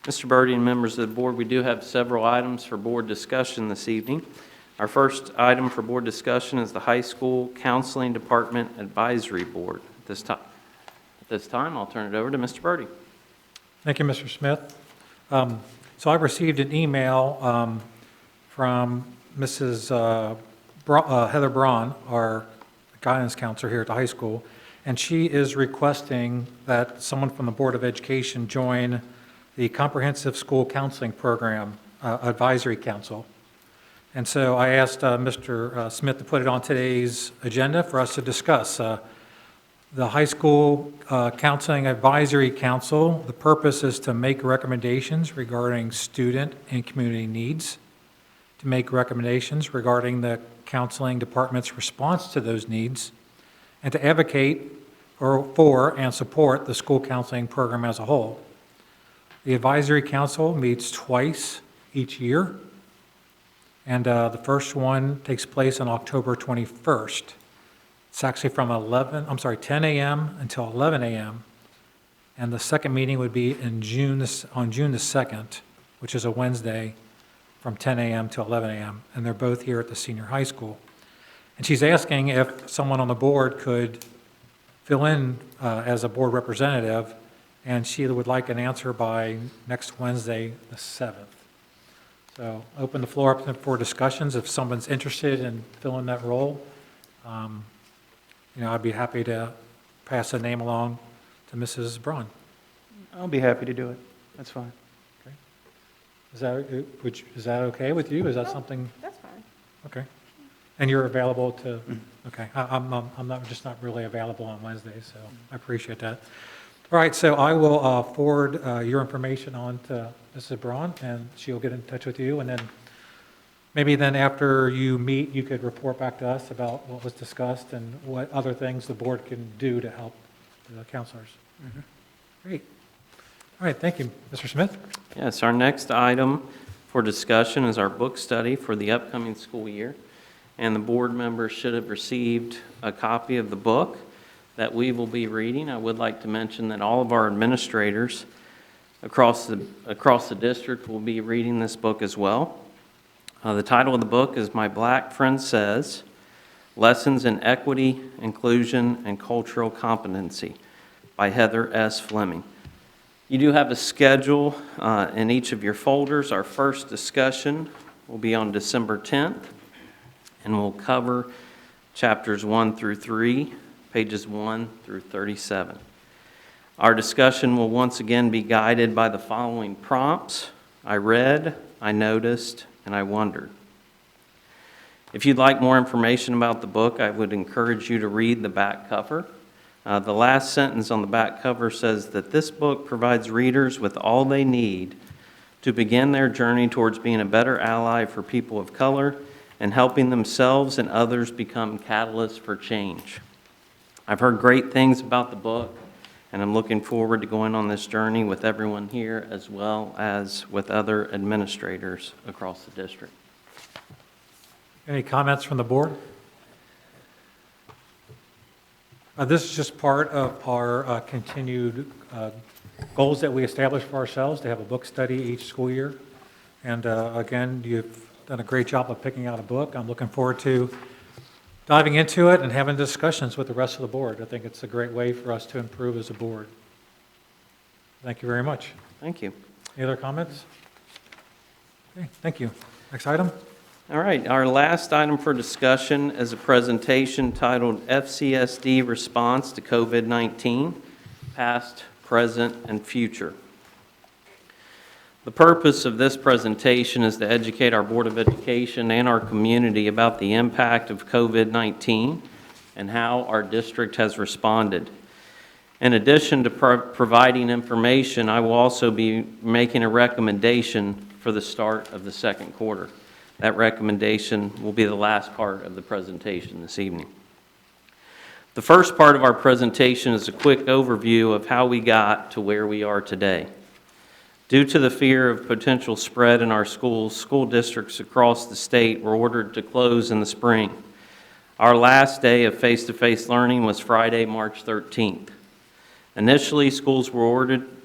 Mr. Birdie and members of the board, we do have several items for board discussion this evening. Our first item for board discussion is the High School Counseling Department Advisory Board. At this time, I'll turn it over to Mr. Birdie. Thank you, Mr. Smith. So I received an email from Mrs. Heather Braun, our guidance counselor here at the high school, and she is requesting that someone from the Board of Education join the Comprehensive School Counseling Program Advisory Council. And so I asked Mr. Smith to put it on today's agenda for us to discuss. The High School Counseling Advisory Council, the purpose is to make recommendations regarding student and community needs, to make recommendations regarding the counseling department's response to those needs, and to advocate for and support the school counseling program as a whole. The Advisory Council meets twice each year, and the first one takes place on October 21st. It's actually from 10 a.m. until 11 a.m., and the second meeting would be on June the 2nd, which is a Wednesday, from 10 a.m. to 11 a.m., and they're both here at the senior high school. And she's asking if someone on the board could fill in as a board representative, and she would like an answer by next Wednesday, the 7th. So open the floor up for discussions. If someone's interested in filling that role, I'd be happy to pass the name along to Mrs. Braun. I'll be happy to do it. That's fine. Okay. Is that okay with you? Is that something? That's fine. Okay. And you're available to, okay. I'm not really available on Wednesdays, so I appreciate that. All right, so I will forward your information on to Mrs. Braun, and she'll get in touch with you, and then maybe then after you meet, you could report back to us about what was discussed and what other things the board can do to help the counselors. Mm-hmm. Great. All right, thank you. Mr. Smith? Yes, our next item for discussion is our book study for the upcoming school year. And the board members should have received a copy of the book that we will be reading. I would like to mention that all of our administrators across the district will be reading this book as well. The title of the book is My Black Friend Says, Lessons in Equity, Inclusion, and Cultural Competency by Heather S. Fleming. You do have a schedule in each of your folders. Our first discussion will be on December 10th, and we'll cover chapters 1 through 3, pages 1 through 37. Our discussion will once again be guided by the following prompts: I read, I noticed, and I wondered. If you'd like more information about the book, I would encourage you to read the back cover. The last sentence on the back cover says that this book provides readers with all they need to begin their journey towards being a better ally for people of color and helping themselves and others become catalysts for change. I've heard great things about the book, and I'm looking forward to going on this journey with everyone here as well as with other administrators across the district. Any comments from the board? This is just part of our continued goals that we established for ourselves to have a book study each school year. And again, you've done a great job of picking out a book. I'm looking forward to diving into it and having discussions with the rest of the board. I think it's a great way for us to improve as a board. Thank you very much. Thank you. Any other comments? Okay, thank you. Next item. All right, our last item for discussion is a presentation titled FCSD Response to COVID-19, Past, Present, and Future. The purpose of this presentation is to educate our Board of Education and our community about the impact of COVID-19 and how our district has responded. In addition to providing information, I will also be making a recommendation for the start of the second quarter. That recommendation will be the last part of the presentation this evening. The first part of our presentation is a quick overview of how we got to where we are today. Due to the fear of potential spread in our schools, school districts across the state were ordered to close in the spring. Our last day of face-to-face learning was Friday, March 13th. Initially, schools were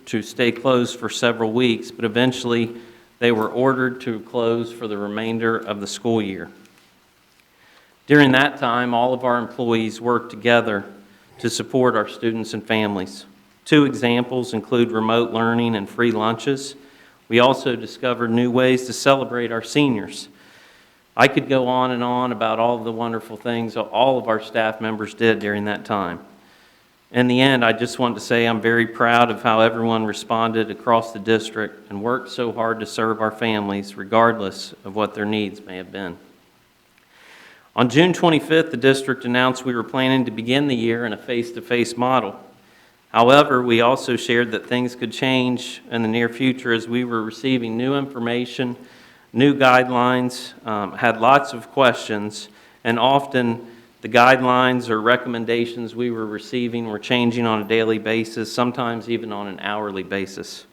to stay closed for several weeks, but eventually they were ordered to close for the remainder of the school year. During that time, all of our employees worked together to support our students and families. 2 examples include remote learning and free lunches. We also discovered new ways to celebrate our seniors. I could go on and on about all of the wonderful things all of our staff members did during that time. In the end, I just want to say I'm very proud of how everyone responded across the district and worked so hard to serve our families, regardless of what their needs may have been. On June 25th, the district announced we were planning to begin the year in a face-to-face model. However, we also shared that things could change in the near future as we were receiving new information, new guidelines, had lots of questions, and often the guidelines or recommendations we were receiving were changing on a daily basis, sometimes even on an hourly basis.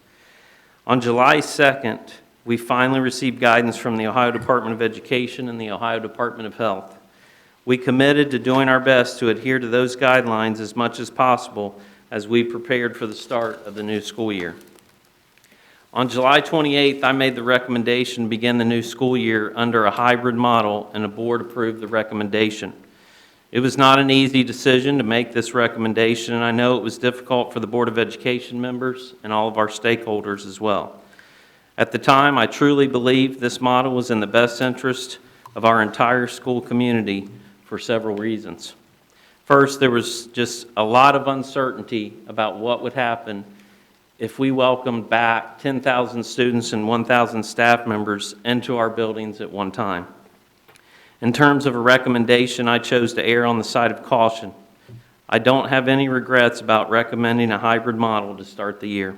On July 2nd, we finally received guidance from the Ohio Department of Education and the Ohio Department of Health. We committed to doing our best to adhere to those guidelines as much as possible as we prepared for the start of the new school year. On July 28th, I made the recommendation to begin the new school year under a hybrid model, and the board approved the recommendation. It was not an easy decision to make this recommendation, and I know it was difficult for the Board of Education members and all of our stakeholders as well. At the time, I truly believed this model was in the best interest of our entire school community for several reasons. First, there was just a lot of uncertainty about what would happen if we welcomed back 10,000 students and 1,000 staff members into our buildings at one time. In terms of a recommendation, I chose to err on the side of caution. I don't have any regrets about recommending a hybrid model to start the year.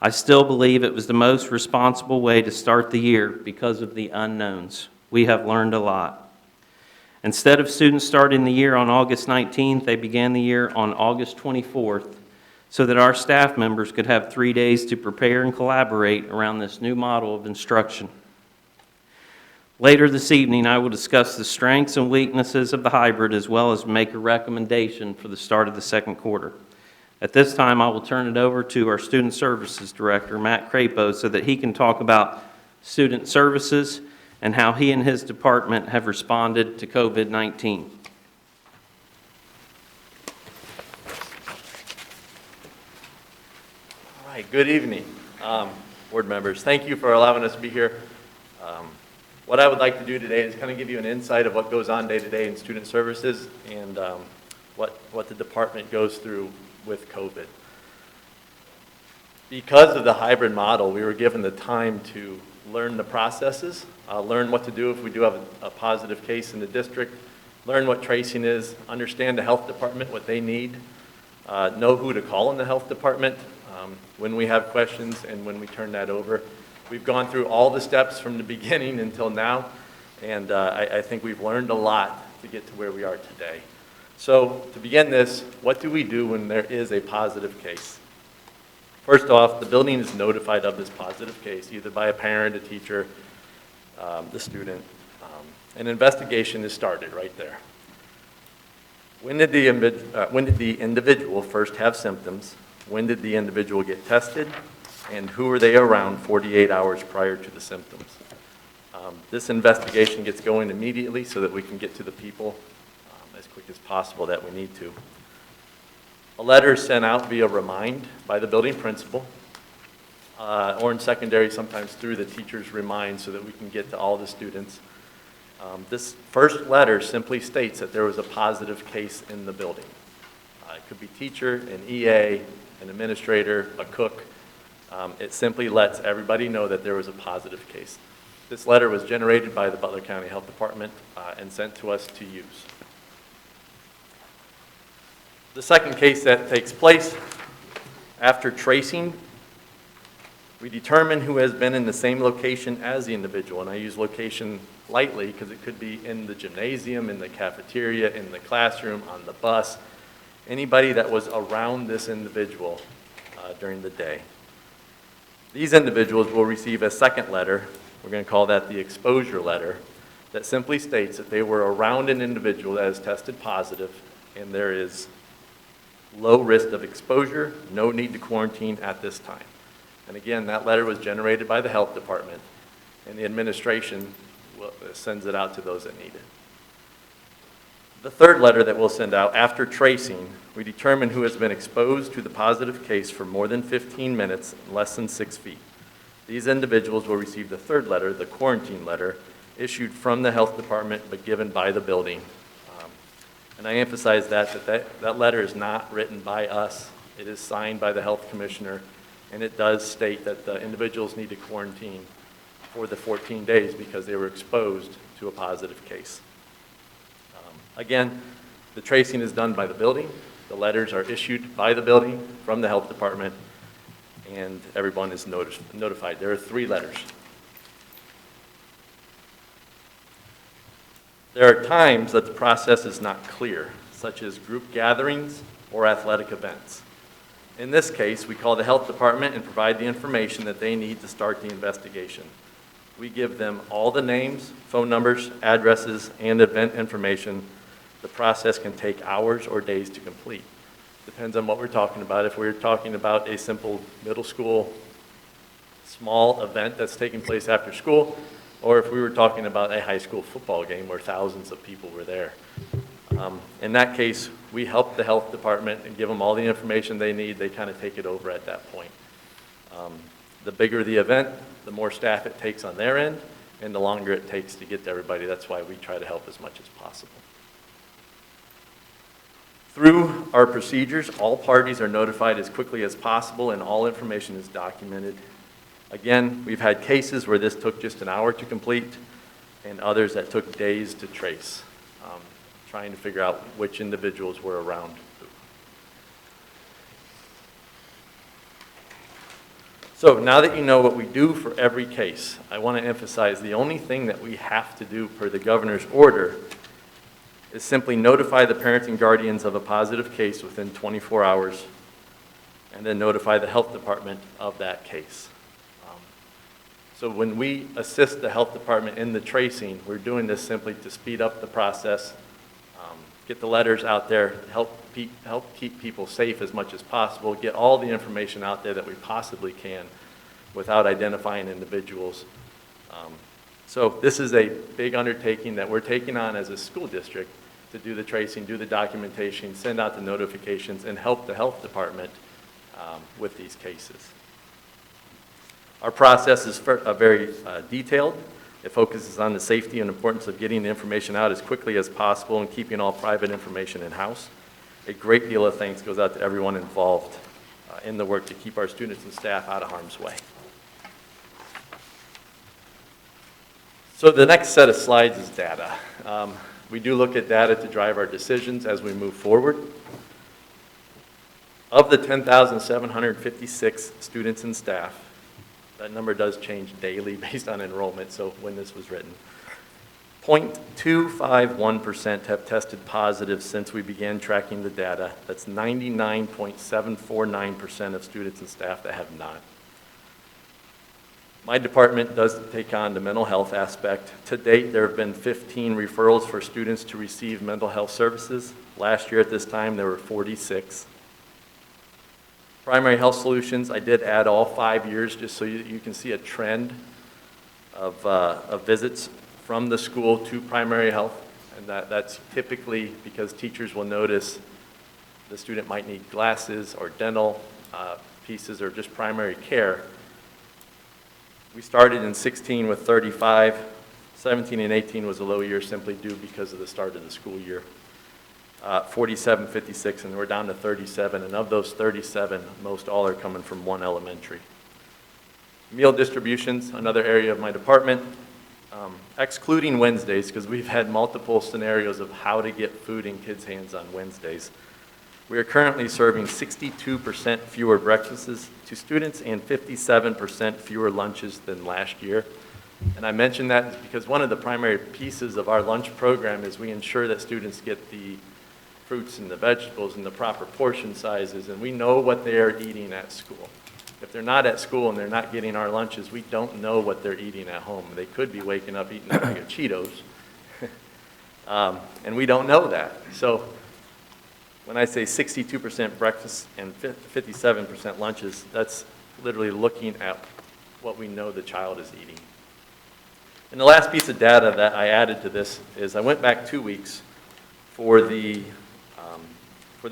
I still believe it was the most responsible way to start the year because of the unknowns. We have learned a lot. Instead of students starting the year on August 19th, they began the year on August 24th so that our staff members could have 3 days to prepare and collaborate around this new model of instruction. Later this evening, I will discuss the strengths and weaknesses of the hybrid as well as make a recommendation for the start of the second quarter. At this time, I will turn it over to our Student Services Director, Matt Crapo, so that he can talk about student services and how he and his department have responded to COVID-19. All right, good evening, board members. Thank you for allowing us to be here. What I would like to do today is kind of give you an insight of what goes on day to day in student services and what the department goes through with COVID. Because of the hybrid model, we were given the time to learn the processes, learn what to do if we do have a positive case in the district, learn what tracing is, understand the health department, what they need, know who to call in the health department when we have questions and when we turn that over. We've gone through all the steps from the beginning until now, and I think we've learned a lot to get to where we are today. So to begin this, what do we do when there is a positive case? First off, the building is notified of this positive case, either by a parent, a teacher, the student. An investigation is started right there. When did the individual first have symptoms? When did the individual get tested? And who were they around 48 hours prior to the symptoms? This investigation gets going immediately so that we can get to the people as quick as possible that we need to. A letter is sent out via remind by the building principal, or in secondary sometimes through the teacher's remind so that we can get to all the students. This first letter simply states that there was a positive case in the building. It could be teacher, an EA, an administrator, a cook. It simply lets everybody know that there was a positive case. This letter was generated by the Butler County Health Department and sent to us to use. The second case that takes place, after tracing, we determine who has been in the same location as the individual. And I use location lightly because it could be in the gymnasium, in the cafeteria, in the classroom, on the bus. Anybody that was around this individual during the day. These individuals will receive a second letter. We're going to call that the exposure letter, that simply states that they were around an individual that has tested positive and there is low risk of exposure, no need to quarantine at this time. And again, that letter was generated by the health department, and the administration sends it out to those that need it. The third letter that we'll send out, after tracing, we determine who has been exposed to the positive case for more than 15 minutes and less than 6 feet. These individuals will receive the third letter, the quarantine letter, issued from the health department but given by the building. And I emphasize that letter is not written by us. It is signed by the health commissioner, and it does state that the individuals need to quarantine for the 14 days because they were exposed to a positive case. Again, the tracing is done by the building. The letters are issued by the building from the health department, and everyone is notified. There are 3 letters. There are times that the process is not clear, such as group gatherings or athletic events. In this case, we call the health department and provide the information that they need to start the investigation. We give them all the names, phone numbers, addresses, and event information. The process can take hours or days to complete. Depends on what we're talking about. If we're talking about a simple middle school small event that's taking place after school, or if we were talking about a high school football game where thousands of people were there. In that case, we help the health department and give them all the information they need. They kind of take it over at that point. The bigger the event, the more staff it takes on their end, and the longer it takes to get to everybody. That's why we try to help as much as possible. Through our procedures, all parties are notified as quickly as possible and all information is documented. Again, we've had cases where this took just an hour to complete and others that took days to trace, trying to figure out which individuals were around who. So now that you know what we do for every case, I want to emphasize the only thing that we have to do per the governor's order is simply notify the parents and guardians of a positive case within 24 hours and then notify the health department of that case. So when we assist the health department in the tracing, we're doing this simply to speed up the process, get the letters out there, help keep people safe as much as possible, get all the information out there that we possibly can without identifying individuals. So this is a big undertaking that we're taking on as a school district to do the tracing, do the documentation, send out the notifications, and help the health department with these cases. Our process is very detailed. It focuses on the safety and importance of getting the information out as quickly as possible and keeping all private information in-house. A great deal of thanks goes out to everyone involved in the work to keep our students and staff out of harm's way. So the next set of slides is data. We do look at data to drive our decisions as we move forward. Of the 10,756 students and staff, that number does change daily based on enrollment, so when this was written. 0.251% have tested positive since we began tracking the data. That's 99.749% of students and staff that have not. My department does take on the mental health aspect. To date, there have been 15 referrals for students to receive mental health services. Last year at this time, there were 46. Primary Health Solutions, I did add all 5 years just so you can see a trend of visits from the school to primary health. And that's typically because teachers will notice the student might need glasses or dental pieces or just primary care. We started in 16 with 35. 17 and 18 was a low year simply due because of the start of the school year. 47, 56, and we're down to 37. And of those 37, most all are coming from one elementary. Meal distributions, another area of my department. Excluding Wednesdays, because we've had multiple scenarios of how to get food in kids' hands on Wednesdays. We are currently serving 62% fewer breakfasts to students and 57% fewer lunches than last year. And I mention that because one of the primary pieces of our lunch program is we ensure that students get the fruits and the vegetables in the proper portion sizes, and we know what they are eating at school. If they're not at school and they're not getting our lunches, we don't know what they're eating at home. They could be waking up eating a bag of Cheetos, and we don't know that. So When I say 62% breakfast and 57% lunches, that's literally looking at what we know the child is eating. And the last piece of data that I added to this is I went back 2 weeks for the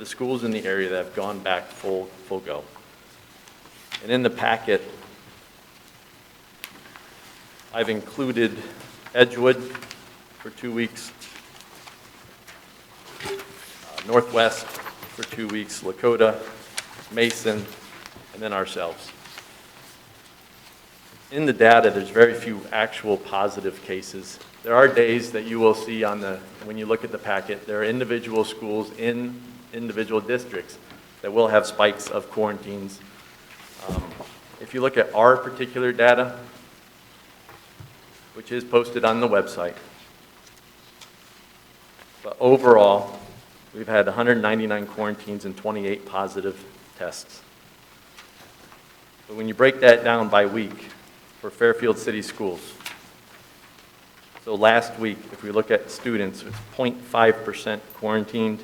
schools in the area that have gone back full go. And in the packet, I've included Edgewood for 2 weeks, Northwest for 2 weeks, Lakota, Mason, and then ourselves. In the data, there's very few actual positive cases. There are days that you will see when you look at the packet, there are individual schools in individual districts that will have spikes of quarantines. If you look at our particular data, which is posted on the website, but overall, we've had 199 quarantines and 28 positive tests. But when you break that down by week for Fairfield City Schools, so last week, if we look at students, it's 0.5% quarantined,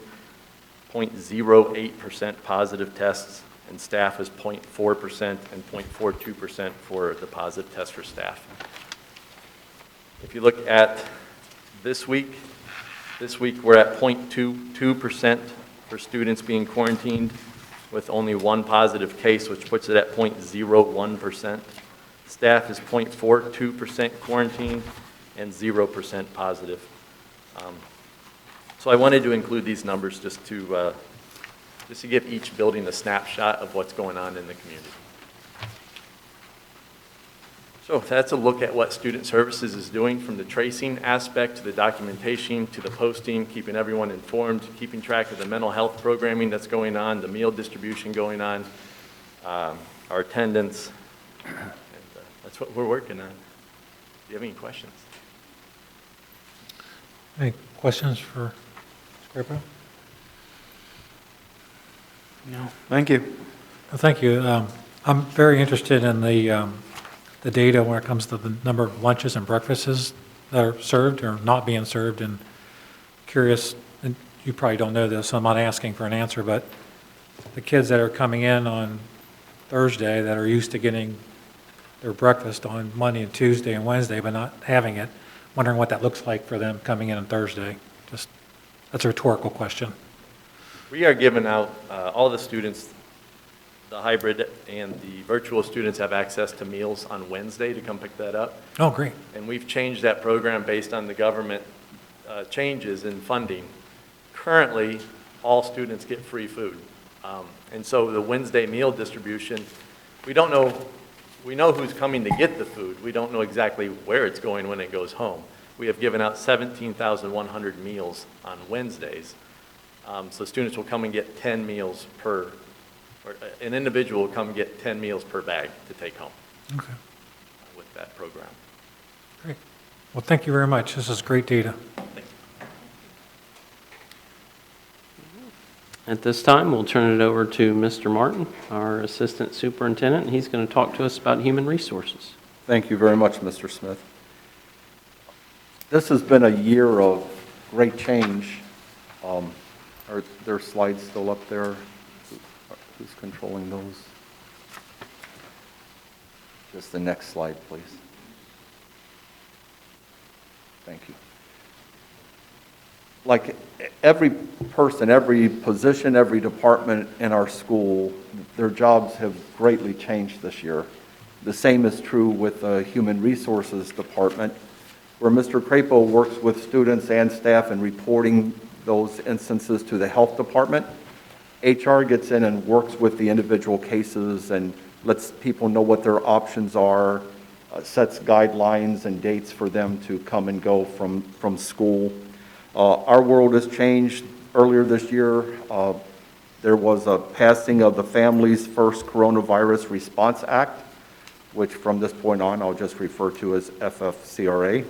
0.08% positive tests, and staff is 0.4% and 0.42% for the positive test for staff. If you look at this week we're at 0.22% for students being quarantined with only one positive case, which puts it at 0.01%. Staff is 0.42% quarantined and 0% positive. So I wanted to include these numbers just to give each building a snapshot of what's going on in the community. So that's a look at what Student Services is doing, from the tracing aspect to the documentation to the posting, keeping everyone informed, keeping track of the mental health programming that's going on, the meal distribution going on, our attendance, and that's what we're working on. Do you have any questions? Any questions for Mr. Crapo? No, thank you. Well, thank you. I'm very interested in the data when it comes to the number of lunches and breakfasts that are served or not being served, and curious, and you probably don't know this, so I'm not asking for an answer, but the kids that are coming in on Thursday that are used to getting their breakfast on Monday and Tuesday and Wednesday but not having it, wondering what that looks like for them coming in on Thursday. Just, that's a rhetorical question. We are giving out, all the students, the hybrid and the virtual students have access to meals on Wednesday to come pick that up. Oh, great. And we've changed that program based on the government changes in funding. Currently, all students get free food. And so the Wednesday meal distribution, we don't know, we know who's coming to get the food. We don't know exactly where it's going when it goes home. We have given out 17,100 meals on Wednesdays. So students will come and get 10 meals per, or an individual will come get 10 meals per bag to take home. Okay, With that program. great. Well, thank you very much. This is great data. Thank you. At this time, we'll turn it over to Mr. Martin, our Assistant Superintendent, and he's going to talk to us about human resources. Thank you very much, Mr. Smith. This has been a year of great change. Are there slides still up there? Who's controlling those? Just the next slide, please. Thank you. Like every person, every position, every department in our school, their jobs have greatly changed this year. The same is true with the Human Resources Department, where Mr. Crapo works with students and staff in reporting those instances to the Health Department. HR gets in and works with the individual cases and lets people know what their options are, sets guidelines and dates for them to come and go from school. Our world has changed. Earlier this year, there was a passing of the Families First Coronavirus Response Act, which from this point on I'll just refer to as FFCRA.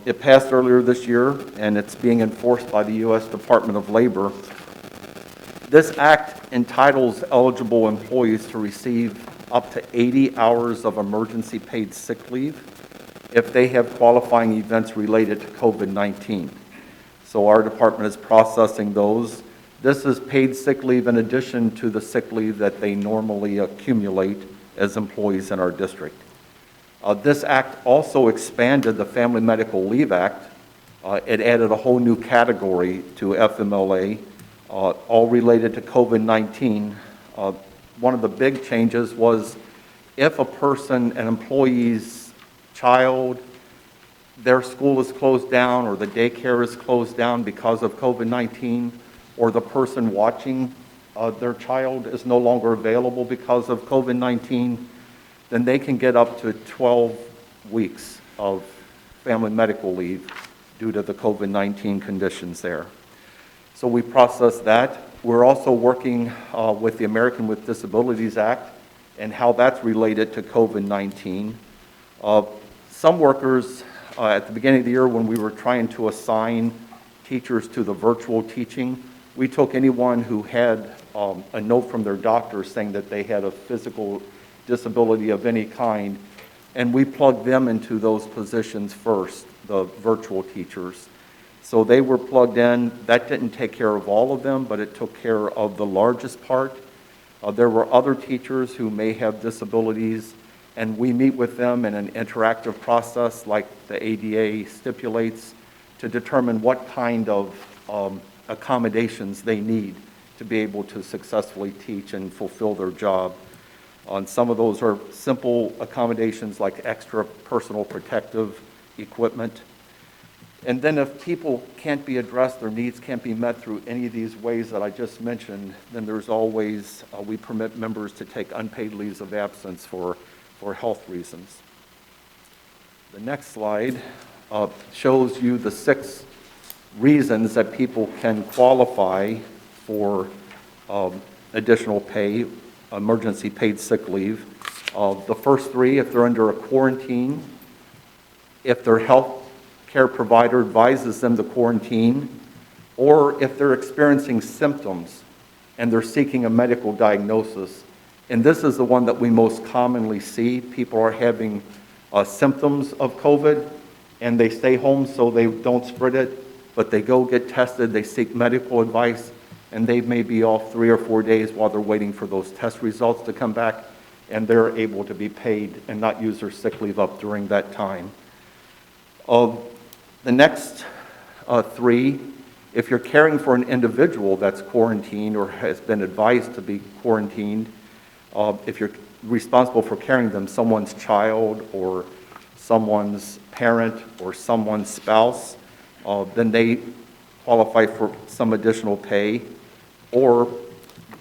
It passed earlier this year, and it's being enforced by the U.S. Department of Labor. This act entitles eligible employees to receive up to 80 hours of emergency paid sick leave if they have qualifying events related to COVID-19. So our department is processing those. This is paid sick leave in addition to the sick leave that they normally accumulate as employees in our district. This act also expanded the Family Medical Leave Act. It added a whole new category to FMLA, all related to COVID-19. One of the big changes was if a person, an employee's child, their school is closed down or the daycare is closed down because of COVID-19, or the person watching their child is no longer available because of COVID-19, then they can get up to 12 weeks of family medical leave due to the COVID-19 conditions there. So we process that. We're also working with the American with Disabilities Act and how that's related to COVID-19. Some workers, at the beginning of the year when we were trying to assign teachers to the virtual teaching, we took anyone who had a note from their doctor saying that they had a physical disability of any kind, and we plugged them into those positions first, the virtual teachers. So they were plugged in. That didn't take care of all of them, but it took care of the largest part. There were other teachers who may have disabilities, and we meet with them in an interactive process like the ADA stipulates to determine what kind of accommodations they need to be able to successfully teach and fulfill their job. Some of those are simple accommodations like extra personal protective equipment. And then if people can't be addressed, their needs can't be met through any of these ways that I just mentioned, then there's always, we permit members to take unpaid leaves of absence for health reasons. The next slide shows you the 6 reasons that people can qualify for additional pay, emergency paid sick leave. The first 3, if they're under a quarantine, if their health care provider advises them to quarantine, or if they're experiencing symptoms and they're seeking a medical diagnosis. And this is the one that we most commonly see. People are having symptoms of COVID and they stay home so they don't spread it, but they go get tested, they seek medical advice, and they may be off 3 or 4 days while they're waiting for those test results to come back, and they're able to be paid and not use their sick leave up during that time. The next 3, if you're caring for an individual that's quarantined or has been advised to be quarantined, if you're responsible for caring them, someone's child or someone's parent or someone's spouse, then they qualify for some additional pay. Or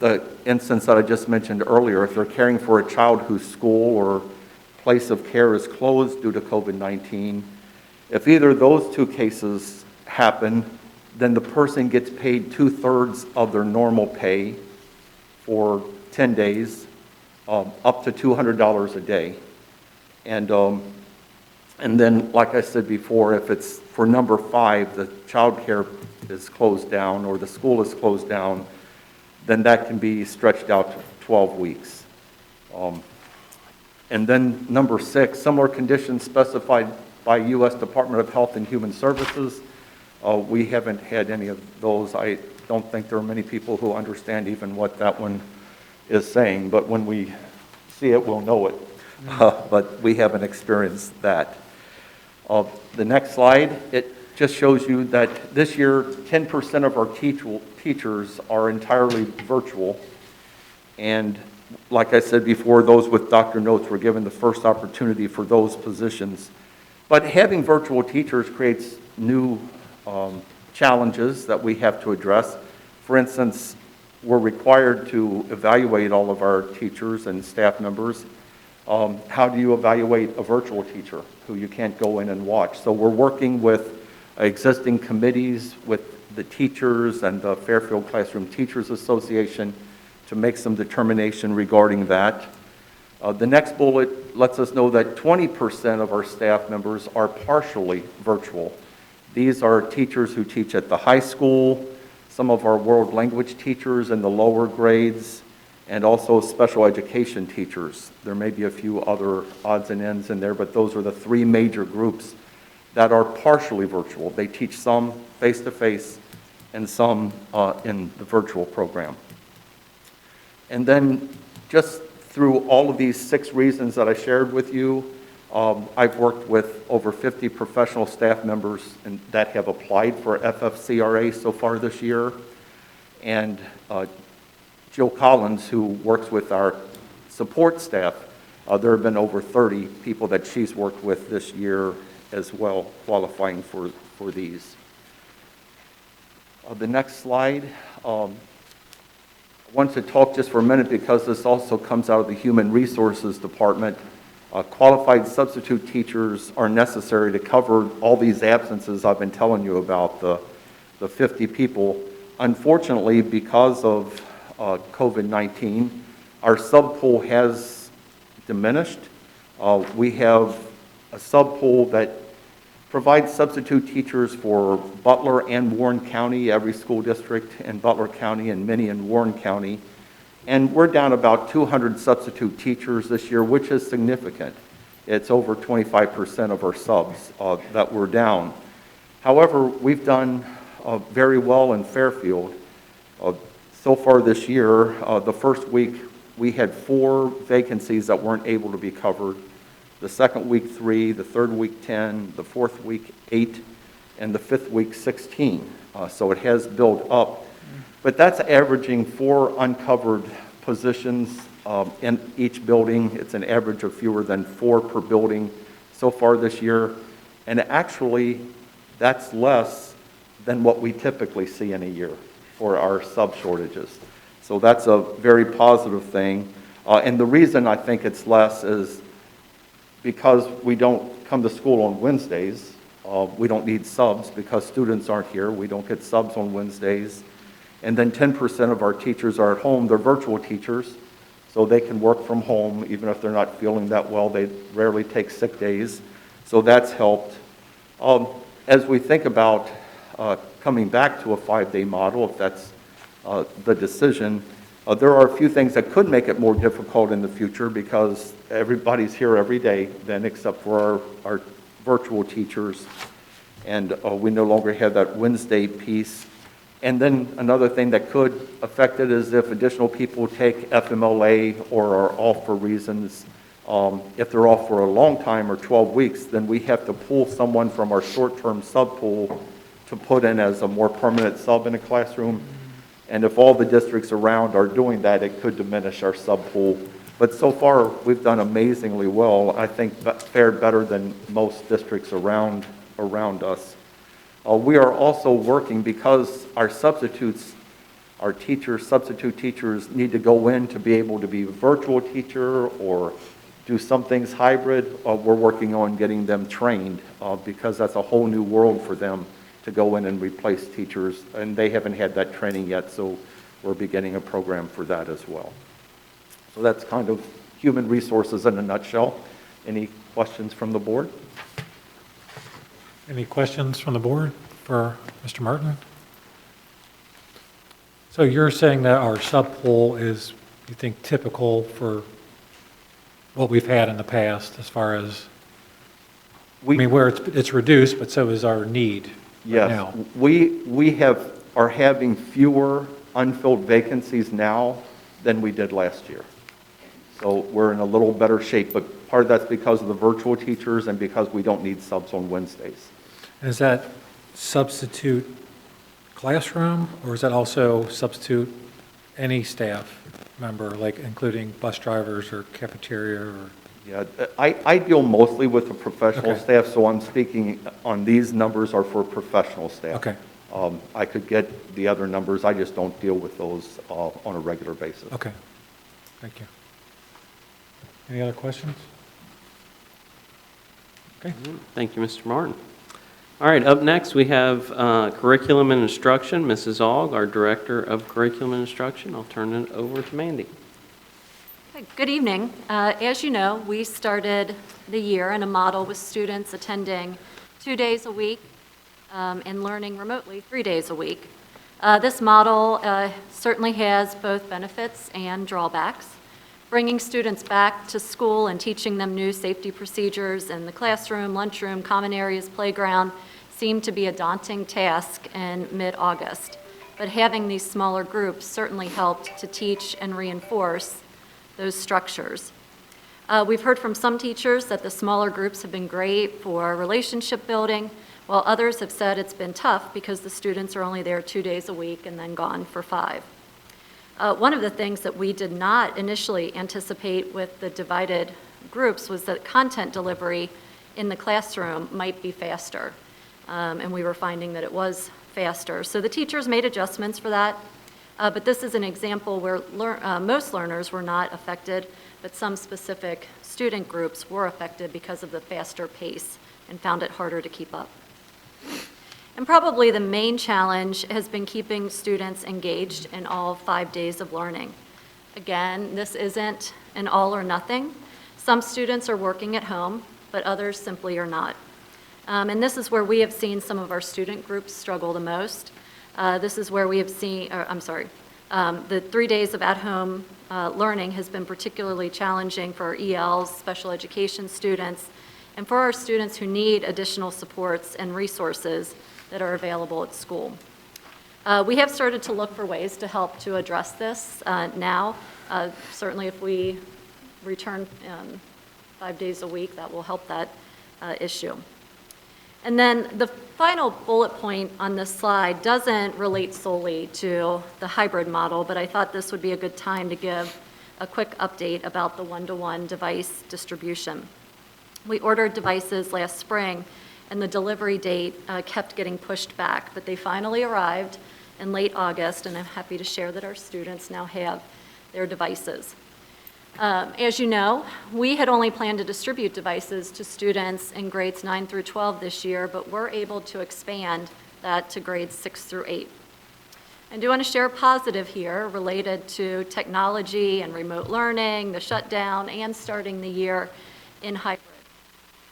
the instance that I just mentioned earlier, if they're caring for a child whose school or place of care is closed due to COVID-19, if either of those 2 cases happen, then the person gets paid 2/3 of their normal pay for 10 days, up to $200 a day. And then, like I said before, if it's for number 5, the child care is closed down or the school is closed down, then that can be stretched out to 12 weeks. And then number 6, similar conditions specified by U.S. Department of Health and Human Services. We haven't had any of those. I don't think there are many people who understand even what that one is saying, but when we see it, we'll know it. But we haven't experienced that. The next slide, it just shows you that this year, 10% of our teachers are entirely virtual. And like I said before, those with doctor notes were given the first opportunity for those positions. But having virtual teachers creates new challenges that we have to address. For instance, we're required to evaluate all of our teachers and staff members. How do you evaluate a virtual teacher who you can't go in and watch? So we're working with existing committees with the teachers and the Fairfield Classroom Teachers Association to make some determination regarding that. The next bullet lets us know that 20% of our staff members are partially virtual. These are teachers who teach at the high school, some of our world language teachers in the lower grades, and also special education teachers. There may be a few other odds and ends in there, but those are the 3 major groups that are partially virtual. They teach some face-to-face and some in the virtual program. And then just through all of these 6 reasons that I shared with you, I've worked with over 50 professional staff members that have applied for FFCRA so far this year. And Jill Collins, who works with our support staff, there have been over 30 people that she's worked with this year as well, qualifying for these. The next slide. I want to talk just for a minute because this also comes out of the Human Resources Department. Qualified substitute teachers are necessary to cover all these absences I've been telling you about, the 50 people. Unfortunately, because of COVID-19, our sub-pool has diminished. We have a sub-pool that provides substitute teachers for Butler and Warren County, every school district in Butler County, and many in Warren County. And we're down about 200 substitute teachers this year, which is significant. It's over 25% of our subs that we're down. However, we've done very well in Fairfield. So far this year, the first week, we had 4 vacancies that weren't able to be covered. The second week, 3, the third week, 10, the fourth week, 8, and the fifth week, 16. So it has built up. But that's averaging 4 uncovered positions in each building. It's an average of fewer than 4 per building so far this year. And actually, that's less than what we typically see in a year for our sub shortages. So that's a very positive thing. And the reason I think it's less is because we don't come to school on Wednesdays. We don't need subs because students aren't here. We don't get subs on Wednesdays. And then 10% of our teachers are at home. They're virtual teachers, so they can work from home even if they're not feeling that well. They rarely take sick days, so that's helped. As we think about coming back to a 5-day model, if that's the decision, there are a few things that could make it more difficult in the future because everybody's here every day then except for our virtual teachers, and we no longer have that Wednesday piece. And then another thing that could affect it is if additional people take FMLA or are off for reasons. If they're off for a long time or 12 weeks, then we have to pull someone from our short-term sub pool to put in as a more permanent sub in a classroom. And if all the districts around are doing that, it could diminish our sub pool. But so far, we've done amazingly well. I think fared better than most districts around us. We are also working because our substitutes, our teachers, substitute teachers need to go in to be able to be a virtual teacher or do some things hybrid. We're working on getting them trained because that's a whole new world for them to go in and replace teachers, and they haven't had that training yet, so we're beginning a program for that as well. So that's kind of human resources in a nutshell. Any questions from the board? Any questions from the board for Mr. Martin? So you're saying that our sub-pool is, you think, typical for what we've had in the past as far as, I mean, where it's reduced, but so is our need right now. Yes, we are having fewer unfilled vacancies now than we did last year. So we're in a little better shape, but part of that's because of the virtual teachers and because we don't need subs on Wednesdays. Is that substitute classroom, or is that also substitute any staff member, like including bus drivers or cafeteria or? Yeah, I deal mostly with the professional Okay. staff, so I'm speaking on these numbers are for professional staff. Okay. I could get the other numbers, I just don't deal with those on a regular basis. Okay, thank you. Any other questions? Okay. Thank you, Mr. Martin. All right, up next, we have Curriculum and Instruction. Mrs. Aug, our Director of Curriculum and Instruction. I'll turn it over to Mandy. Okay, good evening. As you know, we started the year in a model with students attending 2 days a week and learning remotely 3 days a week. This model certainly has both benefits and drawbacks. Bringing students back to school and teaching them new safety procedures in the classroom, lunchroom, common areas, playground seemed to be a daunting task in mid-August. but having these smaller groups certainly helped to teach and reinforce those structures. We've heard from some teachers that the smaller groups have been great for relationship building, while others have said it's been tough because the students are only there 2 days a week and then gone for 5. One of the things that we did not initially anticipate with the divided groups was that content delivery in the classroom might be faster, and we were finding that it was faster. So the teachers made adjustments for that, but this is an example where most learners were not affected, but some specific student groups were affected because of the faster pace and found it harder to keep up. And probably the main challenge has been keeping students engaged in all 5 days of learning. Again, this isn't an all or nothing. Some students are working at home, but others simply are not. And this is where we have seen some of our student groups struggle the most. This is where we have seen, the 3 days of at-home learning has been particularly challenging for our ELs, special education students, and for our students who need additional supports and resources that are available at school. We have started to look for ways to help to address this now. Certainly if we return 5 days a week, that will help that issue. And then the final bullet point on this slide doesn't relate solely to the hybrid model, but I thought this would be a good time to give a quick update about the one-to-one device distribution. We ordered devices last spring, and the delivery date kept getting pushed back, but they finally arrived in late August, and I'm happy to share that our students now have their devices. As you know, we had only planned to distribute devices to students in grades 9 through 12 this year, but we're able to expand that to grades 6 through 8. I do want to share a positive here related to technology and remote learning, the shutdown, and starting the year in hybrid.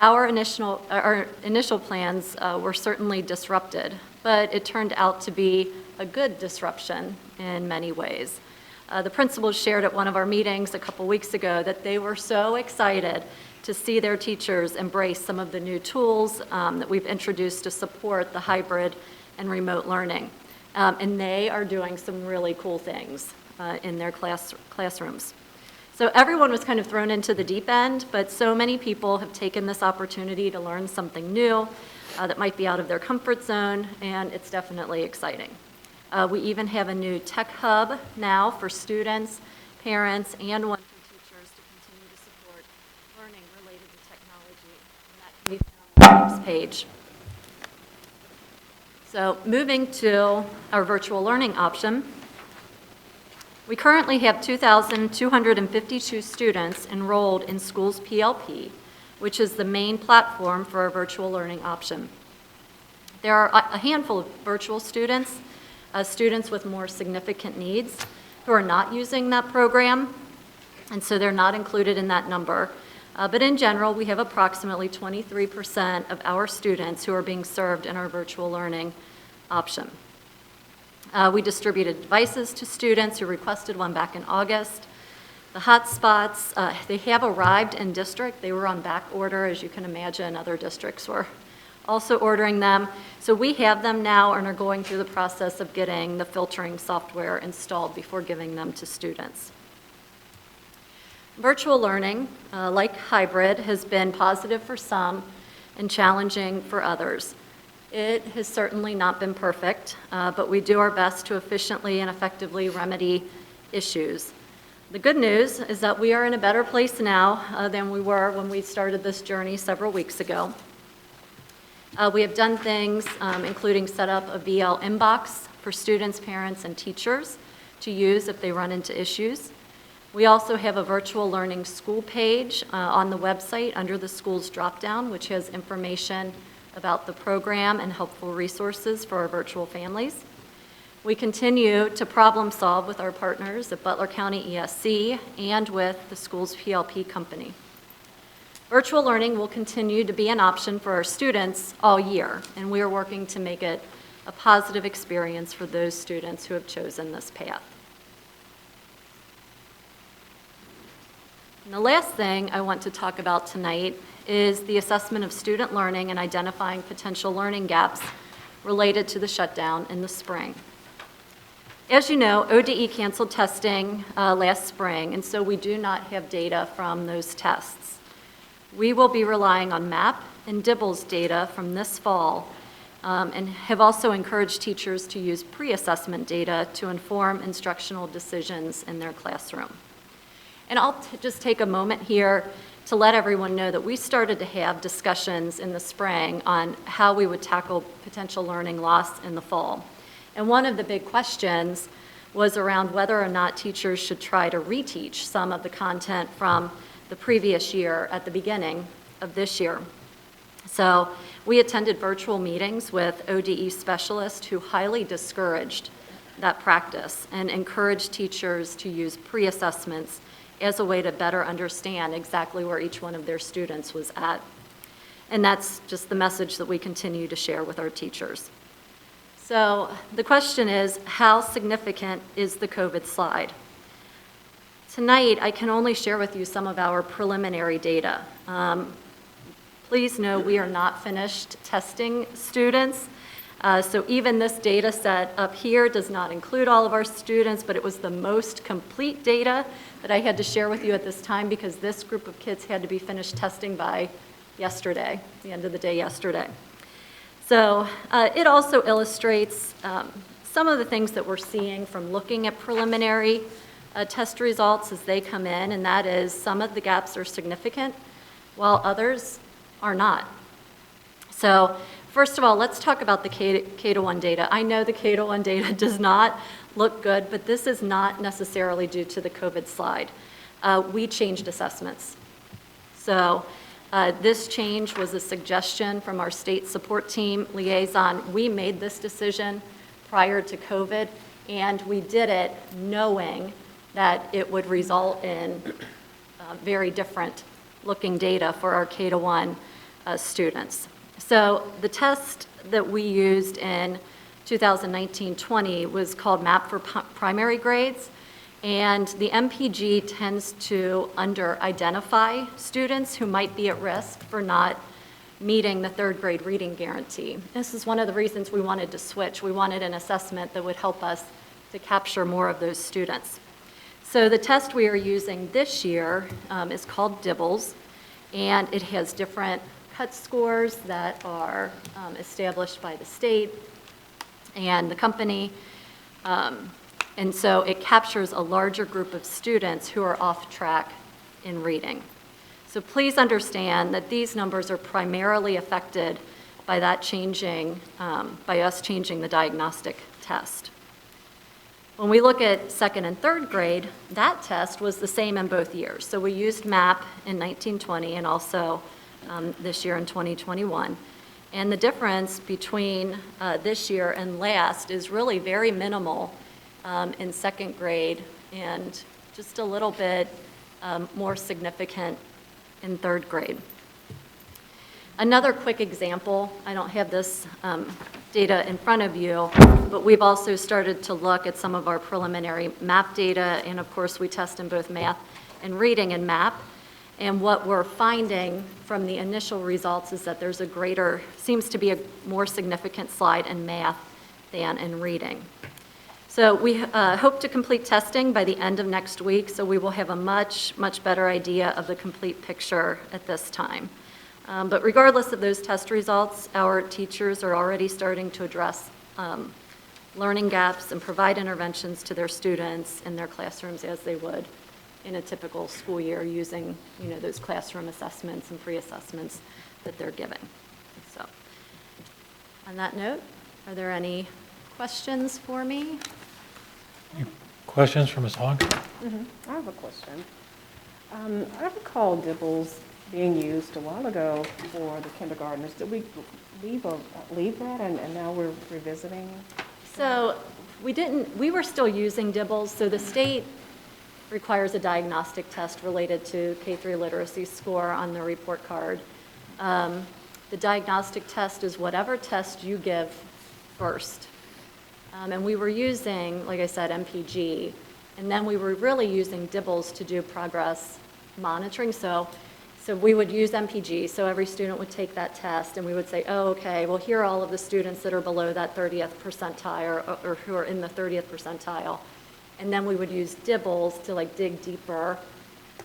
Our initial plans were certainly disrupted, but it turned out to be a good disruption in many ways. The principals shared at one of our meetings a couple weeks ago that they were so excited to see their teachers embrace some of the new tools that we've introduced to support the hybrid and remote learning. And they are doing some really cool things in their classrooms. So everyone was kind of thrown into the deep end, but so many people have taken this opportunity to learn something new that might be out of their comfort zone, and it's definitely exciting. We even have a new tech hub now for students, parents, and wonderful teachers to continue to support learning related to technology, and that can be found on the next page. So moving to our virtual learning option, we currently have 2,252 students enrolled in Schools PLP, which is the main platform for our virtual learning option. There are a handful of virtual students, students with more significant needs, who are not using that program, and so they're not included in that number. But in general, we have approximately 23% of our students who are being served in our virtual learning option. We distributed devices to students who requested one back in August. The hotspots, they have arrived in district. They were on back order, as you can imagine. Other districts were also ordering them. So we have them now and are going through the process of getting the filtering software installed before giving them to students. Virtual learning, like hybrid, has been positive for some and challenging for others. It has certainly not been perfect, but we do our best to efficiently and effectively remedy issues. The good news is that we are in a better place now than we were when we started this journey several weeks ago. We have done things, including set up a VL inbox for students, parents, and teachers to use if they run into issues. We also have a virtual learning school page on the website under the schools dropdown, which has information about the program and helpful resources for our virtual families. We continue to problem solve with our partners at Butler County ESC and with the Schools PLP company. Virtual learning will continue to be an option for our students all year, and we are working to make it a positive experience for those students who have chosen this path. And the last thing I want to talk about tonight is the assessment of student learning and identifying potential learning gaps related to the shutdown in the spring. As you know, ODE canceled testing last spring, and so we do not have data from those tests. We will be relying on MAP and DIBELS data from this fall, and have also encouraged teachers to use pre-assessment data to inform instructional decisions in their classroom. And I'll just take a moment here to let everyone know that we started to have discussions in the spring on how we would tackle potential learning loss in the fall. And one of the big questions was around whether or not teachers should try to reteach some of the content from the previous year at the beginning of this year. So we attended virtual meetings with ODE specialists who highly discouraged that practice and encouraged teachers to use pre-assessments as a way to better understand exactly where each one of their students was at. And that's just the message that we continue to share with our teachers. So the question is, how significant is the COVID slide? Tonight, I can only share with you some of our preliminary data. Please know we are not finished testing students. So even this data set up here does not include all of our students, but it was the most complete data that I had to share with you at this time because this group of kids had to be finished testing by yesterday, the end of the day yesterday. So it also illustrates some of the things that we're seeing from looking at preliminary test results as they come in, and that is some of the gaps are significant, while others are not. So first of all, let's talk about the K-1 data. I know the K-1 data does not look good, but this is not necessarily due to the COVID slide. We changed assessments. So this change was a suggestion from our state support team liaison. We made this decision prior to COVID, and we did it knowing that it would result in very different looking data for our K-1 students. So the test that we used in 2019-20 was called MAP for primary grades, and the MPG tends to under-identify students who might be at risk for not meeting the third grade reading guarantee. This is one of the reasons we wanted to switch. We wanted an assessment that would help us to capture more of those students. So the test we are using this year is called DIBELS, and it has different cut scores that are established by the state and the company. And so it captures a larger group of students who are off track in reading. So please understand that these numbers are primarily affected by that changing, by us changing the diagnostic test. When we look at second and third grade, that test was the same in both years. So we used MAP in 1920 and also this year in 2021. And the difference between this year and last is really very minimal in second grade and just a little bit more significant in third grade. Another quick example, I don't have this data in front of you, but we've also started to look at some of our preliminary MAP data, and of course we test in both math and reading in MAP. And what we're finding from the initial results is that there's seems to be a more significant slide in math than in reading. So we hope to complete testing by the end of next week, so we will have a much, much better idea of the complete picture at this time. But regardless of those test results, our teachers are already starting to address learning gaps and provide interventions to their students in their classrooms as they would in a typical school year using, those classroom assessments and pre-assessments that they're giving. So on that note, are there any questions for me? Any questions for Ms. Hogg? I have a question. I recall DIBELS being used a while ago for the kindergartners. Did we leave that and now we're revisiting? So we were still using DIBELS, so the state requires a diagnostic test related to K-3 literacy score on the report card. The diagnostic test is whatever test you give first. And we were using, like I said, MPG, and then we were really using DIBELS to do progress monitoring. So So we would use MPG, so every student would take that test, and we would say, oh, okay, well, here are all of the students that are below that 30th percentile, or who are in the 30th percentile. And then we would use DIBELS to like dig deeper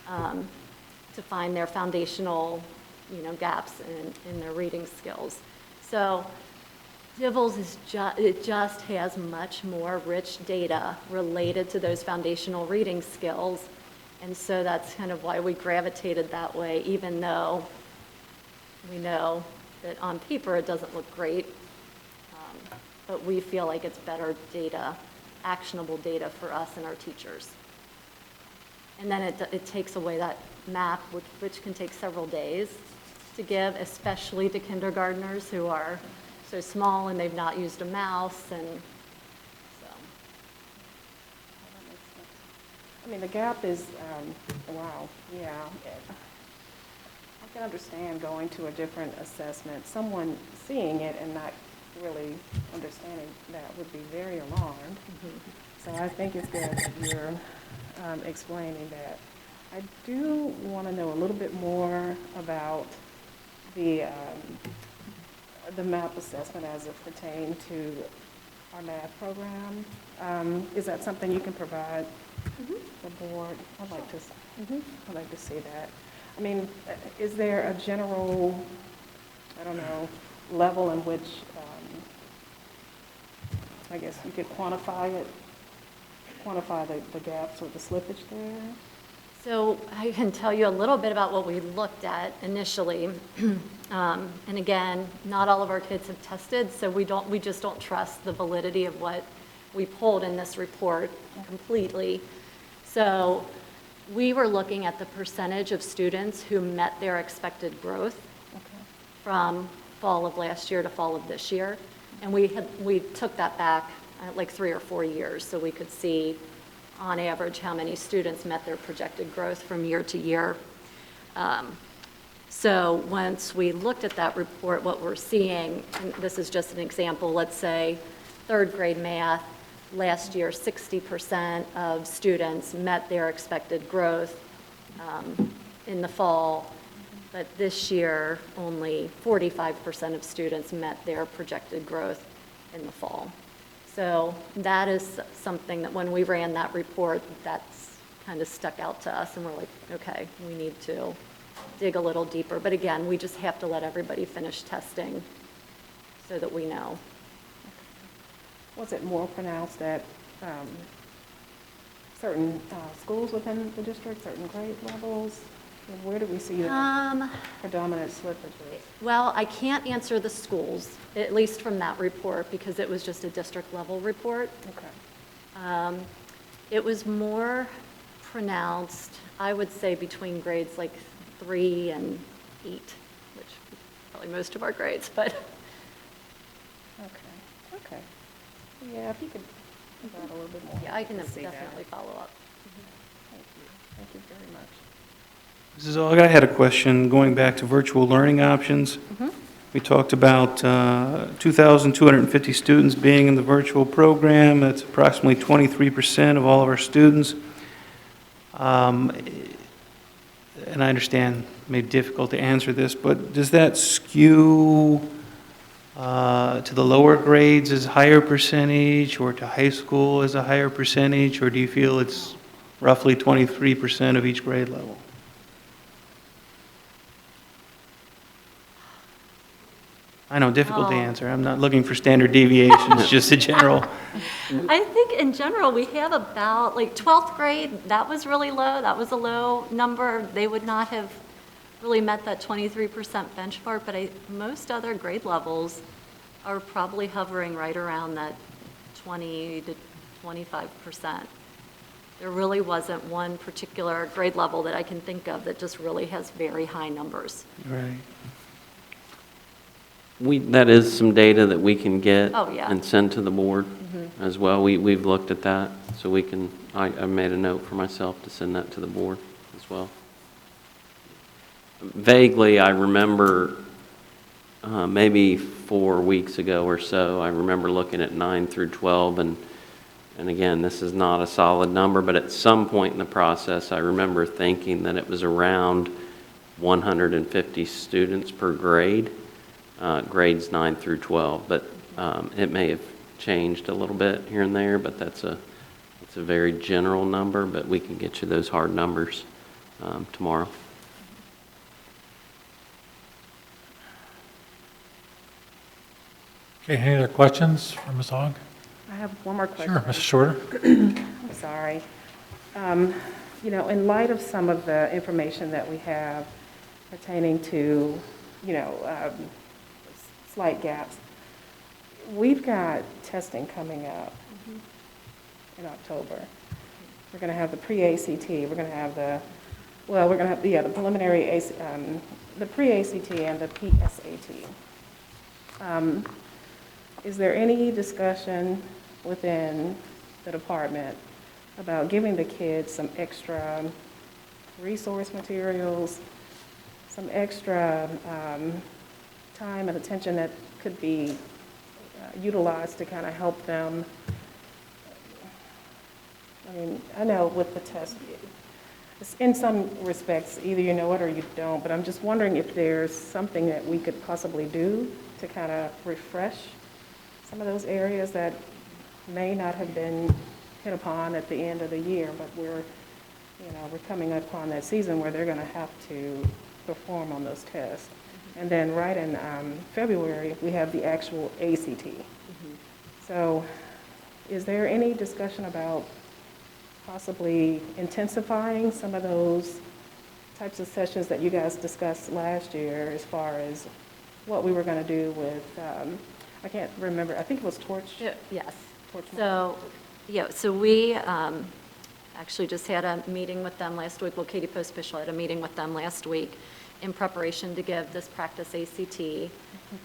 to find their foundational, gaps in their reading skills. So DIBELS it just has much more rich data related to those foundational reading skills. And so that's kind of why we gravitated that way, even though we know that on paper it doesn't look great. But we feel like it's better data, actionable data for us and our teachers. And then it takes away that map, which can take several days to give, especially to kindergartners who are so small and they've not used a mouse, and so. I mean, the gap is, wow, yeah. I can understand going to a different assessment, someone seeing it and not really understanding that would be very alarmed. So I think it's good that you're explaining that. I do want to know a little bit more about the MAP assessment as it pertains to our math program. Is that something you can provide the board? I'd like to see that. I mean, is there a general, I don't know, level in which, I guess you could quantify the gaps or the slippage there? So I can tell you a little bit about what we looked at initially. And again, not all of our kids have tested, so we just don't trust the validity of what we pulled in this report completely. So we were looking at the percentage of students who met their expected growth from fall of last year to fall of this year. And we took that back like 3 or 4 years, so we could see on average how many students met their projected growth from year to year. So once we looked at that report, what we're seeing, and this is just an example, let's say third grade math, last year 60% of students met their expected growth in the fall, but this year only 45% of students met their projected growth in the fall. So that is something that when we ran that report, that's kind of stuck out to us, and we're like, okay, we need to dig a little deeper. But again, we just have to let everybody finish testing so that we know. Was it more pronounced at certain schools within the district, certain grade levels? And where do we see the predominant slippage rate? Well, I can't answer the schools, at least from that report, because it was just a district level report. Okay. It was more pronounced, I would say, between grades like 3 and 8, which is probably most of our grades, but. Okay. Yeah, if you could provide a little bit more. Yeah, I can see that. definitely follow up. Thank you very much. Mrs. Aug, I had a question going back to virtual learning options. We talked about 2,250 students being in the virtual program. That's approximately 23% of all of our students. And I understand it may be difficult to answer this, but does that skew to the lower grades as a higher percentage, or to high school as a higher percentage, or do you feel it's roughly 23% of each grade level? I know, difficult to answer. I'm not looking for standard deviations, just a general. I think in general, we have about, like 12th grade, that was really low. That was a low number. They would not have really met that 23% benchmark, but most other grade levels are probably hovering right around that 20 to 25%. There really wasn't one particular grade level that I can think of that just really has very high numbers. Right. That is some data that we can get Oh, yeah. and send to the board as well. We've looked at that, so we can, I made a note for myself to send that to the board as well. Vaguely, I remember maybe 4 weeks ago or so, I remember looking at 9 through 12, and again, this is not a solid number, but at some point in the process, I remember thinking that it was around 150 students per grade, grades 9 through 12. But it may have changed a little bit here and there, but it's a very general number, but we can get you those hard numbers tomorrow. Okay, any other questions for Ms. Aug? I have one more question. Sure, Mrs. Shorter? I'm sorry. You know, in light of some of the information that we have pertaining to, you know, slight gaps, we've got testing coming up in October. We're going to have the pre-ACT, we're going to have the preliminary, the pre-ACT and the PSAT. Is there any discussion within the department about giving the kids some extra resource materials, some extra time and attention that could be utilized to kind of help them? I mean, I know with the test, in some respects, either you know it or you don't, but I'm just wondering if there's something that we could possibly do to kind of refresh some of those areas that may not have been hit upon at the end of the year, but we're coming upon that season where they're going to have to perform on those tests. And then right in February, we have the actual ACT. So is there any discussion about possibly intensifying some of those types of sessions that you guys discussed last year as far as what we were going to do with, I can't remember, I think it was Torch? Yes. Torch So we actually just had a meeting with them last week. Well, Katie Post Official had a meeting with them last week in preparation to give this practice ACT.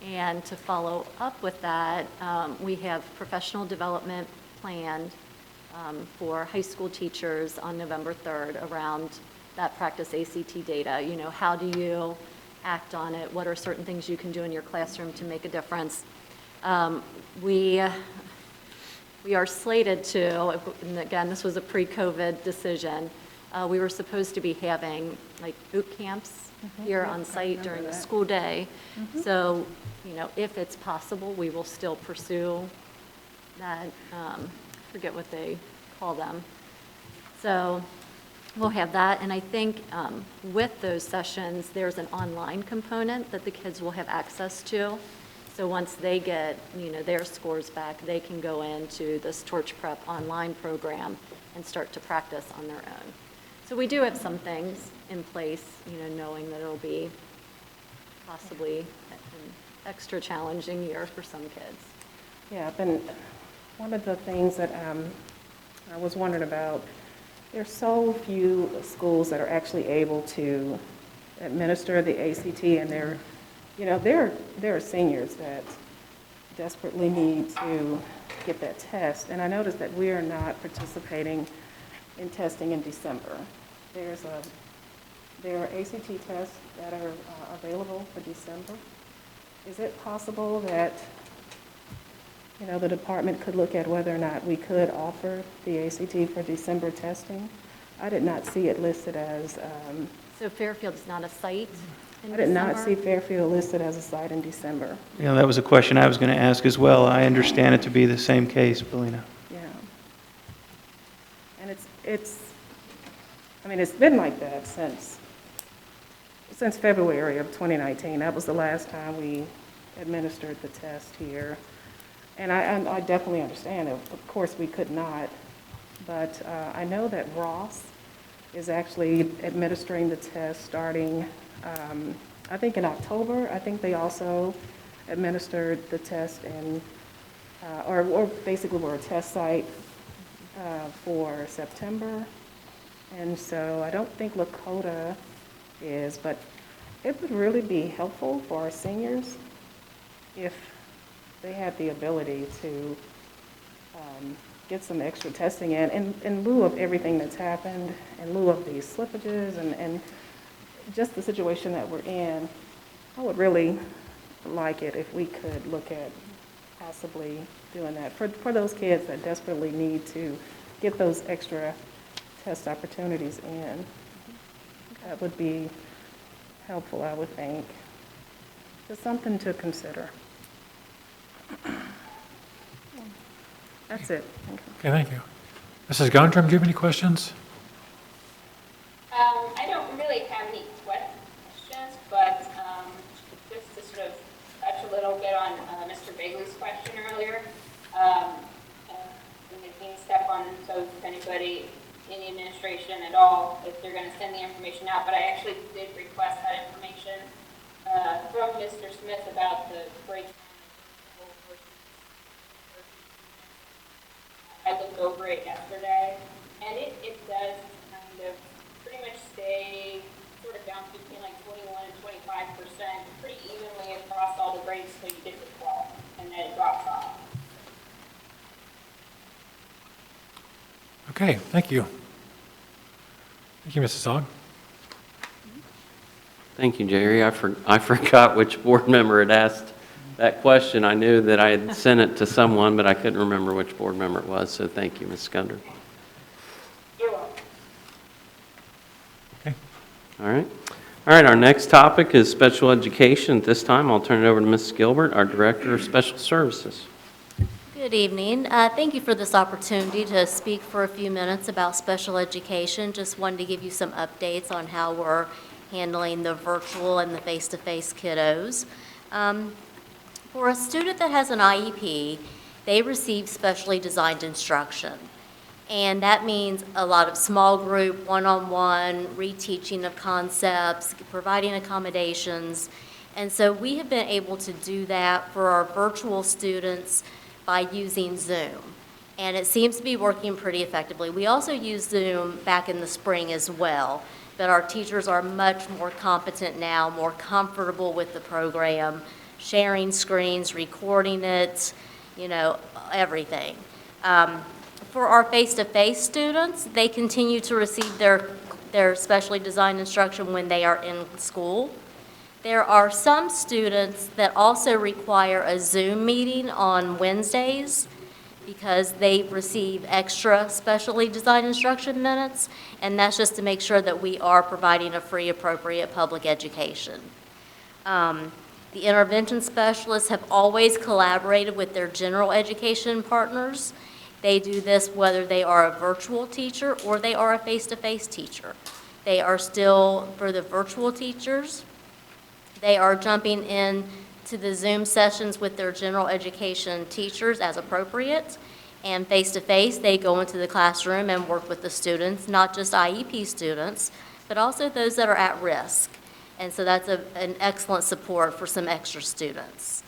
And to follow up with that, we have professional development planned for high school teachers on November 3rd around that practice ACT data. You know, how do you act on it? What are certain things you can do in your classroom to make a difference? We are slated to, and again, this was a pre-COVID decision, we were supposed to be having like boot camps here on site during the school day. So, you know, if it's possible, we will still pursue that, forget what they call them. So we'll have that, and I think with those sessions, there's an online component that the kids will have access to. So once they get, you know, their scores back, they can go into this Torch Prep online program and start to practice on their own. So we do have some things in place, you know, knowing that it'll be possibly an extra challenging year for some kids. Yeah, and one of the things that I was wondering about, there's so few schools that are actually able to administer the ACT, and there are seniors that desperately need to get that test. And I noticed that we are not participating in testing in December. There are ACT tests that are available for December. Is it possible that, you know, the department could look at whether or not we could offer the ACT for December testing? I did not see it listed as, So Fairfield is not a site in I did not December? see Fairfield listed as a site in December. Yeah, that was a question I was going to ask as well. I understand it to be the same case, Belina. Yeah. And it's been like that since February of 2019. That was the last time we administered the test here. And I definitely understand, of course, we could not, but I know that Ross is actually administering the test starting, I think in October. I think they also administered the test in, or basically were a test site for September. And so I don't think Lakota is, but it would really be helpful for our seniors if they had the ability to get some extra testing in lieu of everything that's happened, in lieu of these slippages and just the situation that we're in. I would really like it if we could look at possibly doing that for those kids that desperately need to get those extra test opportunities in. That would be helpful, I would think. Just something to consider. That's it. Thank you. Okay, thank you. Mrs. Gondrum, do you have any questions? I don't really have any questions, but just to sort of touch a little bit on Mr. Bailey's question earlier. And the dean step on, so if anybody in the administration at all, if they're going to send the information out, but I actually did request that information from Mr. Smith about the breakdown. I looked over it yesterday, and it does kind of pretty much stay sort of down between like 21 and 25%, pretty evenly across all the grades till you get to 12, and then it drops off. Okay, thank you. Thank you, Mrs. Ogg. Thank you, Jerry. I forgot which board member had asked that question. I knew that I had sent it to someone, but I couldn't remember which board member it was, so thank you, Ms. Scudder. You're welcome. Okay. All right. All right, our next topic is special education. At this time, I'll turn it over to Ms. Gilbert, our Director of Special Services. Good evening. Thank you for this opportunity to speak for a few minutes about special education. Just wanted to give you some updates on how we're handling the virtual and the face-to-face kiddos. For a student that has an IEP, they receive specially designed instruction. And that means a lot of small group, one-on-one, reteaching of concepts, providing accommodations. And so we have been able to do that for our virtual students by using Zoom. And it seems to be working pretty effectively. We also used Zoom back in the spring as well, but our teachers are much more competent now, more comfortable with the program, sharing screens, recording it, everything. For our face-to-face students, they continue to receive their specially designed instruction when they are in school. There are some students that also require a Zoom meeting on Wednesdays because they receive extra specially designed instruction minutes, and that's just to make sure that we are providing a free, appropriate public education. The intervention specialists have always collaborated with their general education partners. They do this whether they are a virtual teacher or they are a face-to-face teacher. They are still, for the virtual teachers, they are jumping in to the Zoom sessions with their general education teachers as appropriate. And face-to-face, they go into the classroom and work with the students, not just IEP students, but also those that are at risk. And so that's an excellent support for some extra students.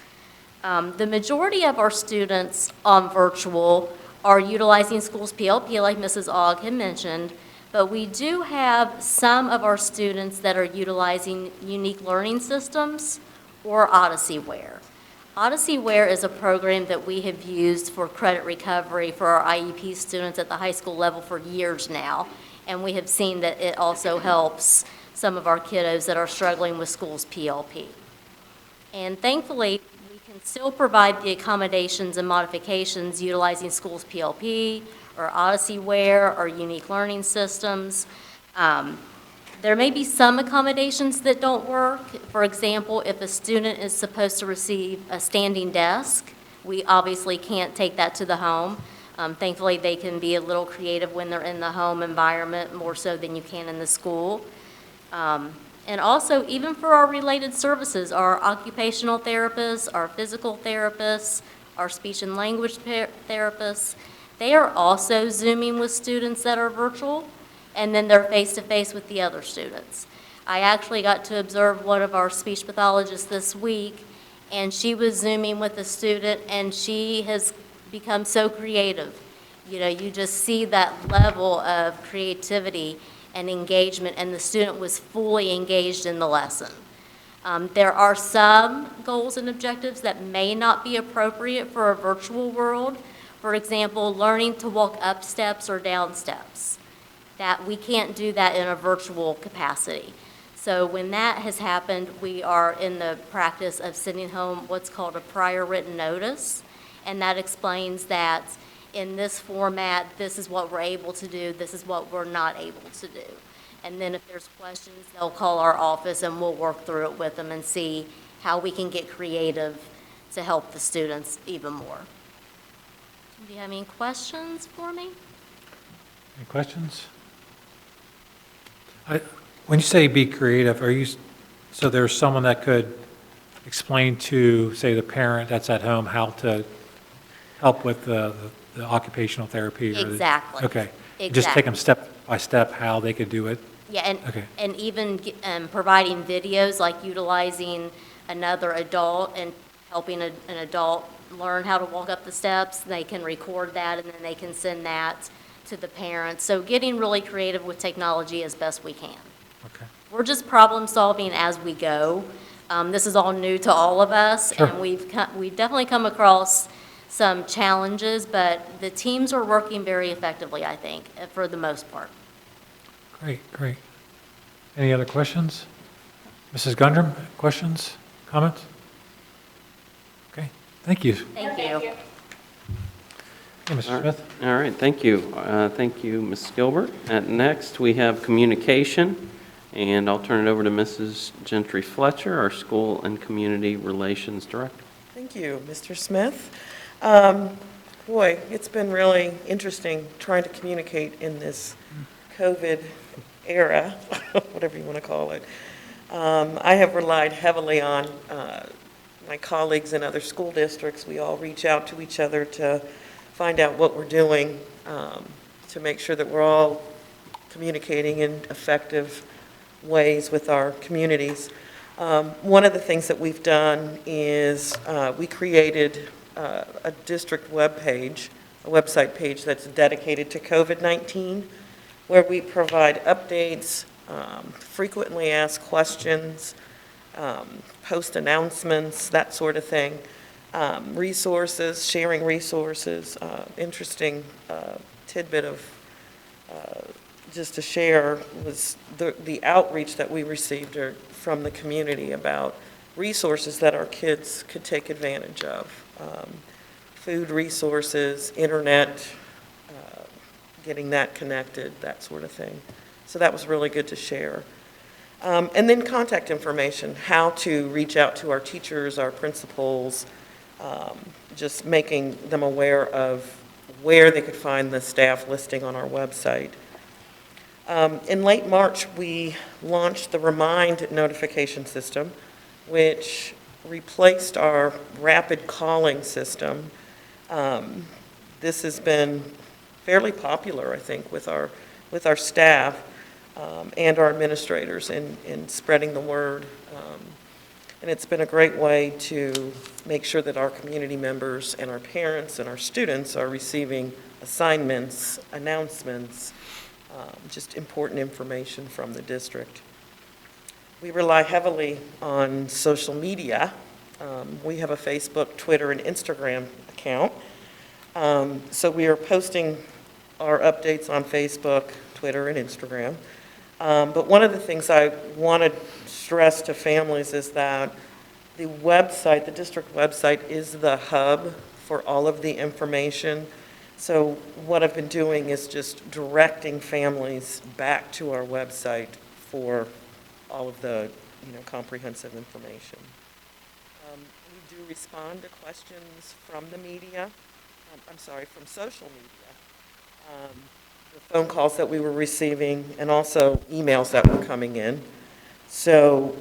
The majority of our students on virtual are utilizing Schools PLP, like Mrs. Ogg had mentioned, but we do have some of our students that are utilizing Unique Learning Systems or OdysseyWare. OdysseyWare is a program that we have used for credit recovery for our IEP students at the high school level for years now, and we have seen that it also helps some of our kiddos that are struggling with Schools PLP. And thankfully, we can still provide the accommodations and modifications utilizing Schools PLP or OdysseyWare or Unique Learning Systems. There may be some accommodations that don't work. For example, if a student is supposed to receive a standing desk, we obviously can't take that to the home. Thankfully, they can be a little creative when they're in the home environment, more so than you can in the school. And also, even for our related services, our occupational therapists, our physical therapists, our speech and language therapists, they are also Zooming with students that are virtual, and then they're face-to-face with the other students. I actually got to observe one of our speech pathologists this week, and she was Zooming with a student, and she has become so creative. You just see that level of creativity and engagement, and the student was fully engaged in the lesson. There are some goals and objectives that may not be appropriate for a virtual world. For example, learning to walk up steps or down steps. That we can't do that in a virtual capacity. So when that has happened, we are in the practice of sending home what's called a prior written notice, and that explains that in this format, this is what we're able to do, this is what we're not able to do. And then if there's questions, they'll call our office and we'll work through it with them and see how we can get creative to help the students even more. Do you have any questions for me? Any questions? When you say be creative, so there's someone that could explain to, say, the parent that's at home how to help with the occupational therapy? Or Exactly. Okay. Just take them Exactly. step by step how they could do it? Yeah, Okay. and even providing videos, like utilizing another adult and helping an adult learn how to walk up the steps. They can record that, and then they can send that to the parents. So getting really creative with technology as best we can. Okay. We're just problem solving as we go. This is all new to all of us, Sure. and we've definitely come across some challenges, but the teams are working very effectively, I think, for the most part. Great, great. Any other questions? Mrs. Gundram, questions, comments? Okay, thank you. Thank you. Okay, Mr. All right. Smith? All right, thank you. Thank you, Ms. Gilbert. Next, we have communication, and I'll turn it over to Mrs. Gentry Fletcher, our School and Community Relations Director. Thank you, Mr. Smith. Boy, it's been really interesting trying to communicate in this COVID era, whatever you want to call it. I have relied heavily on my colleagues in other school districts. We all reach out to each other to find out what we're doing, to make sure that we're all communicating in effective ways with our communities. One of the things that we've done is we created a district webpage, a website page that's dedicated to COVID-19, where we provide updates, frequently asked questions, post announcements, that sort of thing, resources, sharing resources. Interesting tidbit of just to share was the outreach that we received from the community about resources that our kids could take advantage of. Food resources, internet, getting that connected, that sort of thing. So that was really good to share. And then contact information, how to reach out to our teachers, our principals, just making them aware of where they could find the staff listing on our website. In late March, we launched the Remind notification system, which replaced our rapid calling system. This has been fairly popular, I think, with our staff and our administrators in spreading the word. And it's been a great way to make sure that our community members and our parents and our students are receiving assignments, announcements, just important information from the district. We rely heavily on social media. We have a Facebook, Twitter, and Instagram account. So we are posting our updates on Facebook, Twitter, and Instagram. But one of the things I want to stress to families is that the website, the district website, is the hub for all of the information. So what I've been doing is just directing families back to our website for all of the, comprehensive information. We do respond to questions from the media, from social media, the phone calls that we were receiving, and also emails that were coming in. So,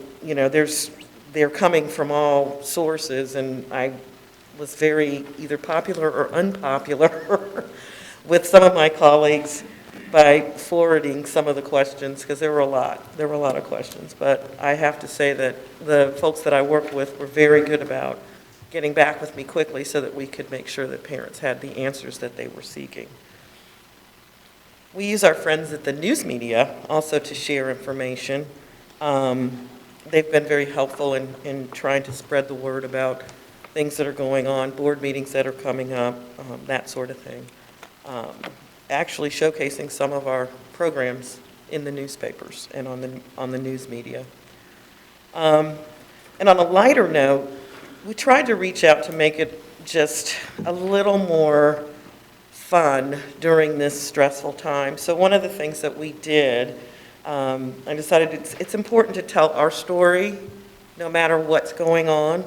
they're coming from all sources, and I was very either popular or unpopular with some of my colleagues by forwarding some of the questions, because there were a lot of questions. But I have to say that the folks that I work with were very good about getting back with me quickly so that we could make sure that parents had the answers that they were seeking. We use our friends at the news media also to share information. They've been very helpful in trying to spread the word about things that are going on, board meetings that are coming up, that sort of thing. Actually showcasing some of our programs in the newspapers and on the news media. And on a lighter note, we tried to reach out to make it just a little more fun during this stressful time. So one of the things that we did I decided it's important to tell our story, no matter what's going on.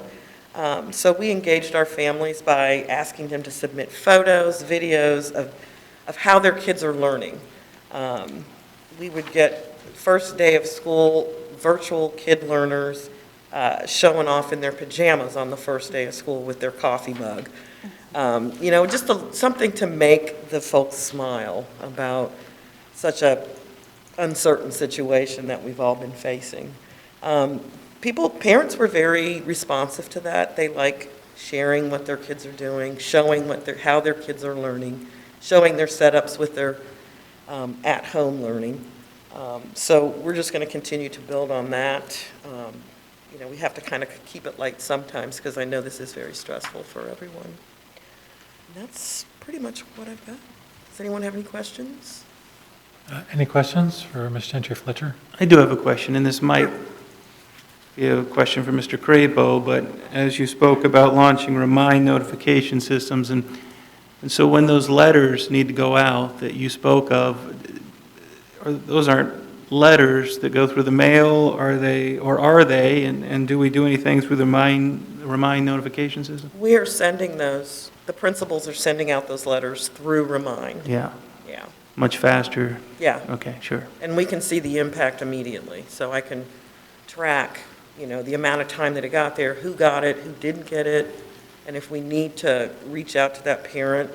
So we engaged our families by asking them to submit photos, videos of how their kids are learning. We would get first day of school, virtual kid learners showing off in their pajamas on the first day of school with their coffee mug. Just something to make the folks smile about such a uncertain situation that we've all been facing. Parents were very responsive to that. They like sharing what their kids are doing, showing how their kids are learning, showing their setups with their at-home learning. So we're just going to continue to build on that. We have to kind of keep it light sometimes because I know this is very stressful for everyone. And that's pretty much what I've got. Does anyone have any questions? Any questions for Ms. Gentry Fletcher? I do have a question, and this might be a question for Mr. Crabo, but as you spoke about launching Remind notification systems, and so when those letters need to go out that you spoke of, those aren't letters that go through the mail, are they, and do we do anything through the Remind notification system? We are sending those. The principals are sending out those letters through Remind. Yeah, Yeah, much faster. yeah. Okay, sure. And we can see the impact immediately. So I can track, the amount of time that it got there, who got it, who didn't get it, and if we need to reach out to that parent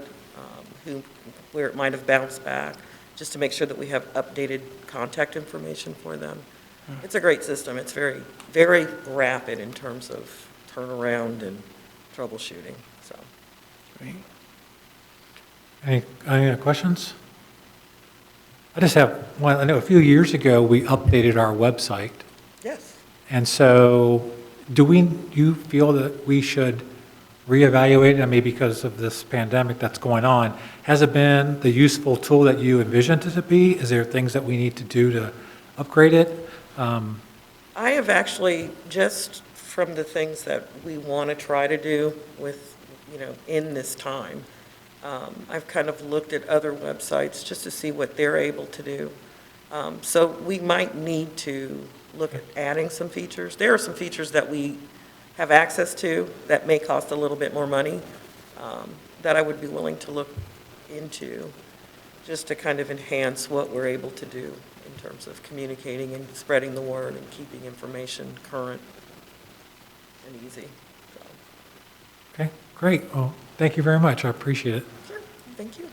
where it might have bounced back, just to make sure that we have updated contact information for them. It's a great system. It's very, very rapid in terms of turnaround and troubleshooting, so. Great. Any other questions? I just have one. I know a few years ago, we updated our website. Yes. And so you feel that we should reevaluate it? I mean, because of this pandemic that's going on, has it been the useful tool that you envisioned it to be? Is there things that we need to do to upgrade it? I have actually, just from the things that we want to try to do with, in this time, I've kind of looked at other websites just to see what they're able to do. So we might need to look at adding some features. There are some features that we have access to that may cost a little bit more money that I would be willing to look into just to kind of enhance what we're able to do in terms of communicating and spreading the word and keeping information current and easy. So, Okay, great. Well, thank you very much. I appreciate it. sure, thank you.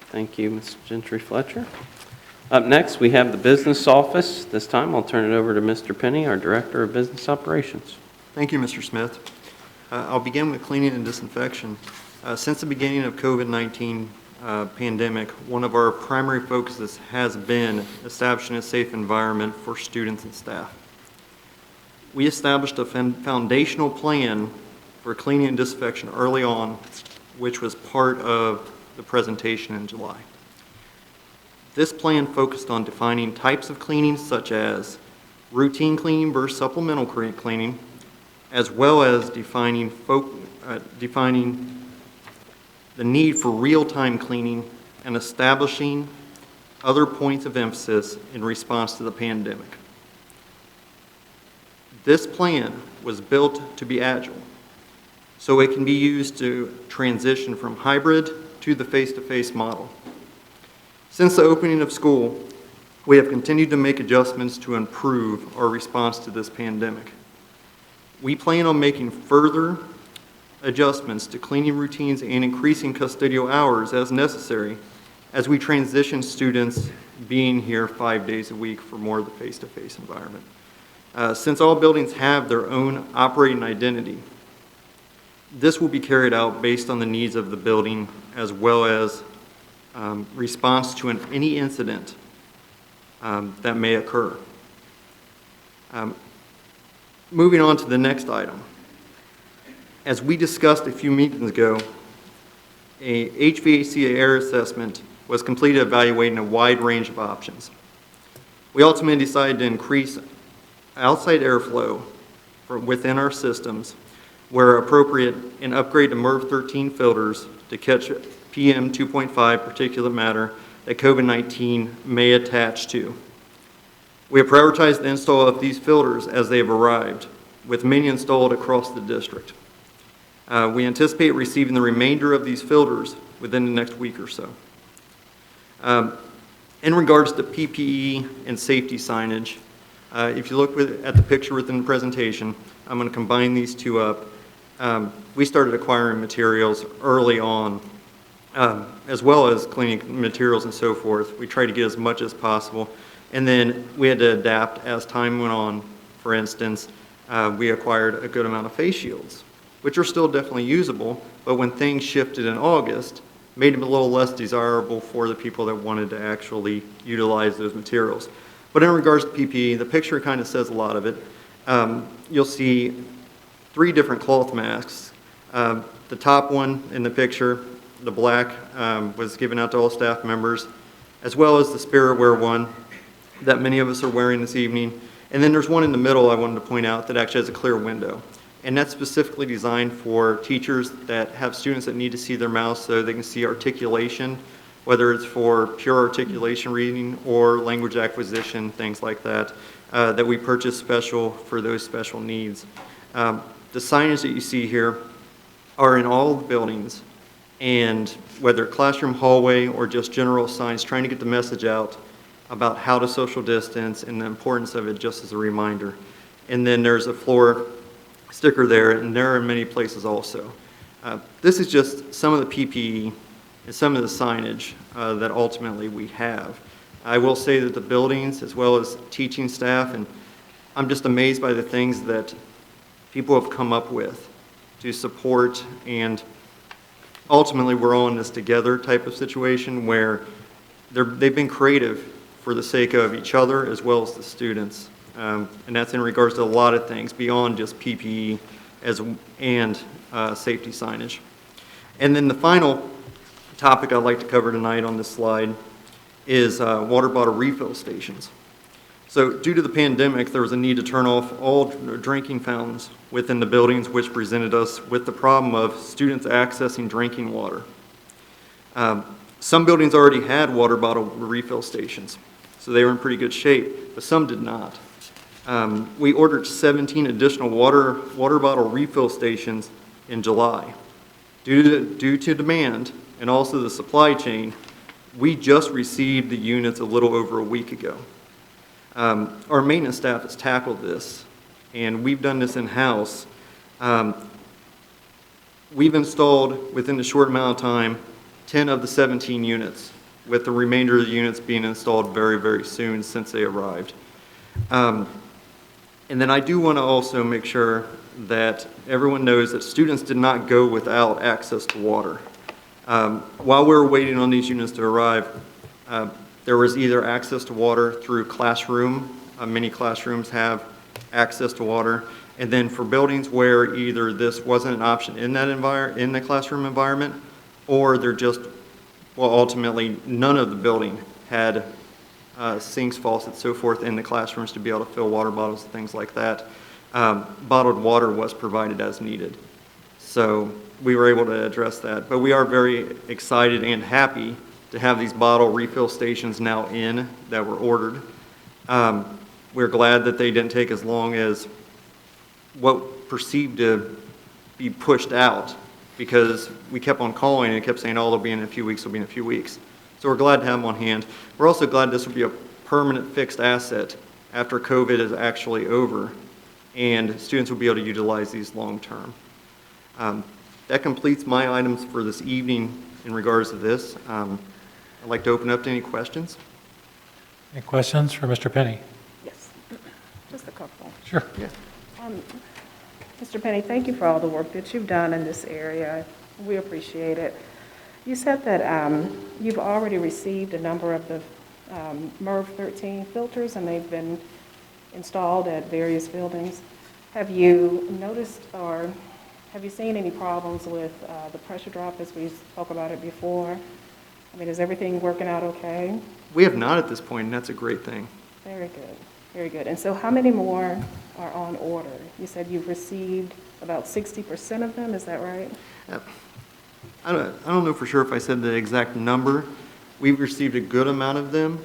Thank you, Ms. Gentry Fletcher. Up next, we have the business office. This time, I'll turn it over to Mr. Penny, our Director of Business Operations. Thank you, Mr. Smith. I'll begin with cleaning and disinfection. Since the beginning of COVID-19 pandemic, one of our primary focuses has been establishing a safe environment for students and staff. We established a foundational plan for cleaning and disinfection early on, which was part of the presentation in July. This plan focused on defining types of cleaning such as routine cleaning versus supplemental cleaning, as well as defining the need for real-time cleaning and establishing other points of emphasis in response to the pandemic. This plan was built to be agile, so it can be used to transition from hybrid to the face-to-face model. Since the opening of school, we have continued to make adjustments to improve our response to this pandemic. We plan on making further adjustments to cleaning routines and increasing custodial hours as necessary as we transition students being here 5 days a week for more of the face-to-face environment. Since all buildings have their own operating identity, this will be carried out based on the needs of the building as well as response to any incident that may occur. Moving on to the next item. As we discussed a few meetings ago, a HVAC air assessment was completed evaluating a wide range of options. We ultimately decided to increase outside airflow within our systems where appropriate and upgrade to MERV 13 filters to catch PM 2.5 particulate matter that COVID-19 may attach to. We have prioritized the install of these filters as they have arrived, with many installed across the district. We anticipate receiving the remainder of these filters within the next week or so. In regards to PPE and safety signage, if you look at the picture within the presentation, I'm going to combine these two up. We started acquiring materials early on, as well as cleaning materials and so forth. We tried to get as much as possible, and then we had to adapt as time went on. For instance, we acquired a good amount of face shields, which are still definitely usable, but when things shifted in August, made them a little less desirable for the people that wanted to actually utilize those materials. But in regards to PPE, the picture kind of says a lot of it. You'll see 3 different cloth masks. The top one in the picture, the black, was given out to all staff members, as well as the Spirit Wear one that many of us are wearing this evening. And then there's one in the middle I wanted to point out that actually has a clear window. And that's specifically designed for teachers that have students that need to see their mouths so they can see articulation, whether it's for pure articulation reading or language acquisition, things like that, that we purchase special for those special needs. The signage that you see here are in all the buildings, and whether classroom, hallway, or just general signs, trying to get the message out about how to social distance and the importance of it, just as a reminder. And then there's a floor sticker there, and there are many places also. This is just some of the PPE and some of the signage that ultimately we have. I will say that the buildings, as well as teaching staff, and I'm just amazed by the things that people have come up with to support, and ultimately we're all in this together type of situation where they've been creative for the sake of each other as well as the students. And that's in regards to a lot of things beyond just PPE and safety signage. And then the final topic I'd like to cover tonight on this slide is water bottle refill stations. So due to the pandemic, there was a need to turn off all drinking fountains within the buildings, which presented us with the problem of students accessing drinking water. Some buildings already had water bottle refill stations, so they were in pretty good shape, but some did not. We ordered 17 additional water bottle refill stations in July. Due to demand and also the supply chain, we just received the units a little over a week ago. Our maintenance staff has tackled this, and we've done this in-house. We've installed, within a short amount of time, 10 of the 17 units, with the remainder of the units being installed very, very soon since they arrived. And then I do want to also make sure that everyone knows that students did not go without access to water. While we were waiting on these units to arrive, there was either access to water through classroom. Many classrooms have access to water. And then for buildings where either this wasn't an option in that in the classroom environment, or they're just, well, ultimately none of the building had sinks, faucets, so forth in the classrooms to be able to fill water bottles and things like that. Bottled water was provided as needed. So we were able to address that. But we are very excited and happy to have these bottle refill stations now in that were ordered. We're glad that they didn't take as long as what perceived to be pushed out, because we kept on calling and it kept saying, oh, they'll be in a few weeks, they'll be in a few weeks. So we're glad to have them on hand. We're also glad this will be a permanent fixed asset after COVID is actually over, and students will be able to utilize these long term. That completes my items for this evening in regards to this. I'd like to open up to any questions. Any questions for Mr. Penny? Yes, just a couple. Sure. Yeah. Mr. Penny, thank you for all the work that you've done in this area. We appreciate it. You said that you've already received a number of the MERV 13 filters, and they've been installed at various buildings. Have you noticed or have you seen any problems with the pressure drop as we spoke about it before? I mean, is everything working out okay? We have not at this point, and that's a great thing. Very good, very good. And so how many more are on order? You said you've received about 60% of them, is that right? I don't know for sure if I said the exact number, We've received a good amount of them,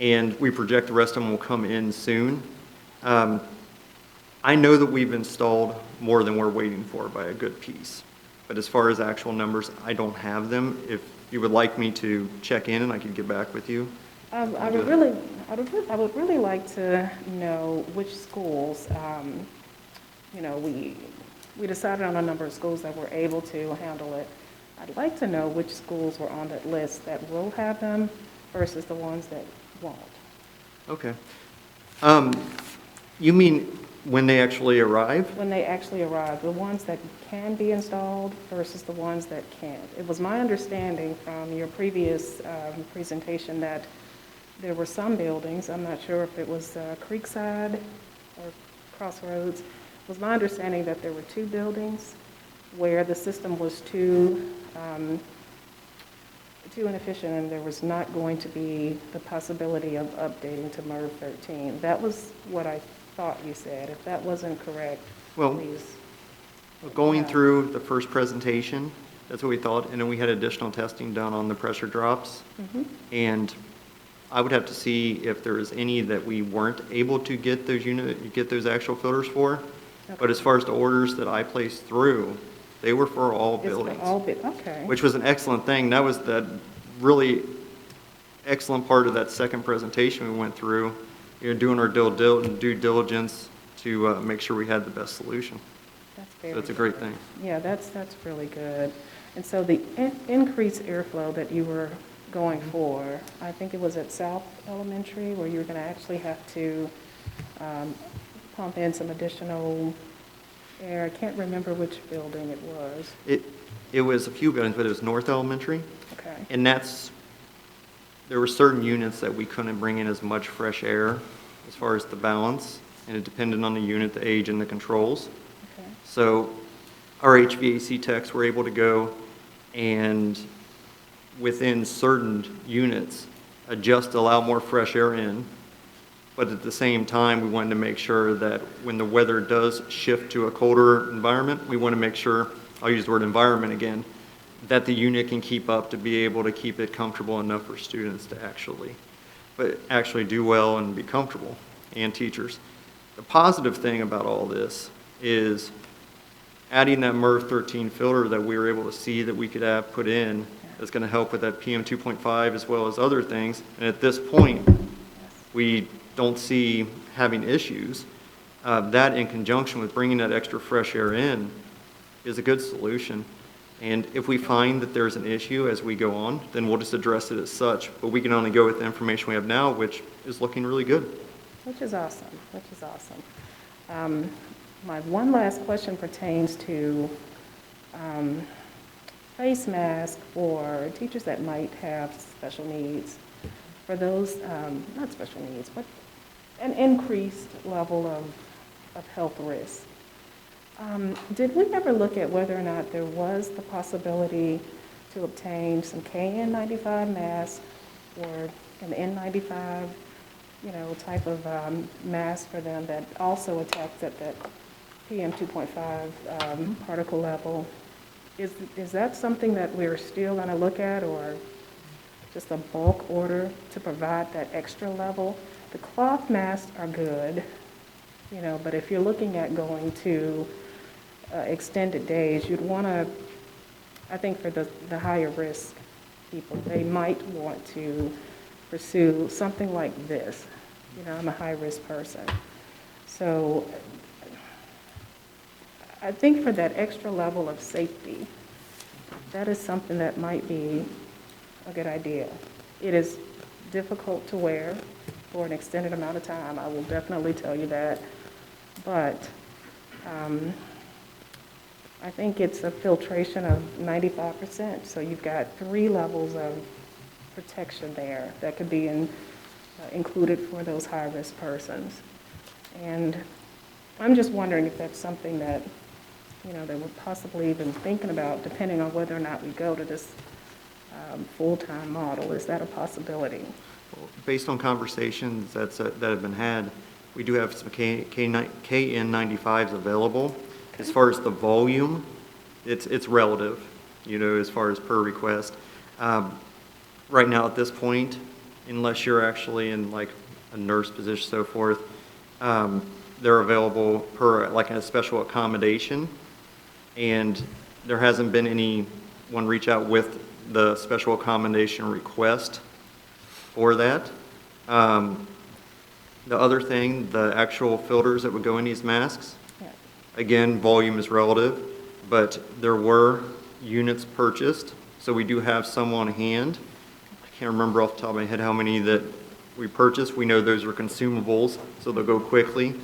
and we project the rest of them will come in soon. I know that we've installed more than we're waiting for by a good piece. But as far as actual numbers, I don't have them. If you would like me to check in and I could get back with you. I would really like to know which schools, you know, we decided on a number of schools that were able to handle it. I'd like to know which schools were on that list that will have them versus the ones that won't. Okay. You mean when they actually arrive? When they actually arrive, the ones that can be installed versus the ones that can't. It was my understanding from your previous presentation that there were some buildings, I'm not sure if it was Creekside or Crossroads, it was my understanding that there were 2 buildings where the system was too inefficient and there was not going to be the possibility of updating to MERV 13. That was what I thought you said. If that wasn't correct, Well, please. going through the first presentation, that's what we thought, and then we had additional testing done on the pressure drops. And I would have to see if there was any that we weren't able to get those actual filters for. But as far as the orders that I placed through, they were for all buildings. Okay. Which was an excellent thing. That was the really excellent part of that second presentation we went through, doing our due diligence to make sure we had the best solution. So that's a great thing. Yeah, that's really good. And so the increased airflow that you were going for, I think it was at South Elementary, where you were going to actually have to pump in some additional air. I can't remember which building it was. It was a few buildings, but it was North Elementary. Okay. And there were certain units that we couldn't bring in as much fresh air as far as the balance, and it depended on the unit, the age, and the controls. Okay. So our HVAC techs were able to go and within certain units, adjust to allow more fresh air in. But at the same time, we wanted to make sure that when the weather does shift to a colder environment, we want to make sure, I'll use the word environment again, that the unit can keep up to be able to keep it comfortable enough for students to actually do well and be comfortable, and teachers. The positive thing about all this is adding that MERV 13 filter that we were able to see that we could have put in that's going to help with that PM 2.5 as well as other things. And at this point, we don't see having issues. That in conjunction with bringing that extra fresh air in is a good solution. And if we find that there's an issue as we go on, then we'll just address it as such. But we can only go with the information we have now, which is looking really good. Which is awesome, which is awesome. My one last question pertains to face masks for teachers that might have special needs. For those, not special needs, but an increased level of health risk. Did we ever look at whether or not there was the possibility to obtain some KN95 masks or an N95, type of mask for them that also attacks at that PM 2.5 particle level? Is that something that we're still going to look at, or just a bulk order to provide that extra level? The cloth masks are good, but if you're looking at going to extended days, you'd want to, I think for the higher risk people, they might want to pursue something like this. I'm a high-risk person. So I think for that extra level of safety, that is something that might be a good idea. It is difficult to wear for an extended amount of time, I will definitely tell you that. But I think it's a filtration of 95%. So you've got 3 levels of protection there that could be included for those high-risk persons. And I'm just wondering if that's something that, that we're possibly even thinking about, depending on whether or not we go to this full-time model. Is that a possibility? Based on conversations that have been had, we do have some KN95s available. As far as the volume, it's relative, as far as per request. right now at this point, unless you're actually in like a nurse position, so forth, they're available per like a special accommodation. And there hasn't been anyone reach out with the special accommodation request for that. The other thing, the actual filters that would go in these masks, Yeah. again, volume is relative, but there were units purchased, so we do have some on hand. I can't remember off the top of my head how many that we purchased. We know those are consumables, so they'll go quickly.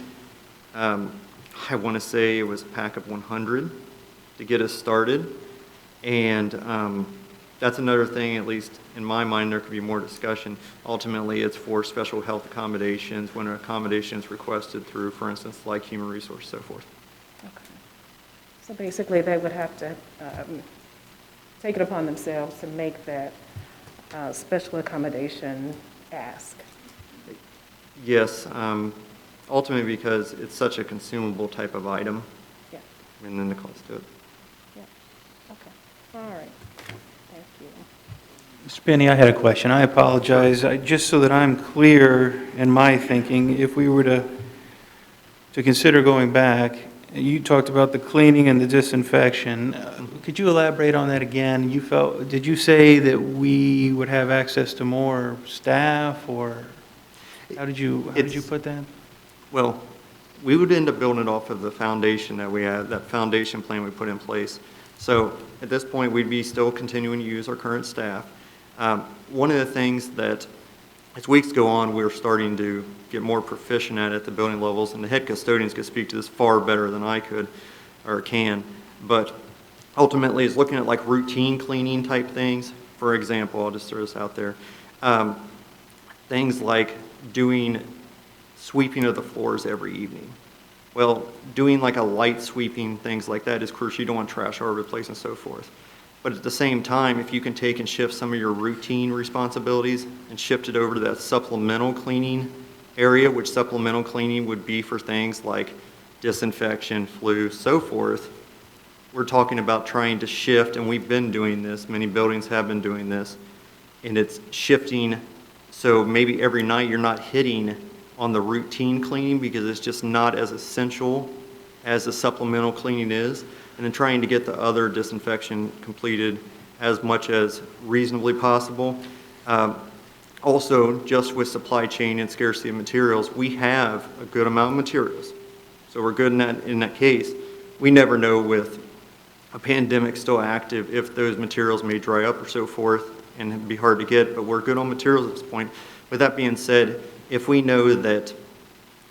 I want to say it was a pack of 100 to get us started. And that's another thing, at least in my mind, there could be more discussion. Ultimately, it's for special health accommodations when an accommodation is requested through, for instance, like human resource, so forth. Okay. So basically, they would have to take it upon themselves to make that special accommodation ask. Yes, ultimately because it's such a consumable type of item, Yeah, and then the cost to it. yeah. Okay, all right. Thank you. Mr. Penny, I had a question. I apologize. Just so that I'm clear in my thinking, if we were to consider going back, you talked about the cleaning and the disinfection. Could you elaborate on that again? Did you say that we would have access to more staff, or how did you put that? Well, we would end up building it off of the foundation that we had, that foundation plan we put in place. So at this point, we'd be still continuing to use our current staff. One of the things that, as weeks go on, we're starting to get more proficient at the building levels, and the head custodians could speak to this far better than I could or can, but ultimately is looking at like routine cleaning type things. For example, I'll just throw this out there. Things like doing sweeping of the floors every evening. Well, doing like a light sweeping, things like that is crucial. You don't want trash or replace and so forth. But at the same time, if you can take and shift some of your routine responsibilities and shift it over to that supplemental cleaning area, which supplemental cleaning would be for things like disinfection, flu, so forth, we're talking about trying to shift, and we've been doing this, many buildings have been doing this, and it's shifting so maybe every night you're not hitting on the routine cleaning because it's just not as essential as the supplemental cleaning is, and then trying to get the other disinfection completed as much as reasonably possible. Also, just with supply chain and scarcity of materials, we have a good amount of materials. So we're good in that case. We never know with a pandemic still active if those materials may dry up or so forth and it'd be hard to get, but we're good on materials at this point. With that being said, if we know that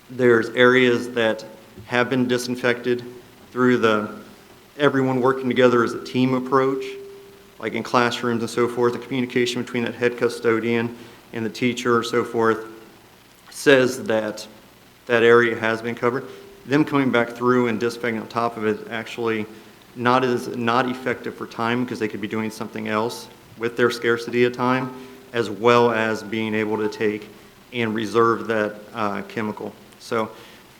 there's areas that have been disinfected through everyone working together as a team approach, like in classrooms and so forth, the communication between that head custodian and the teacher or so forth says that that area has been covered. Them coming back through and disinfecting on top of it actually not effective for time because they could be doing something else with their scarcity of time, as well as being able to take and reserve that chemical. So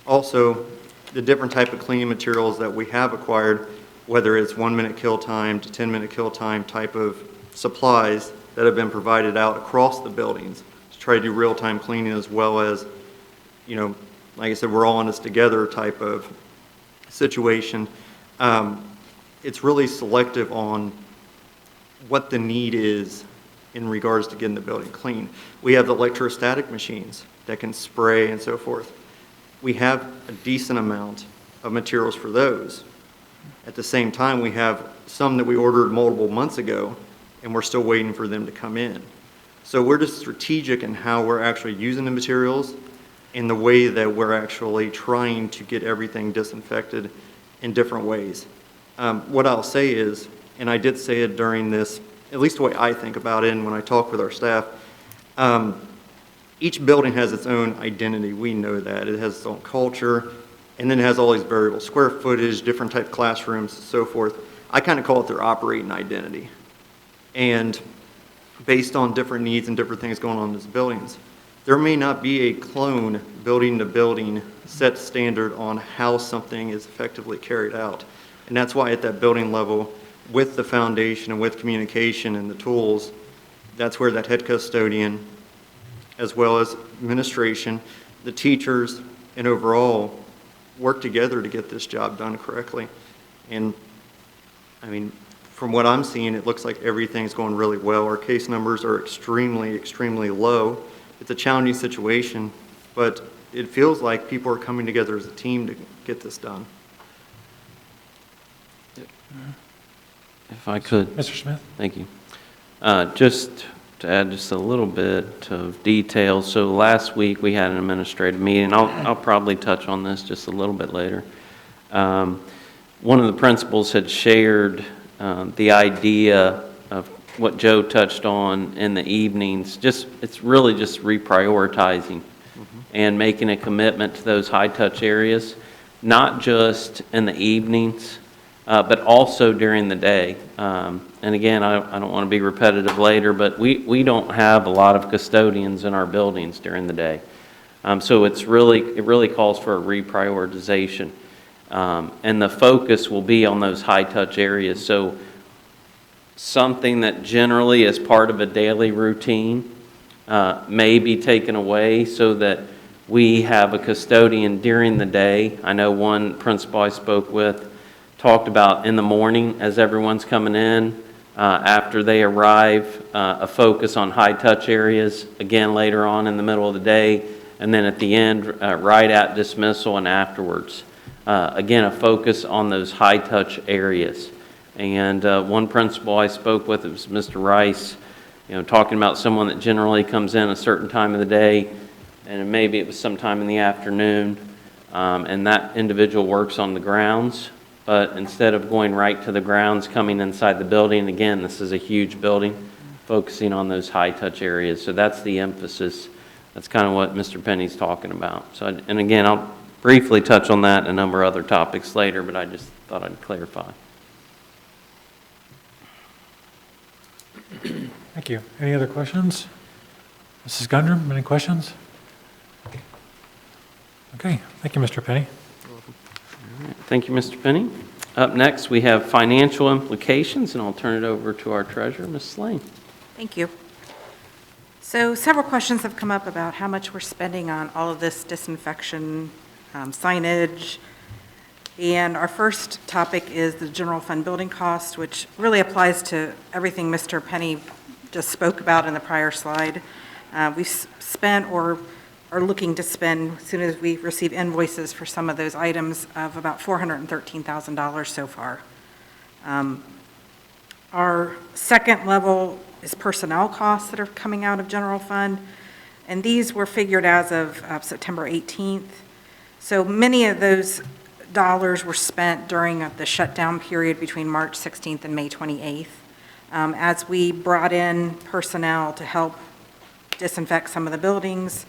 also the different type of cleaning materials that we have acquired, whether it's 1 minute kill time to 10-minute kill time type of supplies that have been provided out across the buildings to try to do real-time cleaning, as well as, you know, like I said, we're all in this together type of situation. It's really selective on what the need is in regards to getting the building clean. We have the electrostatic machines that can spray and so forth. We have a decent amount of materials for those. At the same time, we have some that we ordered multiple months ago, and we're still waiting for them to come in. So we're just strategic in how we're actually using the materials and the way that we're actually trying to get everything disinfected in different ways. What I'll say is, and I did say it during this, at least the way I think about it and when I talk with our staff, each building has its own identity. We know that. It has its own culture, and then it has all these variables, square footage, different type of classrooms, so forth. I kind of call it their operating identity. And based on different needs and different things going on in these buildings, there may not be a clone building to building set standard on how something is effectively carried out. And that's why at that building level, with the foundation and with communication and the tools, That's where that head custodian, as well as administration, the teachers, and overall work together to get this job done correctly. And, I mean, from what I'm seeing, it looks like everything's going really well. Our case numbers are extremely, extremely low. It's a challenging situation, but it feels like people are coming together as a team to get this done. If I could. Mr. Smith? Thank you. Just to add just a little bit of detail, so last week we had an administrative meeting. I'll probably touch on this just a little bit later. One of the principals had shared the idea of what Joe touched on in the evenings. It's really just reprioritizing and making a commitment to those high-touch areas, not just in the evenings, but also during the day. And again, I don't want to be repetitive later, but we don't have a lot of custodians in our buildings during the day. So it really calls for a reprioritization. And the focus will be on those high-touch areas. So something that generally is part of a daily routine may be taken away so that we have a custodian during the day. I know one principal I spoke with talked about in the morning as everyone's coming in, after they arrive, a focus on high-touch areas, again later on in the middle of the day, and then at the end, right at dismissal and afterwards. Again, a focus on those high-touch areas. And one principal I spoke with, it was Mr. Rice, talking about someone that generally comes in a certain time of the day, and maybe it was sometime in the afternoon, and that individual works on the grounds, but instead of going right to the grounds, coming inside the building, again, this is a huge building, focusing on those high-touch areas. So that's the emphasis. That's kind of what Mr. Penny's talking about. So, and again, I'll briefly touch on that and a number of other topics later, but I just thought I'd clarify. Thank you. Any other questions? Mrs. Gundrum, any questions? Okay, thank you, Mr. Penny. Thank you, Mr. Penny. Up next, we have financial implications, and I'll turn it over to our treasurer, Ms. Slane. Thank you. So several questions have come up about how much we're spending on all of this disinfection, signage. And our first topic is the general fund building cost, which really applies to everything Mr. Penny just spoke about in the prior slide. We've spent or are looking to spend, as soon as we receive invoices for some of those items, of about $413,000 so far. Our second level is personnel costs that are coming out of general fund, and these were figured as of September 18th. So many of those dollars were spent during the shutdown period between March 16th and May 28th, as we brought in personnel to help disinfect some of the buildings.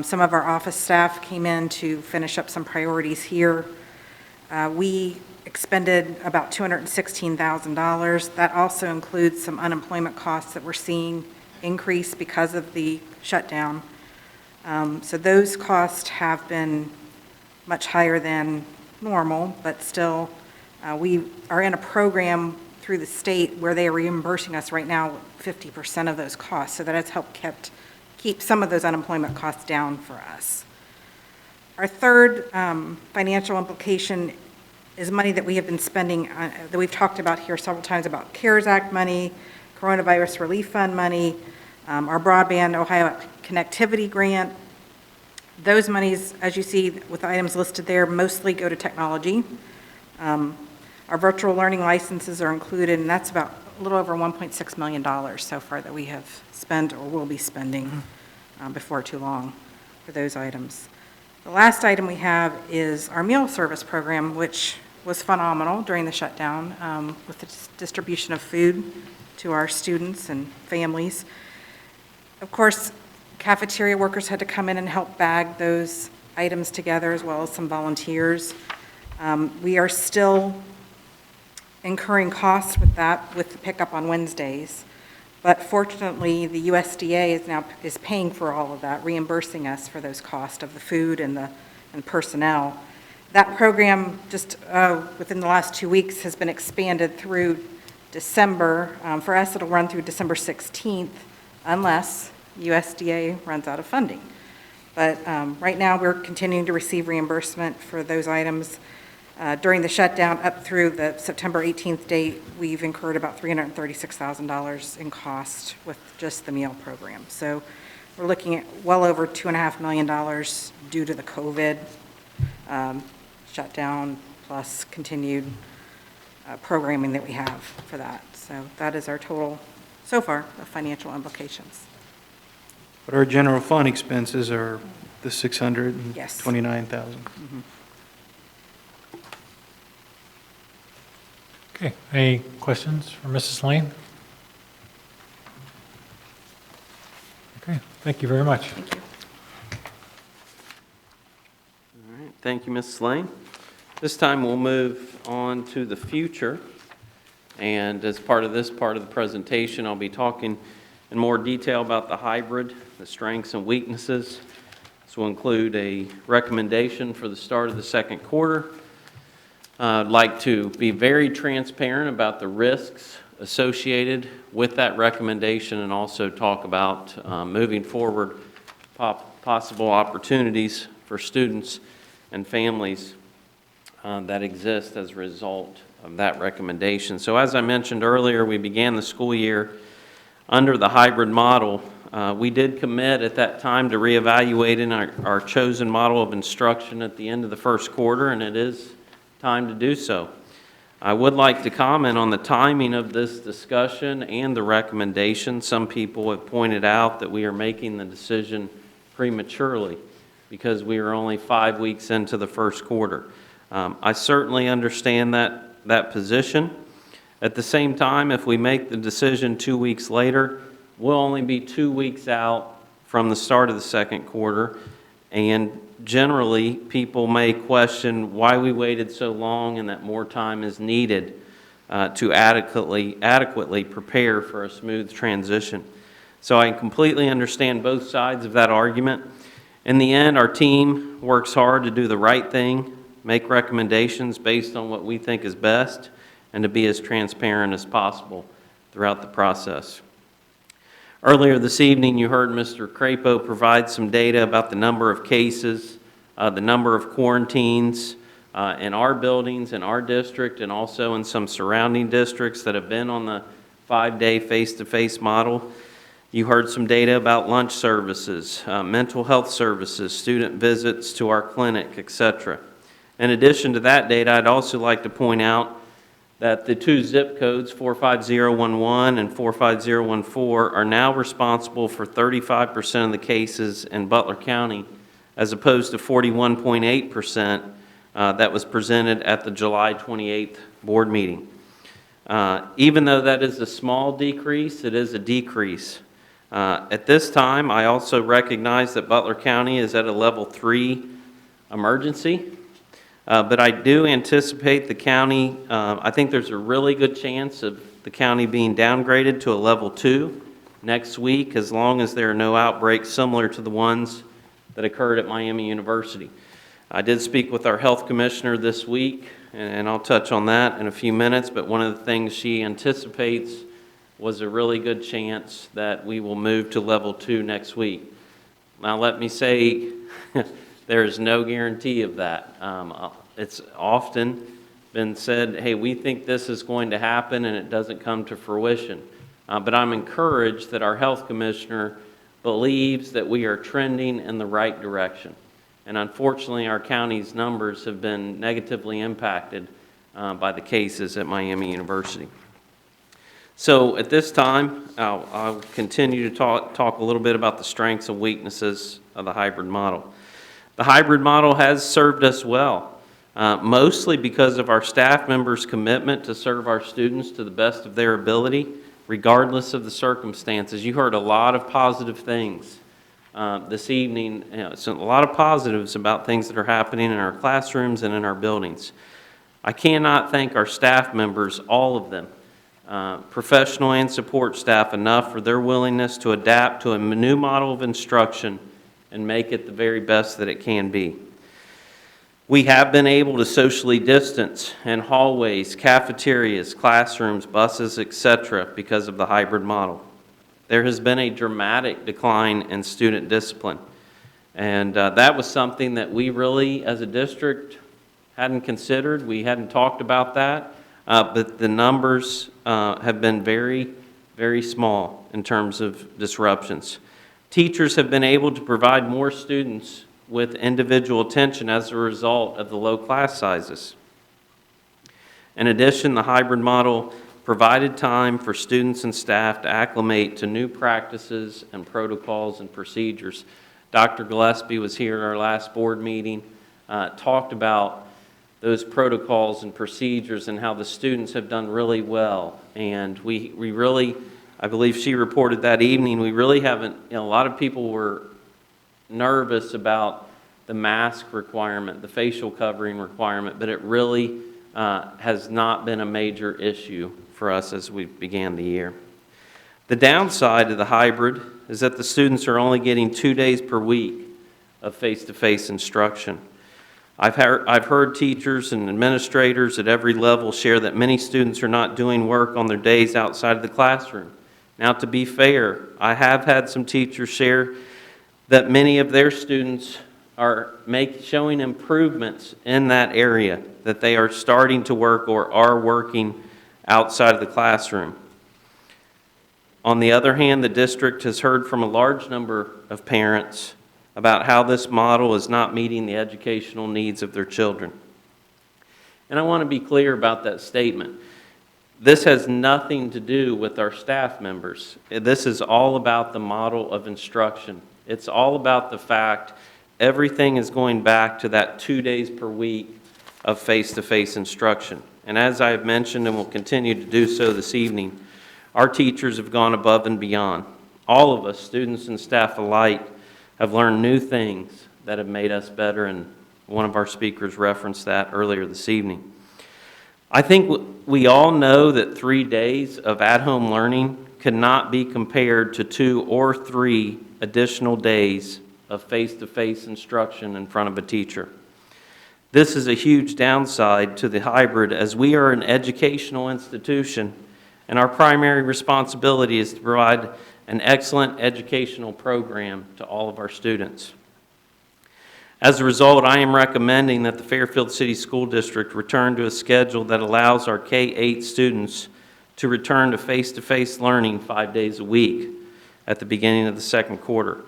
Some of our office staff came in to finish up some priorities here. We expended about $216,000. That also includes some unemployment costs that we're seeing increase because of the shutdown. So those costs have been much higher than normal, but still, we are in a program through the state where they are reimbursing us right now 50% of those costs, so that has helped keep some of those unemployment costs down for us. Our third financial implication is money that we have been spending, that we've talked about here several times, about CARES Act money, Coronavirus Relief Fund money, our Broadband Ohio Connectivity Grant. Those monies, as you see with the items listed there, mostly go to technology. Our virtual learning licenses are included, and that's about a little over $1.6 million so far that we have spent or will be spending before too long for those items. The last item we have is our meal service program, which was phenomenal during the shutdown with the distribution of food to our students and families. Of course, cafeteria workers had to come in and help bag those items together, as well as some volunteers. We are still incurring costs with that, with the pickup on Wednesdays. But fortunately, the USDA is paying for all of that, reimbursing us for those costs of the food and personnel. That program, just within the last 2 weeks, has been expanded through December. For us, it'll run through December 16th. unless USDA runs out of funding. But right now, we're continuing to receive reimbursement for those items. During the shutdown up through the September 18th date, we've incurred about $336,000 in cost with just the meal program. So we're looking at well over $2.5 million due to the COVID shutdown plus continued programming that we have for that. So that is our total, so far, of financial implications. But our general fund expenses are the $629,000. Mhm. Okay, any questions for Mrs. Lane? Okay, thank you very much. Thank you. All right, thank you, Mrs. Lane. This time we'll move on to the future. And as part of the presentation, I'll be talking in more detail about the hybrid, the strengths and weaknesses. This will include a recommendation for the start of the second quarter. I'd like to be very transparent about the risks associated with that recommendation and also talk about moving forward possible opportunities for students and families that exist as a result of that recommendation. So as I mentioned earlier, we began the school year under the hybrid model. We did commit at that time to reevaluating our chosen model of instruction at the end of the first quarter, and it is time to do so. I would like to comment on the timing of this discussion and the recommendation. Some people have pointed out that we are making the decision prematurely because we are only 5 weeks into the first quarter. I certainly understand that position. At the same time, if we make the decision 2 weeks later, we'll only be 2 weeks out from the start of the second quarter, and generally, people may question why we waited so long and that more time is needed to adequately prepare for a smooth transition. So I completely understand both sides of that argument. In the end, our team works hard to do the right thing, make recommendations based on what we think is best, and to be as transparent as possible throughout the process. Earlier this evening, you heard Mr. Crapo provide some data about the number of cases, the number of quarantines in our buildings, in our district, and also in some surrounding districts that have been on the 5-day face-to-face model. You heard some data about lunch services, mental health services, student visits to our clinic, etc. In addition to that data, I'd also like to point out that the 2 zip codes, 45011 and 45014, are now responsible for 35% of the cases in Butler County, as opposed to 41.8% that was presented at the July 28th board meeting. Even though that is a small decrease, it is a decrease. At this time, I also recognize that Butler County is at a level 3 emergency. But I do anticipate the county, I think there's a really good chance of the county being downgraded to a level 2 next week, as long as there are no outbreaks similar to the ones that occurred at Miami University. I did speak with our health commissioner this week, and I'll touch on that in a few minutes, but one of the things she anticipates was a really good chance that we will move to level 2 next week. Now let me say, there is no guarantee of that. It's often been said, hey, we think this is going to happen, and it doesn't come to fruition. But I'm encouraged that our health commissioner believes that we are trending in the right direction. And unfortunately, our county's numbers have been negatively impacted by the cases at Miami University. So at this time, I'll continue to talk a little bit about the strengths and weaknesses of the hybrid model. The hybrid model has served us well, mostly because of our staff members' commitment to serve our students to the best of their ability, regardless of the circumstances. You heard a lot of positive things this evening, so a lot of positives about things that are happening in our classrooms and in our buildings. I cannot thank our staff members, all of them, professional and support staff, enough for their willingness to adapt to a new model of instruction and make it the very best that it can be. We have been able to socially distance in hallways, cafeterias, classrooms, buses, etc. because of the hybrid model. there has been a dramatic decline in student discipline. And that was something that we really, as a district, hadn't considered. We hadn't talked about that, but the numbers have been very, very small in terms of disruptions. Teachers have been able to provide more students with individual attention as a result of the low class sizes. In addition, the hybrid model provided time for students and staff to acclimate to new practices and protocols and procedures. Dr. Gillespie was here at our last board meeting, talked about those protocols and procedures and how the students have done really well. And we really, I believe she reported that evening, we really haven't, a lot of people were nervous about the mask requirement, the facial covering requirement, but it really has not been a major issue for us as we began the year. The downside of the hybrid is that the students are only getting 2 days per week of face-to-face instruction. I've heard teachers and administrators at every level share that many students are not doing work on their days outside of the classroom. Now, to be fair, I have had some teachers share that many of their students are showing improvements in that area, that they are starting to work or are working outside of the classroom. On the other hand, the district has heard from a large number of parents about how this model is not meeting the educational needs of their children. And I want to be clear about that statement. This has nothing to do with our staff members. This is all about the model of instruction. It's all about the fact everything is going back to that 2 days per week of face-to-face instruction. And as I have mentioned and will continue to do so this evening, our teachers have gone above and beyond. All of us, students and staff alike, have learned new things that have made us better, and one of our speakers referenced that earlier this evening. I think we all know that 3 days of at-home learning cannot be compared to 2 or 3 additional days of face-to-face instruction in front of a teacher. This is a huge downside to the hybrid, as we are an educational institution and our primary responsibility is to provide an excellent educational program to all of our students. As a result, I am recommending that the Fairfield City School District return to a schedule that allows our K-8 students to return to face-to-face learning 5 days a week at the beginning of the second quarter.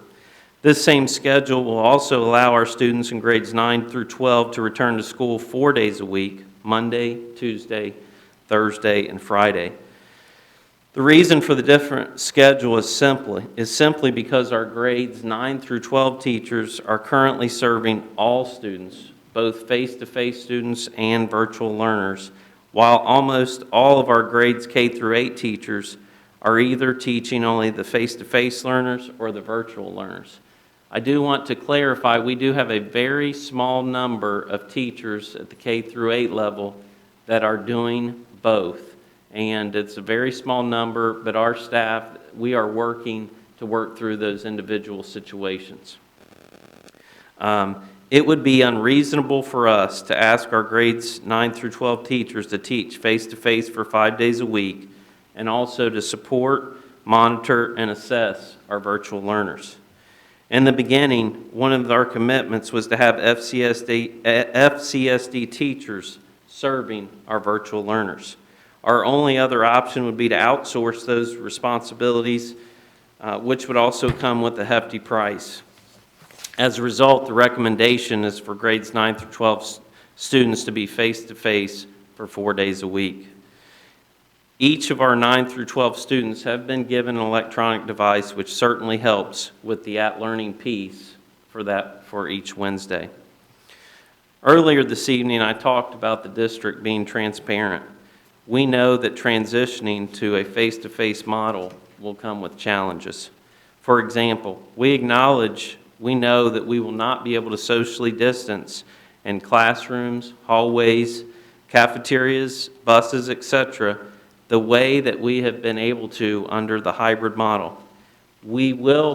This same schedule will also allow our students in grades 9 through 12 to return to school 4 days a week, Monday, Tuesday, Thursday, and Friday. The reason for the different schedule is simply because our grades 9 through 12 teachers are currently serving all students, both face-to-face students and virtual learners, while almost all of our grades K through 8 teachers are either teaching only the face-to-face learners or the virtual learners. I do want to clarify, we do have a very small number of teachers at the K through 8 level that are doing both. And it's a very small number, but our staff, we are working to work through those individual situations. It would be unreasonable for us to ask our grades 9 through 12 teachers to teach face-to-face for 5 days a week and also to support, monitor, and assess our virtual learners. In the beginning, one of our commitments was to have FCSD teachers serving our virtual learners. Our only other option would be to outsource those responsibilities, which would also come with a hefty price. As a result, the recommendation is for grades 9 through 12 students to be face-to-face for 4 days a week. Each of our 9 through 12 students have been given an electronic device, which certainly helps with the at-learning piece for each Wednesday. Earlier this evening, I talked about the district being transparent. We know that transitioning to a face-to-face model will come with challenges. For example, we know that we will not be able to socially distance in classrooms, hallways, cafeterias, buses, etc., the way that we have been able to under the hybrid model. We will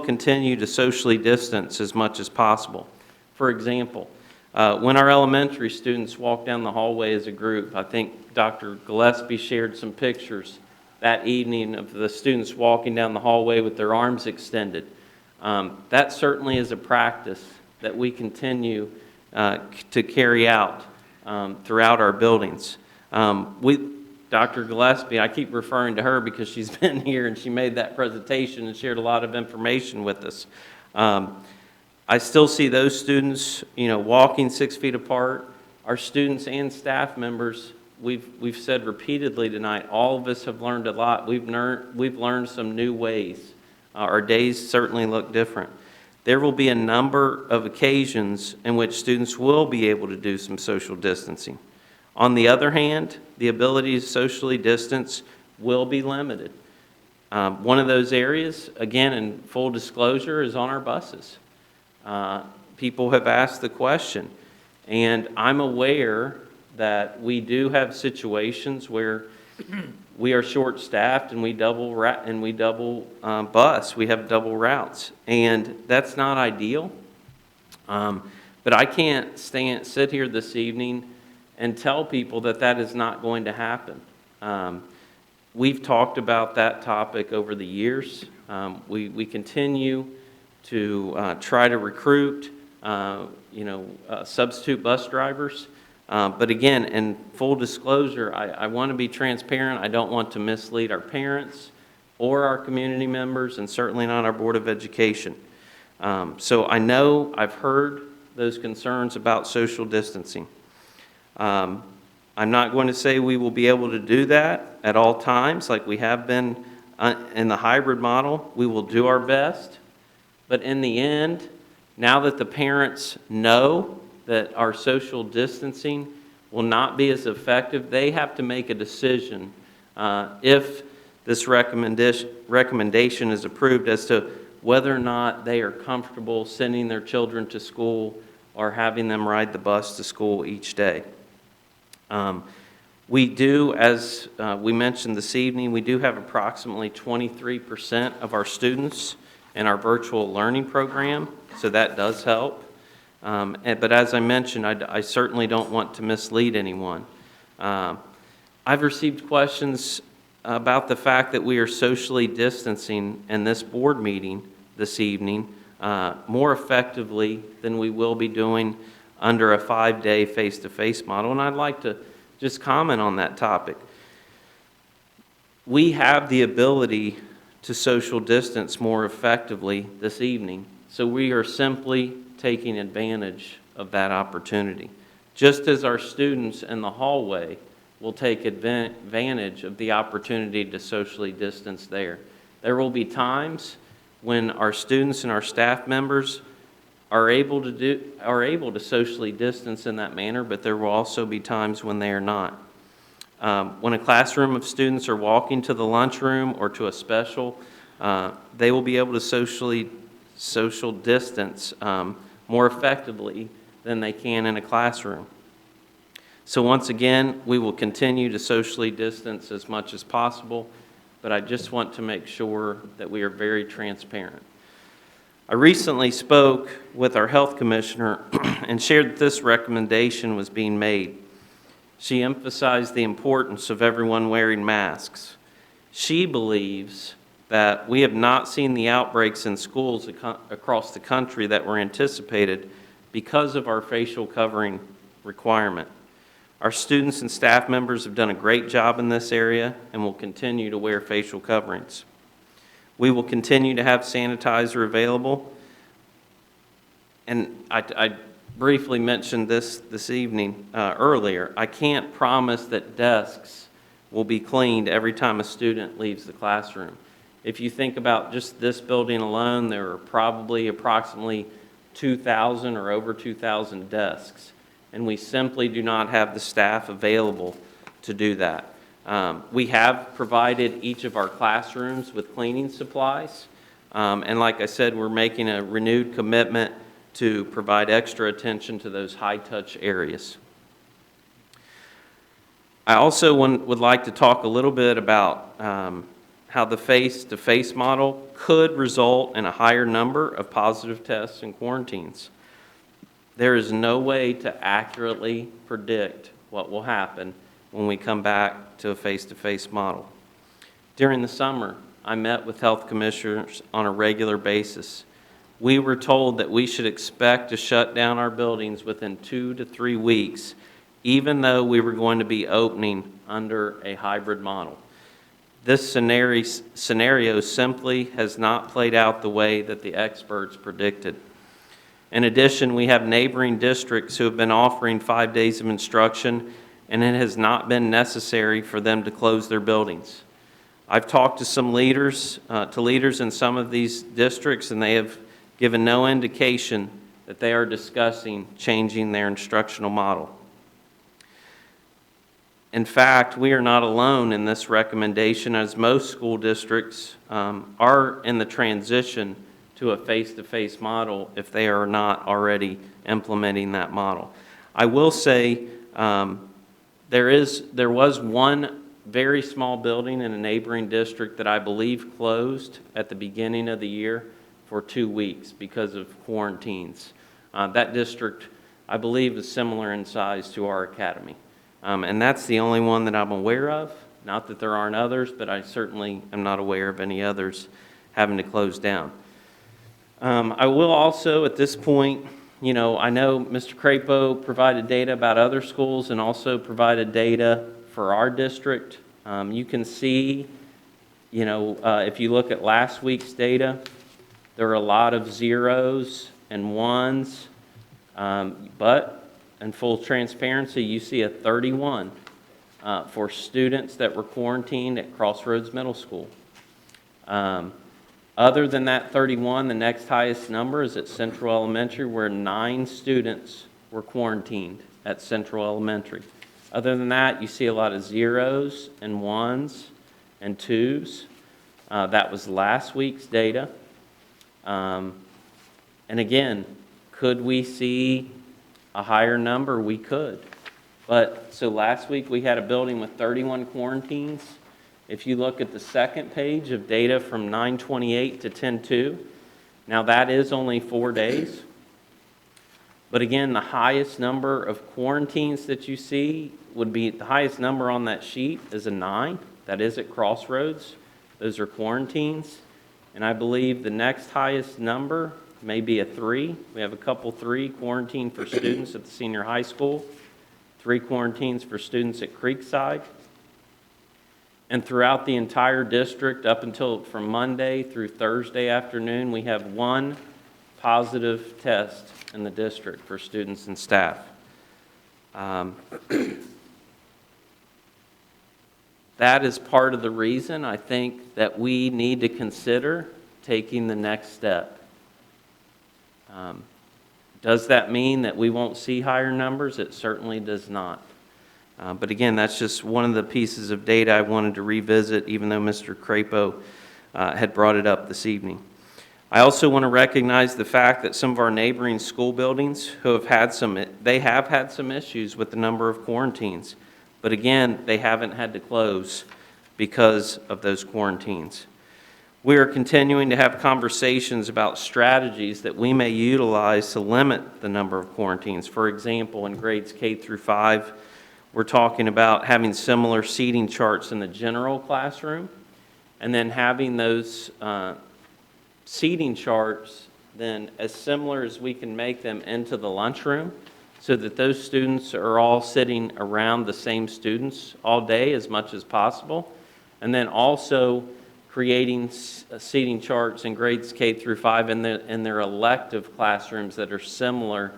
continue to socially distance as much as possible. For example, when our elementary students walk down the hallway as a group, I think Dr. Gillespie shared some pictures that evening of the students walking down the hallway with their arms extended. That certainly is a practice that we continue to carry out throughout our buildings. Dr. Gillespie, I keep referring to her because she's been here and she made that presentation and shared a lot of information with us. I still see those students, walking 6 feet apart. Our students and staff members, we've said repeatedly tonight, all of us have learned a lot. We've learned some new ways. Our days certainly look different. There will be a number of occasions in which students will be able to do some social distancing. On the other hand, the ability to socially distance will be limited. One of those areas, again, in full disclosure, is on our buses. People have asked the question, and I'm aware that we do have situations where we are short-staffed and we double bus. We have double routes, and that's not ideal. But I can't sit here this evening and tell people that that is not going to happen. We've talked about that topic over the years. We continue to try to recruit, substitute bus drivers. But again, in full disclosure, I want to be transparent. I don't want to mislead our parents or our community members, and certainly not our Board of Education. So I know I've heard those concerns about social distancing. I'm not going to say we will be able to do that at all times like we have been in the hybrid model. We will do our best. But in the end, now that the parents know that our social distancing will not be as effective, they have to make a decision if this recommendation is approved as to whether or not they are comfortable sending their children to school or having them ride the bus to school each day. We do, as we mentioned this evening, we do have approximately 23% of our students in our virtual learning program, so that does help. But as I mentioned, I certainly don't want to mislead anyone. I've received questions about the fact that we are socially distancing in this board meeting this evening more effectively than we will be doing under a 5-day face-to-face model, and I'd like to just comment on that topic. We have the ability to social distance more effectively this evening, so we are simply taking advantage of that opportunity. Just as our students in the hallway will take advantage of the opportunity to socially distance there. There will be times when our students and our staff members are able to socially distance in that manner, but there will also be times when they are not. When a classroom of students are walking to the lunchroom or to a special, they will be able to social distance more effectively than they can in a classroom. So once again, we will continue to socially distance as much as possible, but I just want to make sure that we are very transparent. I recently spoke with our health commissioner and shared that this recommendation was being made. She emphasized the importance of everyone wearing masks. She believes that we have not seen the outbreaks in schools across the country that were anticipated because of our facial covering requirement. Our students and staff members have done a great job in this area and will continue to wear facial coverings. We will continue to have sanitizer available. And I briefly mentioned this evening earlier. I can't promise that desks will be cleaned every time a student leaves the classroom. If you think about just this building alone, there are probably approximately 2,000 or over 2,000 desks, and we simply do not have the staff available to do that. We have provided each of our classrooms with cleaning supplies, and like I said, we're making a renewed commitment to provide extra attention to those high-touch areas. I also would like to talk a little bit about how the face-to-face model could result in a higher number of positive tests and quarantines. There is no way to accurately predict what will happen when we come back to a face-to-face model. During the summer, I met with health commissioners on a regular basis. We were told that we should expect to shut down our buildings within 2 to 3 weeks, even though we were going to be opening under a hybrid model. This scenario simply has not played out the way that the experts predicted. In addition, we have neighboring districts who have been offering 5 days of instruction, and it has not been necessary for them to close their buildings. I've talked to some leaders in some of these districts, and they have given no indication that they are discussing changing their instructional model. In fact, we are not alone in this recommendation, as most school districts are in the transition to a face-to-face model if they are not already implementing that model. I will say there was one very small building in a neighboring district that I believe closed at the beginning of the year for 2 weeks because of quarantines. That district, I believe, is similar in size to our academy. And that's the only one that I'm aware of. Not that there aren't others, but I certainly am not aware of any others having to close down. I will also, at this point, I know Mr. Crapo provided data about other schools and also provided data for our district. You can see, if you look at last week's data, there are a lot of zeros and ones, but in full transparency, you see a 31 for students that were quarantined at Crossroads Middle School. Other than that 31, the next highest number is at Central Elementary, where 9 students were quarantined at Central Elementary. Other than that, you see a lot of zeros and ones and twos. That was last week's data. And again, could we see a higher number? We could. But so last week we had a building with 31 quarantines. If you look at the second page of data from 9/28 to 10/2, now that is only 4 days. But again, the highest number of quarantines that you see would be, the highest number on that sheet is a 9. That is at Crossroads. Those are quarantines. And I believe the next highest number may be a 3. We have a couple 3 quarantined for students at the senior high school, 3 quarantines for students at Creekside. And throughout the entire district, up until from Monday through Thursday afternoon, we have 1 positive test in the district for students and staff. That is part of the reason I think that we need to consider taking the next step. Does that mean that we won't see higher numbers? It certainly does not. But again, that's just one of the pieces of data I wanted to revisit, even though Mr. Crapo had brought it up this evening. I also want to recognize the fact that some of our neighboring school buildings who have had some issues with the number of quarantines. But again, they haven't had to close because of those quarantines. We are continuing to have conversations about strategies that we may utilize to limit the number of quarantines. For example, in grades K through 5, we're talking about having similar seating charts in the general classroom, and then having those seating charts then as similar as we can make them into the lunchroom, so that those students are all sitting around the same students all day as much as possible. And then also creating seating charts in grades K through 5 in their elective classrooms that are similar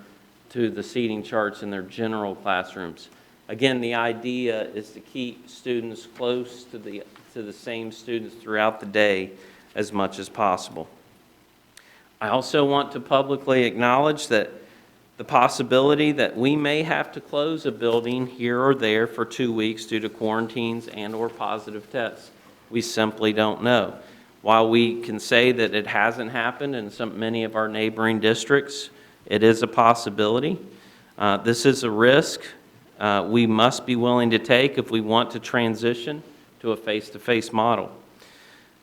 to the seating charts in their general classrooms. Again, the idea is to keep students close to the same students throughout the day as much as possible. I also want to publicly acknowledge that the possibility that we may have to close a building here or there for 2 weeks due to quarantines and/or positive tests. We simply don't know. While we can say that it hasn't happened in many of our neighboring districts, it is a possibility. This is a risk we must be willing to take if we want to transition to a face-to-face model.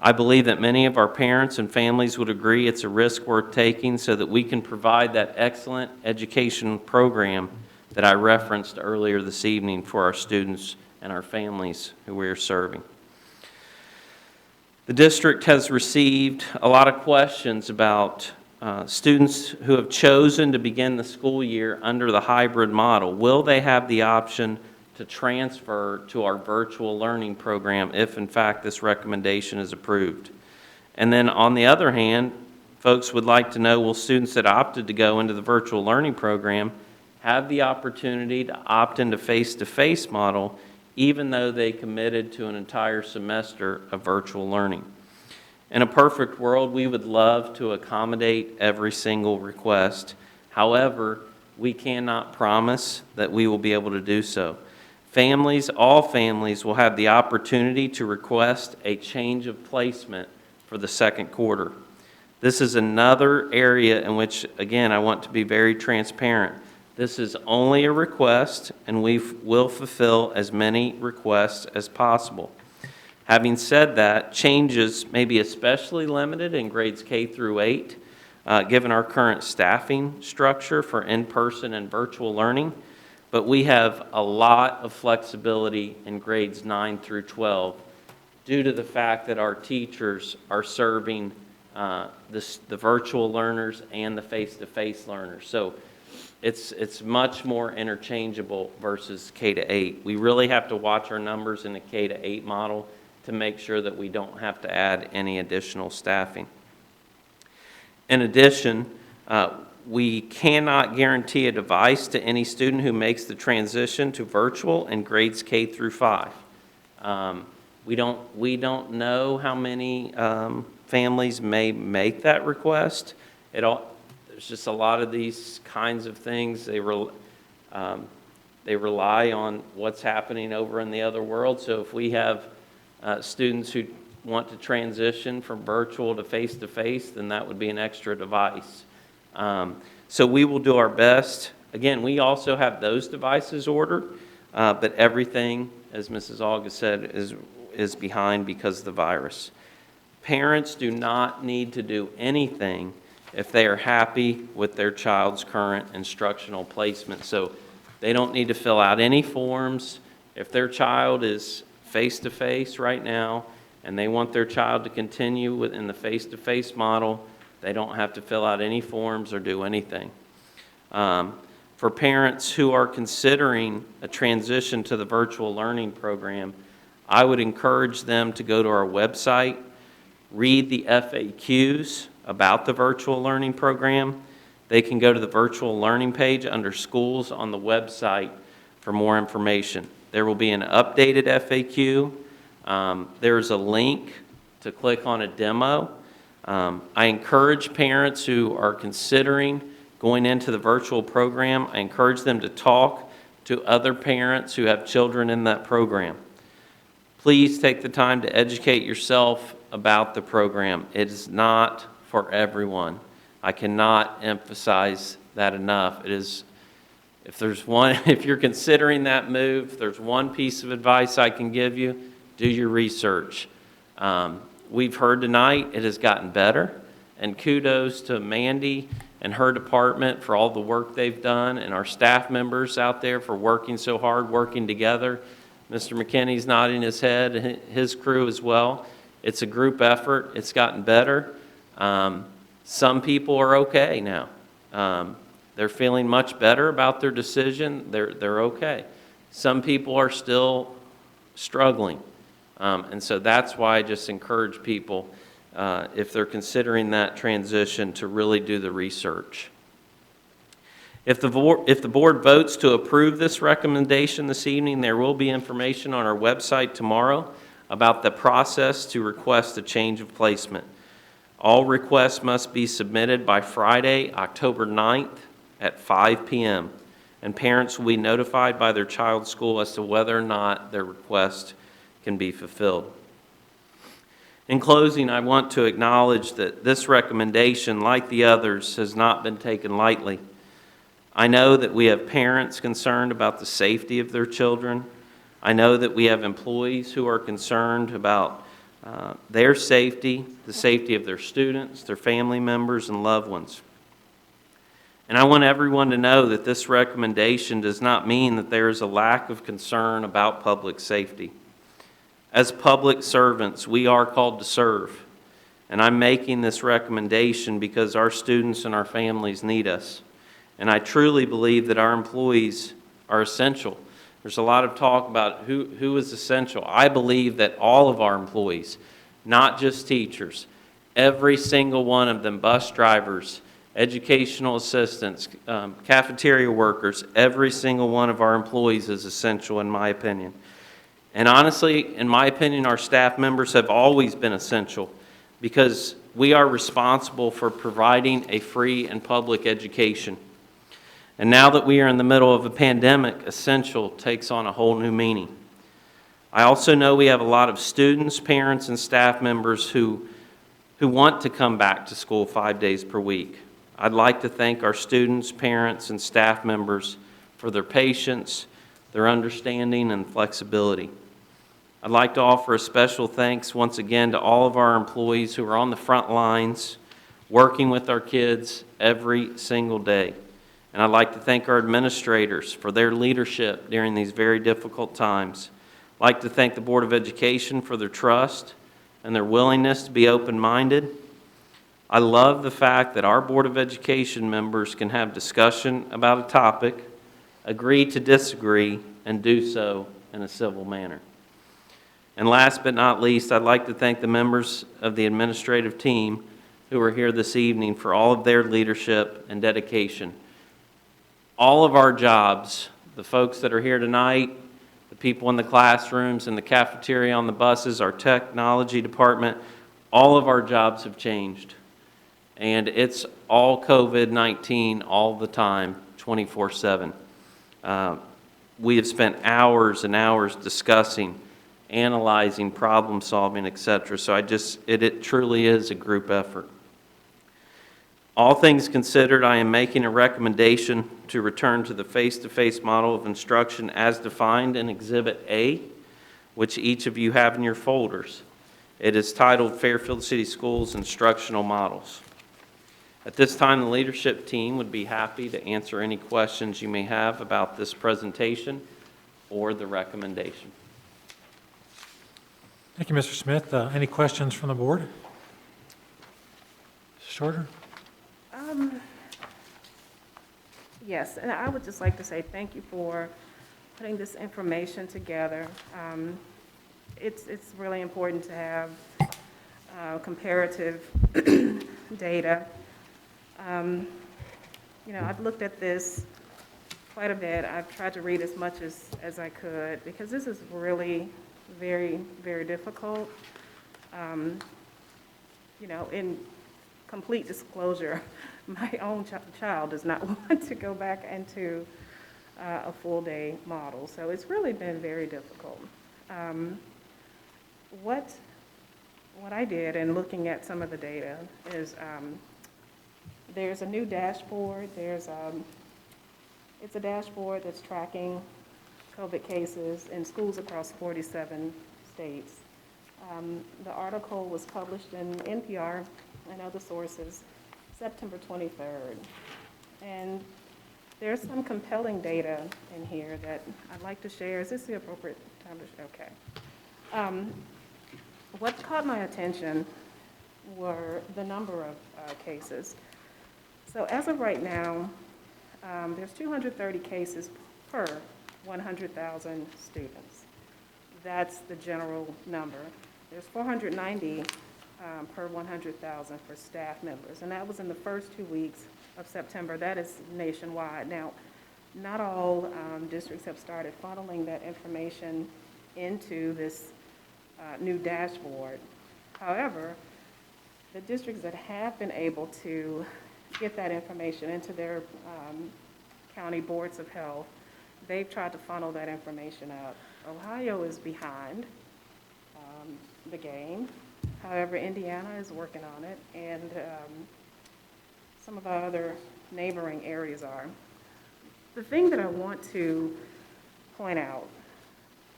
I believe that many of our parents and families would agree it's a risk worth taking so that we can provide that excellent education program that I referenced earlier this evening for our students and our families who we are serving. The district has received a lot of questions about students who have chosen to begin the school year under the hybrid model. Will they have the option to transfer to our virtual learning program if, in fact, this recommendation is approved? And then, on the other hand, folks would like to know, will students that opted to go into the virtual learning program have the opportunity to opt into face-to-face model even though they committed to an entire semester of virtual learning? In a perfect world, we would love to accommodate every single request. However, we cannot promise that we will be able to do so. Families, all families, will have the opportunity to request a change of placement for the second quarter. This is another area in which, again, I want to be very transparent. This is only a request, and we will fulfill as many requests as possible. Having said that, changes may be especially limited in grades K through 8, given our current staffing structure for in-person and virtual learning, but we have a lot of flexibility in grades 9 through 12 due to the fact that our teachers are serving the virtual learners and the face-to-face learners. So it's much more interchangeable versus K to 8. We really have to watch our numbers in the K to 8 model to make sure that we don't have to add any additional staffing. In addition, we cannot guarantee a device to any student who makes the transition to virtual in grades K through 5. We don't know how many families may make that request. There's just a lot of these kinds of things. They rely on what's happening over in the other world. So if we have students who want to transition from virtual to face-to-face, then that would be an extra device. So we will do our best. Again, we also have those devices ordered, but everything, as Mrs. August said, is behind because of the virus. Parents do not need to do anything if they are happy with their child's current instructional placement. So they don't need to fill out any forms. If their child is face-to-face right now and they want their child to continue within the face-to-face model, they don't have to fill out any forms or do anything. For parents who are considering a transition to the virtual learning program, I would encourage them to go to our website, read the FAQs about the virtual learning program. They can go to the virtual learning page under schools on the website for more information. There will be an updated FAQ. There's a link to click on a demo. I encourage parents who are considering going into the virtual program, I encourage them to talk to other parents who have children in that program. Please take the time to educate yourself about the program. It is not for everyone. I cannot emphasize that enough. It is, if you're considering that move, if there's one piece of advice I can give you, do your research. We've heard tonight it has gotten better, and kudos to Mandy and her department for all the work they've done, and our staff members out there for working so hard, working together. Mr. McKinney's nodding his head, his crew as well. It's a group effort. It's gotten better. Some people are okay now. They're feeling much better about their decision. They're okay. Some people are still struggling. And so that's why I just encourage people, if they're considering that transition, to really do the research. If the board votes to approve this recommendation this evening, there will be information on our website tomorrow about the process to request a change of placement. All requests must be submitted by Friday, October 9th at 5 p.m., and parents will be notified by their child's school as to whether or not their request can be fulfilled. In closing, I want to acknowledge that this recommendation, like the others, has not been taken lightly. I know that we have parents concerned about the safety of their children. I know that we have employees who are concerned about their safety, the safety of their students, their family members, and loved ones. And I want everyone to know that this recommendation does not mean that there is a lack of concern about public safety. As public servants, we are called to serve. And I'm making this recommendation because our students and our families need us. And I truly believe that our employees are essential. There's a lot of talk about who is essential. I believe that all of our employees, not just teachers, every single one of them, bus drivers, educational assistants, cafeteria workers, every single one of our employees is essential in my opinion. And honestly, in my opinion, our staff members have always been essential because we are responsible for providing a free and public education. And now that we are in the middle of a pandemic, essential takes on a whole new meaning. I also know we have a lot of students, parents, and staff members who want to come back to school 5 days per week. I'd like to thank our students, parents, and staff members for their patience, their understanding, and flexibility. I'd like to offer a special thanks once again to all of our employees who are on the front lines, working with our kids every single day. And I'd like to thank our administrators for their leadership during these very difficult times. I'd like to thank the Board of Education for their trust and their willingness to be open-minded. I love the fact that our Board of Education members can have discussion about a topic, agree to disagree, and do so in a civil manner. And last but not least, I'd like to thank the members of the administrative team who are here this evening for all of their leadership and dedication. All of our jobs, the folks that are here tonight, the people in the classrooms, in the cafeteria, on the buses, our technology department, all of our jobs have changed. And it's all COVID-19 all the time, 24/7. We have spent hours and hours discussing, analyzing, problem solving, etc. So it truly is a group effort. All things considered, I am making a recommendation to return to the face-to-face model of instruction as defined in Exhibit A, which each of you have in your folders. It is titled Fairfield City Schools Instructional Models. At this time, the leadership team would be happy to answer any questions you may have about this presentation or the recommendation. Thank you, Mr. Smith. Any questions from the board? Mrs. Shorter? Yes, and I would just like to say thank you for putting this information together. It's really important to have comparative data. You know, I've looked at this quite a bit. I've tried to read as much as I could because this is really very, very difficult. You know, in complete disclosure, my own child does not want to go back into a full-day model, so it's really been very difficult. What I did in looking at some of the data is there's a new dashboard. It's a dashboard that's tracking COVID cases in schools across 47 states. The article was published in NPR and other sources September 23rd. And there's some compelling data in here that I'd like to share. Is this the appropriate time to share? Okay. What caught my attention were the number of cases. So as of right now, there's 230 cases per 100,000 students. That's the general number. There's 490 per 100,000 for staff members, and that was in the first 2 weeks of September. That is nationwide. Now, not all districts have started funneling that information into this new dashboard. However, the districts that have been able to get that information into their county boards of health, they've tried to funnel that information out. Ohio is behind the game. However, Indiana is working on it, and some of our other neighboring areas are. The thing that I want to point out,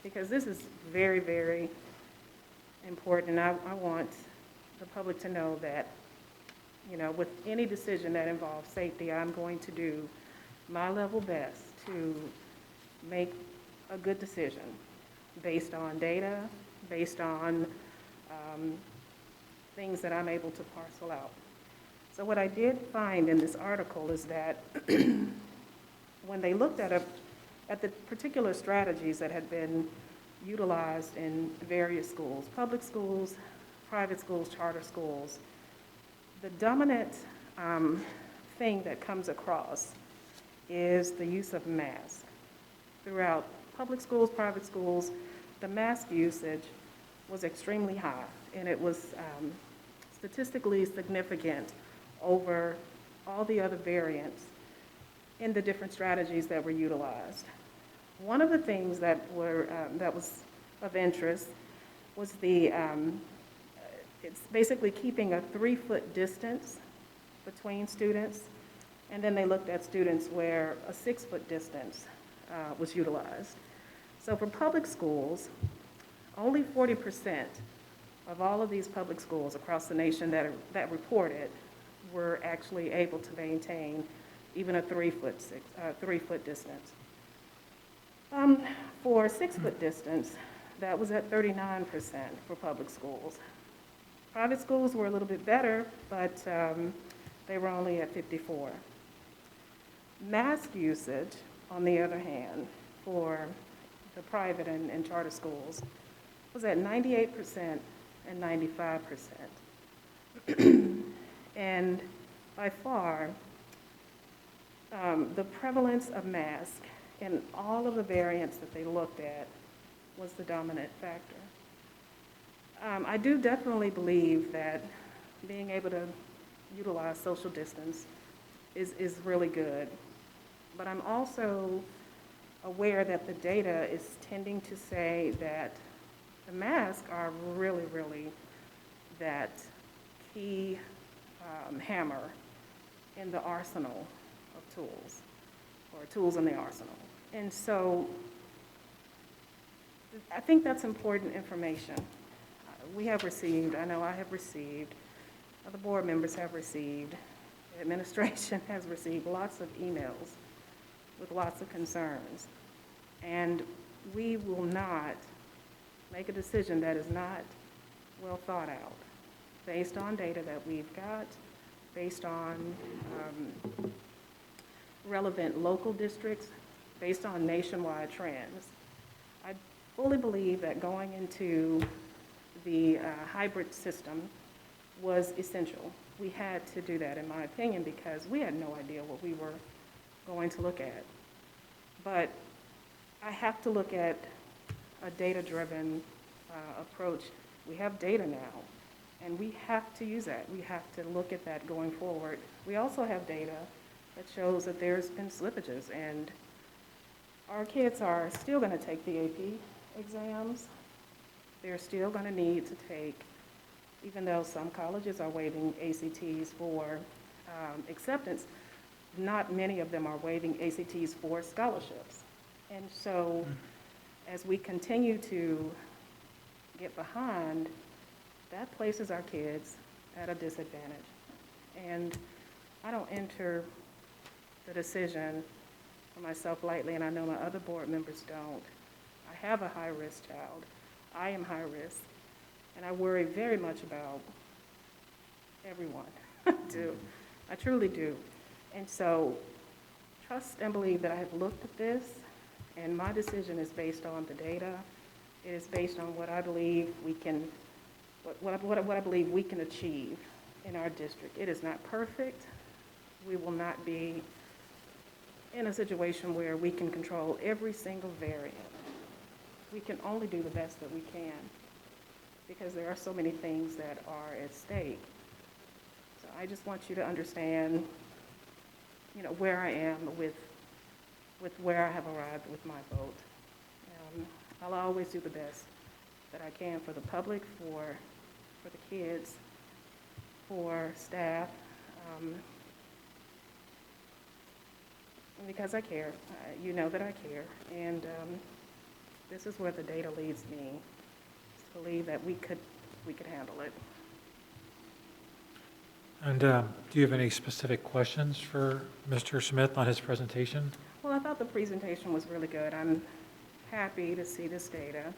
because this is very, very important, and I want the public to know that, you know, with any decision that involves safety, I'm going to do my level best to make a good decision based on data, based on things that I'm able to parcel out. So what I did find in this article is that when they looked at the particular strategies that had been utilized in various schools, public schools, private schools, charter schools, the dominant thing that comes across is the use of masks. Throughout public schools, private schools, the mask usage was extremely high, and it was statistically significant over all the other variants in the different strategies that were utilized. One of the things that was of interest was it's basically keeping a 3-foot distance between students, and then they looked at students where a 6-foot distance was utilized. So for public schools, only 40% of all of these public schools across the nation that reported were actually able to maintain even a 3-foot distance. For 6-foot distance, that was at 39% for public schools. Private schools were a little bit better, but they were only at 54. Mask usage, on the other hand, for the private and charter schools was at 98% and 95%. And by far, the prevalence of mask in all of the variants that they looked at was the dominant factor. I do definitely believe that being able to utilize social distance is really good, but I'm also aware that the data is tending to say that the masks are really, really that key hammer in the arsenal of tools, or tools in the arsenal. And so I think that's important information. We have received, I know I have received, other board members have received, the administration has received lots of emails with lots of concerns. And we will not make a decision that is not well thought out, based on data that we've got, based on relevant local districts, based on nationwide trends. I fully believe that going into the hybrid system was essential. We had to do that, in my opinion, because we had no idea what we were going to look at. But I have to look at a data-driven approach. We have data now, and we have to use that. We have to look at that going forward. We also have data that shows that there's been slippages, and our kids are still going to take the AP exams. They're still going to need to take, even though some colleges are waiving ACTs for acceptance, not many of them are waiving ACTs for scholarships. And so as we continue to get behind, that places our kids at a disadvantage. And I don't enter the decision for myself lightly, and I know my other board members don't. I have a high-risk child. I am high risk, and I worry very much about everyone. I do. I truly do. And so trust and believe that I have looked at this, and my decision is based on the data. It is based on what I believe we can, what I believe we can achieve in our district. It is not perfect. We will not be in a situation where we can control every single variant. We can only do the best that we can, because there are so many things that are at stake. So I just want you to understand, where I am with where I have arrived with my vote. I'll always do the best that I can for the public, for the kids, for staff, because I care. You know that I care, and this is where the data leads me, to believe that we could handle it. And do you have any specific questions for Mr. Smith on his presentation? Well, I thought the presentation was really good. I'm happy to see this data.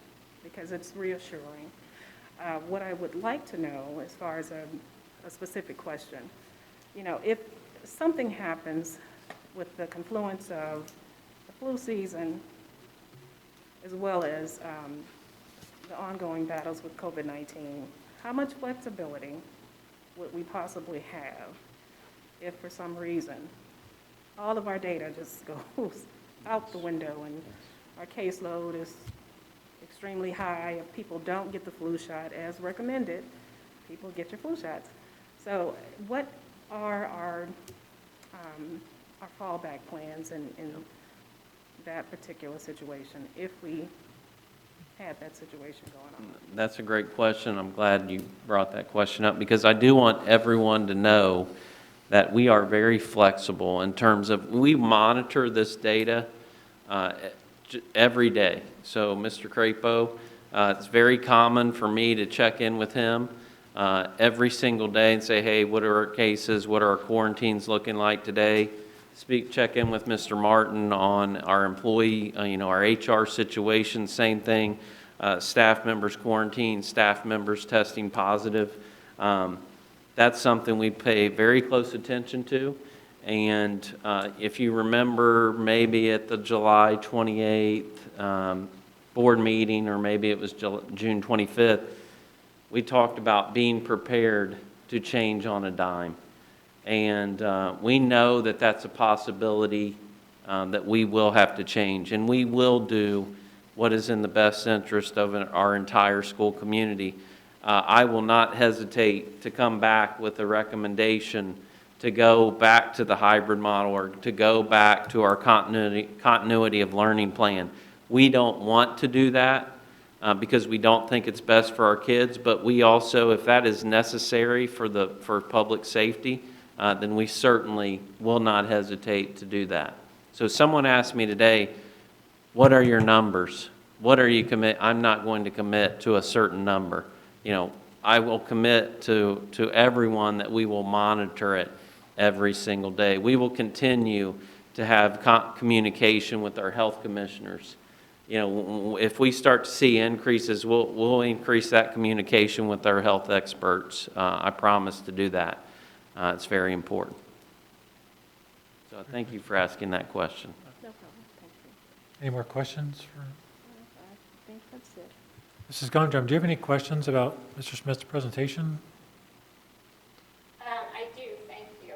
because it's reassuring. What I would like to know, as far as a specific question, you know, if something happens with the confluence of the flu season, as well as the ongoing battles with COVID-19, how much flexibility would we possibly have if for some reason all of our data just goes out the window and our caseload is extremely high, if people don't get the flu shot as recommended, people get your flu shots. So what are our fallback plans in that particular situation if we had that situation going on? That's a great question. I'm glad you brought that question up because I do want everyone to know that we are very flexible in terms of, we monitor this data every day. So Mr. Crapo, it's very common for me to check in with him every single day and say, hey, what are our cases? What are our quarantines looking like today? Check in with Mr. Martin on our employee, our HR situation, same thing. Staff members quarantined, staff members testing positive. That's something we pay very close attention to. And if you remember, maybe at the July 28th board meeting, or maybe it was June 25th, we talked about being prepared to change on a dime. And we know that that's a possibility that we will have to change. And we will do what is in the best interest of our entire school community. I will not hesitate to come back with a recommendation to go back to the hybrid model or to go back to our continuity of learning plan. We don't want to do that because we don't think it's best for our kids, but we also, if that is necessary for public safety, then we certainly will not hesitate to do that. So someone asked me today, what are your numbers? What are you commit? I'm not going to commit to a certain number. I will commit to everyone that we will monitor it every single day. We will continue to have communication with our health commissioners. If we start to see increases, we'll increase that communication with our health experts. I promise to do that. It's very important. So thank you for asking that question. No problem, thank you. Any more questions for I think that's it. Mrs. Gondrum? Do you have any questions about Mr. Smith's presentation? I do, thank you.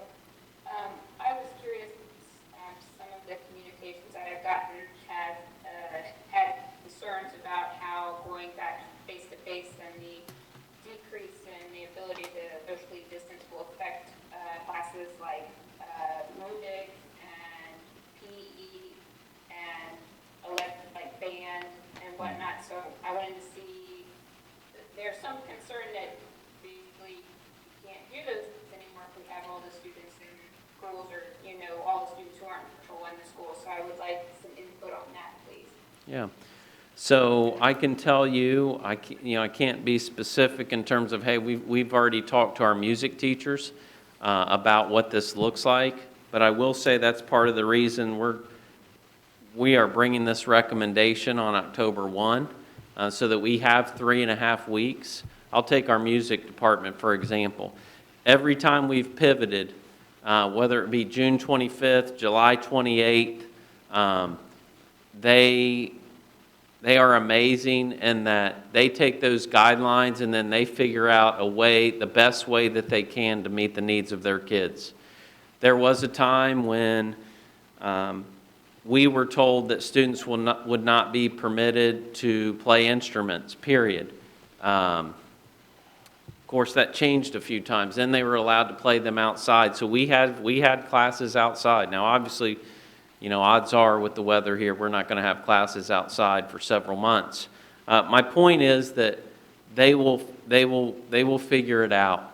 I was curious, some of the communications I have gotten have had concerns about how going back face-to-face and the decrease in the ability to socially distance will affect classes like music and PE and like band and whatnot. So I wanted to see, there's some concern that basically you can't do those anymore if we have all the students in schools or, all the students who aren't virtual in the school. So I would like some input on that, please. Yeah. So I can tell you, I can't be specific in terms of, hey, we've already talked to our music teachers about what this looks like, but I will say that's part of the reason we are bringing this recommendation on October 1 so that we have 3.5 weeks. I'll take our music department, for example. Every time we've pivoted, whether it be June 25th, July 28th, they are amazing in that they take those guidelines and then they figure out the best way that they can to meet the needs of their kids. There was a time when we were told that students would not be permitted to play instruments, period. Of course, that changed a few times. Then they were allowed to play them outside. So we had classes outside. Now, obviously, odds are with the weather here, we're not going to have classes outside for several months. My point is that they will figure it out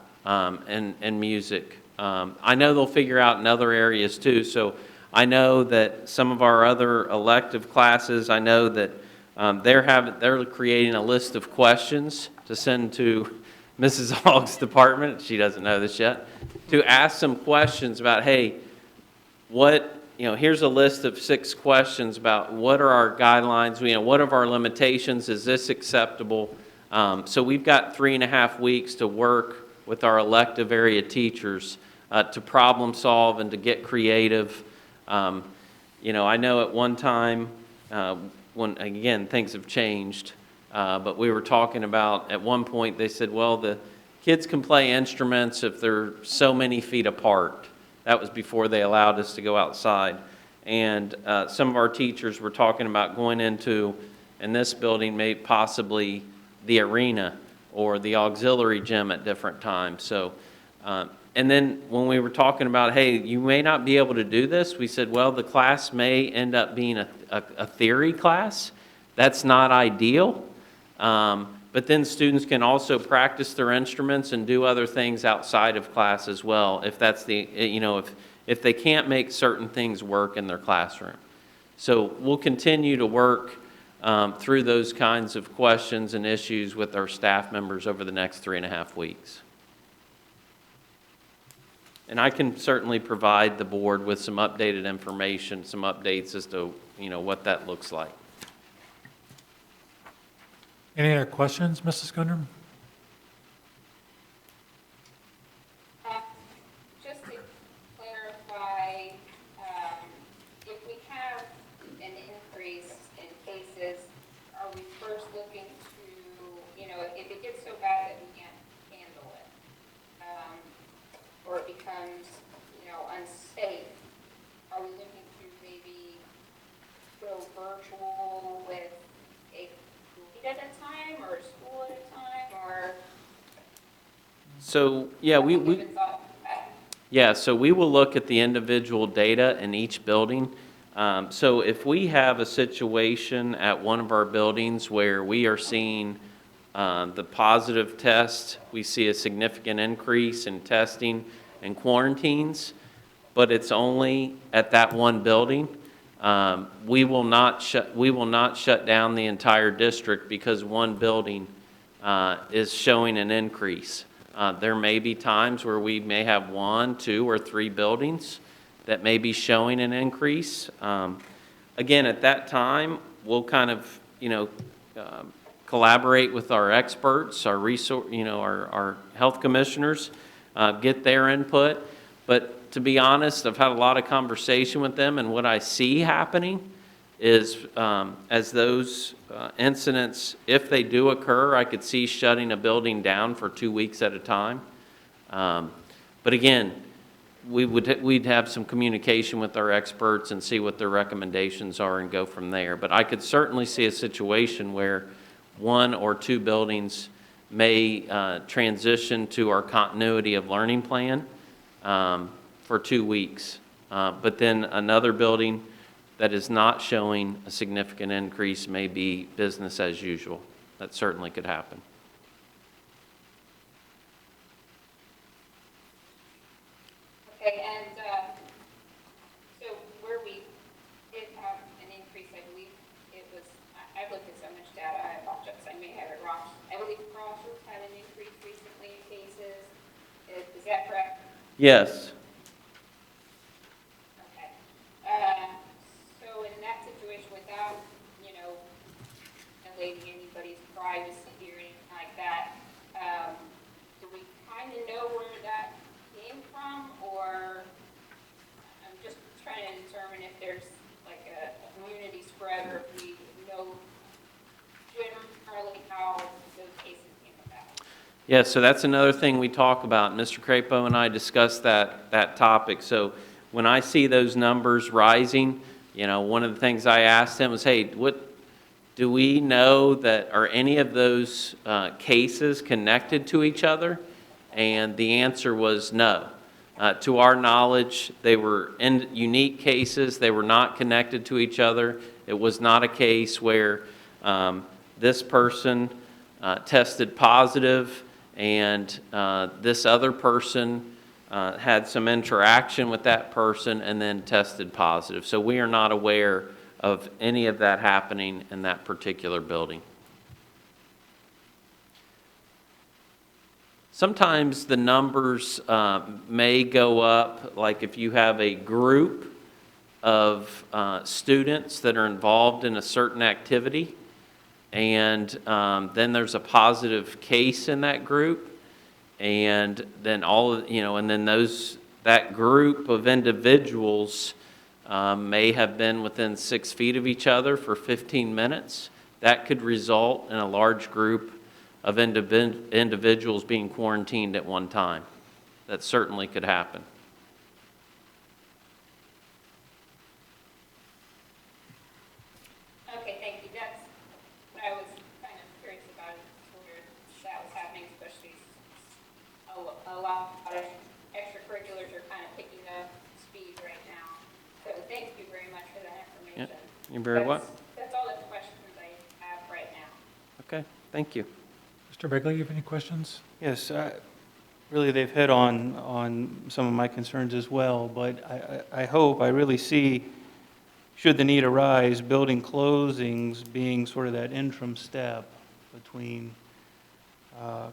in music. I know they'll figure out in other areas too. So I know that some of our other elective classes, I know that they're creating a list of questions to send to Mrs. Hogg's department. She doesn't know this yet. To ask some questions about, hey, what here's a list of 6 questions about what are our guidelines, what are our limitations, is this acceptable? So we've got 3.5 weeks to work with our elective area teachers to problem solve and to get creative. I know at one time, when, again, things have changed, but we were talking about, at one point, they said, well, the kids can play instruments if they're so many feet apart. That was before they allowed us to go outside. And some of our teachers were talking about going into, in this building, maybe possibly the arena or the auxiliary gym at different times. So, and then when we were talking about, hey, you may not be able to do this, we said, well, the class may end up being a theory class. That's not ideal. But then students can also practice their instruments and do other things outside of class as well, if that's if they can't make certain things work in their classroom. So we'll continue to work through those kinds of questions and issues with our staff members over the next 3.5 weeks. And I can certainly provide the board with some updated information, some updates as to, what that looks like. Any other questions, Mrs. Gundrum? Just to clarify, if we have an increase in cases, are we first looking to, if it gets so bad that we can't handle it, or it becomes, unsafe, are we looking to maybe go virtual with a week at a time, or school at a time, or? So, yeah, so we will look at the individual data in each building. So if we have a situation at one of our buildings where we are seeing the positive test, we see a significant increase in testing and quarantines, but it's only at that one building, we will not shut down the entire district because one building is showing an increase. There may be times where we may have 1, 2, or 3 buildings that may be showing an increase. Again, at that time, we'll kind of, collaborate with our experts, our resource, our health commissioners, get their input. But to be honest, I've had a lot of conversation with them, and what I see happening is as those incidents, if they do occur, I could see shutting a building down for 2 weeks at a time. But again, we'd have some communication with our experts and see what their recommendations are and go from there. But I could certainly see a situation where 1 or 2 buildings may transition to our continuity of learning plan for 2 weeks. But then another building that is not showing a significant increase may be business as usual. That certainly could happen. Okay, and so where we did have an increase, I believe it was, I've looked at so much data, I apologize, I may have it wrong. I believe Crossroads had an increase recently in cases. Is that correct? Yes. Okay. So in that situation, without, violating anybody's privacy or anything like that, do we kind of know where that came from? Or I'm just trying to determine if there's like a community spread, or if we know generally how those cases came about. Yeah, so that's another thing we talk about. Mr. Crapo and I discussed that topic. So when I see those numbers rising, one of the things I asked him was, hey, what do we know that are any of those cases connected to each other? And the answer was no. To our knowledge, they were unique cases. They were not connected to each other. It was not a case where this person tested positive and this other person had some interaction with that person and then tested positive. So we are not aware of any of that happening in that particular building. Sometimes the numbers may go up, like if you have a group of students that are involved in a certain activity, and then there's a positive case in that group, and then and then that group of individuals may have been within 6 feet of each other for 15 minutes. That could result in a large group of individuals being quarantined at one time. That certainly could happen. Okay, thank you. That's what I was kind of curious about, where that was happening, especially a lot of extracurriculars are kind of picking up speed right now. So thank you very much for that information. Yep, you're very welcome. That's all the questions I have right now. Okay, thank you. Mr. Begley, you have any questions? Yes, really, they've hit on some of my concerns as well, but I hope, I really see, should the need arise, building closings being sort of that interim step between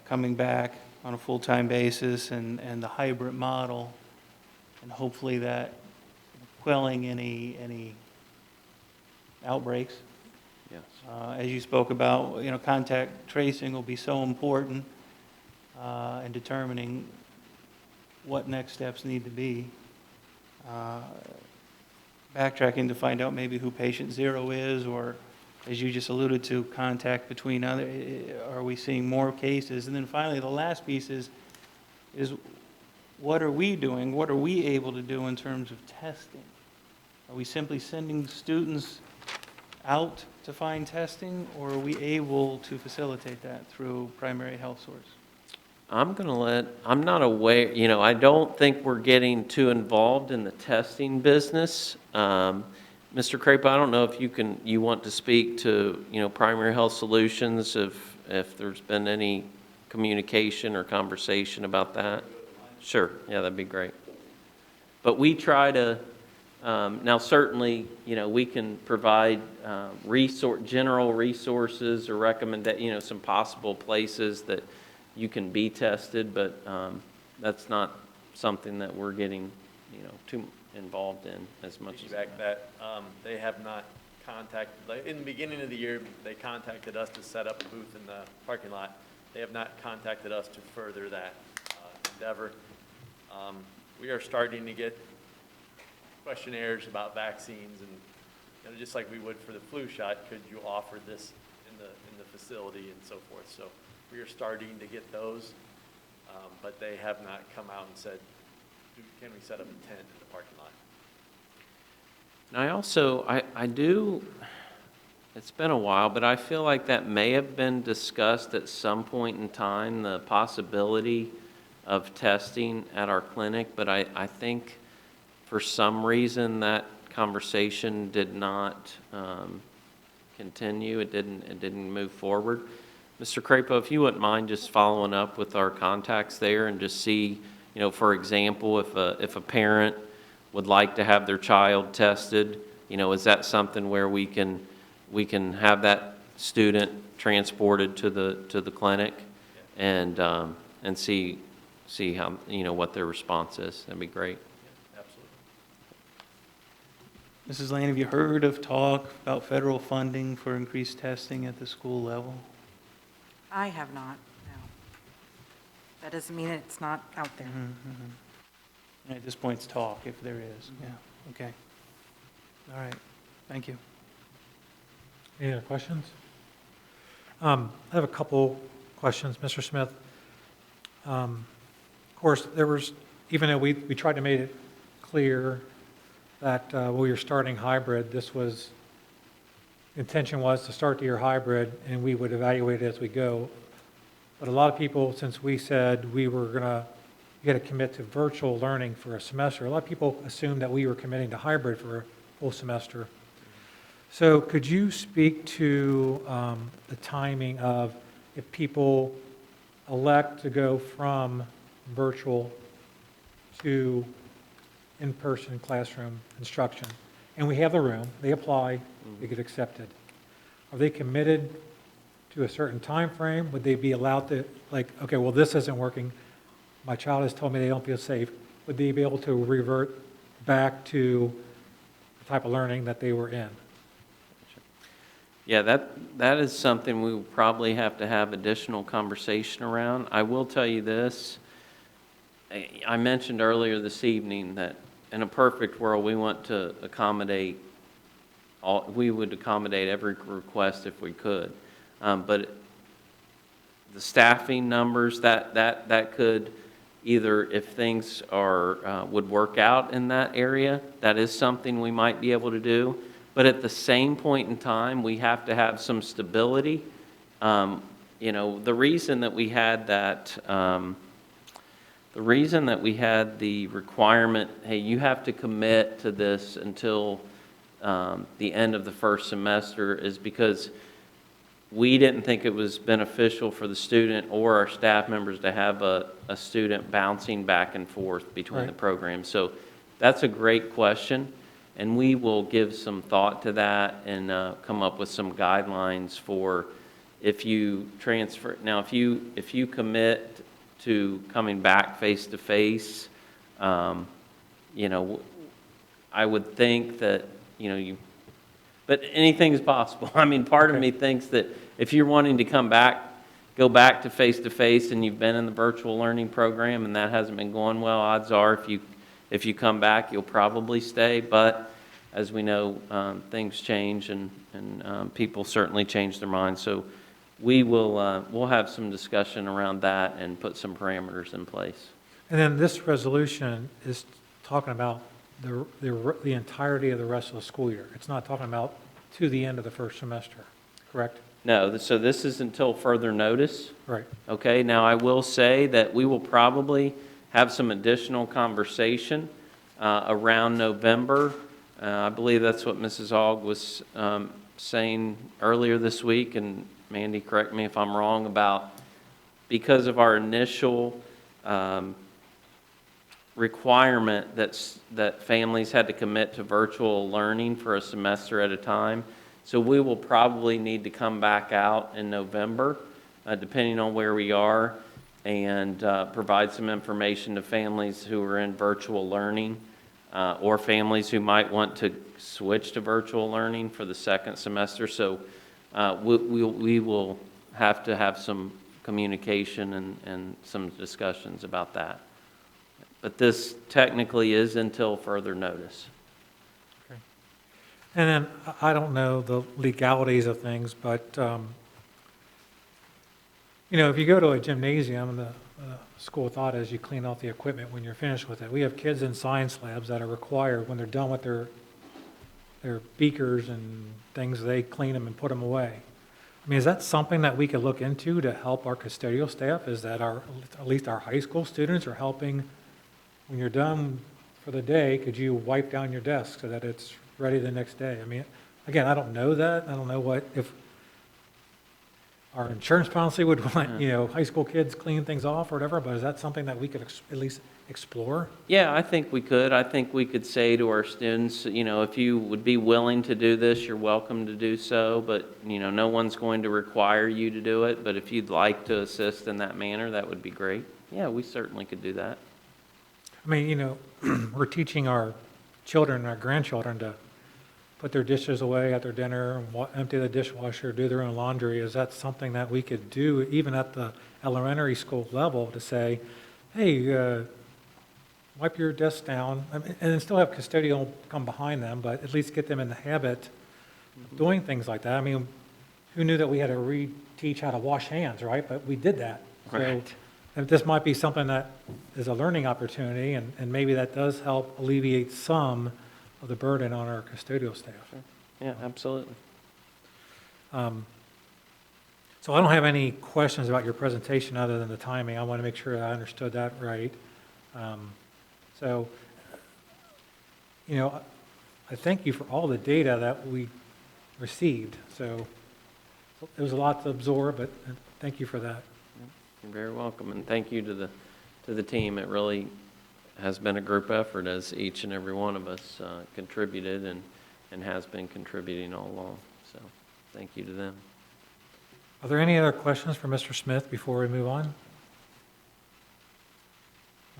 coming back on a full-time basis and the hybrid model, and hopefully that quelling any outbreaks. Yes. As you spoke about, contact tracing will be so important in determining what next steps need to be. Backtracking to find out maybe who patient zero is, or as you just alluded to, contact between other, are we seeing more cases? And then finally, the last piece is what are we doing? What are we able to do in terms of testing? Are we simply sending students out to find testing, or are we able to facilitate that through primary health source? I'm not aware, I don't think we're getting too involved in the testing business. Mr. Crapo, I don't know if you want to speak to, Primary Health Solutions, if there's been any communication or conversation about that. Sure, yeah, that'd be great. But we try to, now certainly, we can provide general resources or recommend, some possible places that you can be tested, but that's not something that we're getting, too involved in as much as that. They have not contacted, in the beginning of the year, they contacted us to set up a booth in the parking lot. They have not contacted us to further that endeavor. We are starting to get questionnaires about vaccines, and just like we would for the flu shot, could you offer this in the facility and so forth. So we are starting to get those, but they have not come out and said, can we set up a tent in the parking lot? And I also, I do, it's been a while, but I feel like that may have been discussed at some point in time, the possibility of testing at our clinic, but I think for some reason that conversation did not continue. It didn't move forward. Mr. Crapo, if you wouldn't mind just following up with our contacts there and just see, for example, if a parent would like to have their child tested, is that something where we can have that student transported to the clinic and see how, what their response is? That'd be great. Yeah, absolutely. Mrs. Lane, have you heard of talk about federal funding for increased testing at the school level? I have not, no. That doesn't mean it's not out there. At this point, it's talk, if there is. Yeah, okay. All right, thank you. Any other questions? I have a couple questions, Mr. Smith. Of course, there was, even though we tried to make it clear that we were starting hybrid, intention was to start the year hybrid, and we would evaluate it as we go. But a lot of people, since we said we were going to get to commit to virtual learning for a semester, a lot of people assumed that we were committing to hybrid for a full semester. So could you speak to the timing of if people elect to go from virtual to in-person classroom instruction, and we have the room, they apply, they get accepted. Are they committed to a certain time frame? Would they be allowed to, okay, well, this isn't working, my child has told me they don't feel safe, would they be able to revert back to the type of learning that they were in. Yeah, that is something we will probably have to have additional conversation around. I will tell you this, I mentioned earlier this evening that in a perfect world, we want to accommodate we would accommodate every request if we could. But the staffing numbers, that could either, if things are, would work out in that area, that is something we might be able to do. But at the same point in time, we have to have some stability. You know, the reason that we had that, the reason that we had the requirement, hey, you have to commit to this until the end of the first semester is because we didn't think it was beneficial for the student or our staff members to have a student bouncing back and forth between the programs. So that's a great question, and we will give some thought to that and come up with some guidelines for if you transfer. Now, if you commit to coming back face to face, you know, I would think that, you know, but anything's possible. I mean, part of me thinks that if you're wanting to go back to face and you've been in the virtual learning program and that hasn't been going well, odds are if you come back, you'll probably stay. But as we know, things change and people certainly change their minds. So we'll have some discussion around that and put some parameters in place. And then this resolution is talking about the entirety of the rest of the school year. It's not talking about to the end of the first semester, correct? No, so this is until further notice. Right. Okay, now I will say that we will probably have some additional conversation around November. I believe that's what Mrs. Aug was saying earlier this week, and Mandy, correct me if I'm wrong, about because of our initial requirement that families had to commit to virtual learning for a semester at a time. So we will probably need to come back out in November, depending on where we are, and provide some information to families who are in virtual learning or families who might want to switch to virtual learning for the second semester. So we will have to have some communication and some discussions about that. But this technically is until further notice. Okay. And then, I don't know the legalities of things, but, you know, if you go to a gymnasium, the school of thought is you clean out the equipment when you're finished with it. We have kids in science labs that are required, when they're done with their beakers and things, they clean them and put them away. I mean, is that something that we could look into to help our custodial staff? Is that at least our high school students are helping? When you're done for the day, could you wipe down your desk so that it's ready the next day? I mean, again, I don't know that. I don't know if our insurance policy would want, you know, high school kids clean things off or whatever, but is that something that we could at least explore? Yeah, I think we could. I think we could say to our students, you know, if you would be willing to do this, you're welcome to do so, but, you know, no one's going to require you to do it, but if you'd like to assist in that manner, that would be great. Yeah, we certainly could do that. I mean, you know, we're teaching our children and our grandchildren to put their dishes away at their dinner, empty the dishwasher, do their own laundry. Is that something that we could do even at the elementary school level to say, hey, wipe your desk down, I mean, and then still have custodial come behind them, but at least get them in the habit of doing things like that. I mean, who knew that we had to reteach how to wash hands, right? But we did that. Right. So, and this might be something that is a learning opportunity, and maybe that does help alleviate some of the burden on our custodial staff. Yeah, absolutely. So I don't have any questions about your presentation other than the timing. I want to make sure I understood that right. So, you know, I thank you for all the data that we received. So it was a lot to absorb, but thank you for that. You're very welcome, and thank you to the team. It really has been a group effort as each and every one of us contributed and has been contributing all along. So thank you to them. Are there any other questions for Mr. Smith before we move on?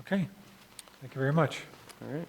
Okay, thank you very much. All right.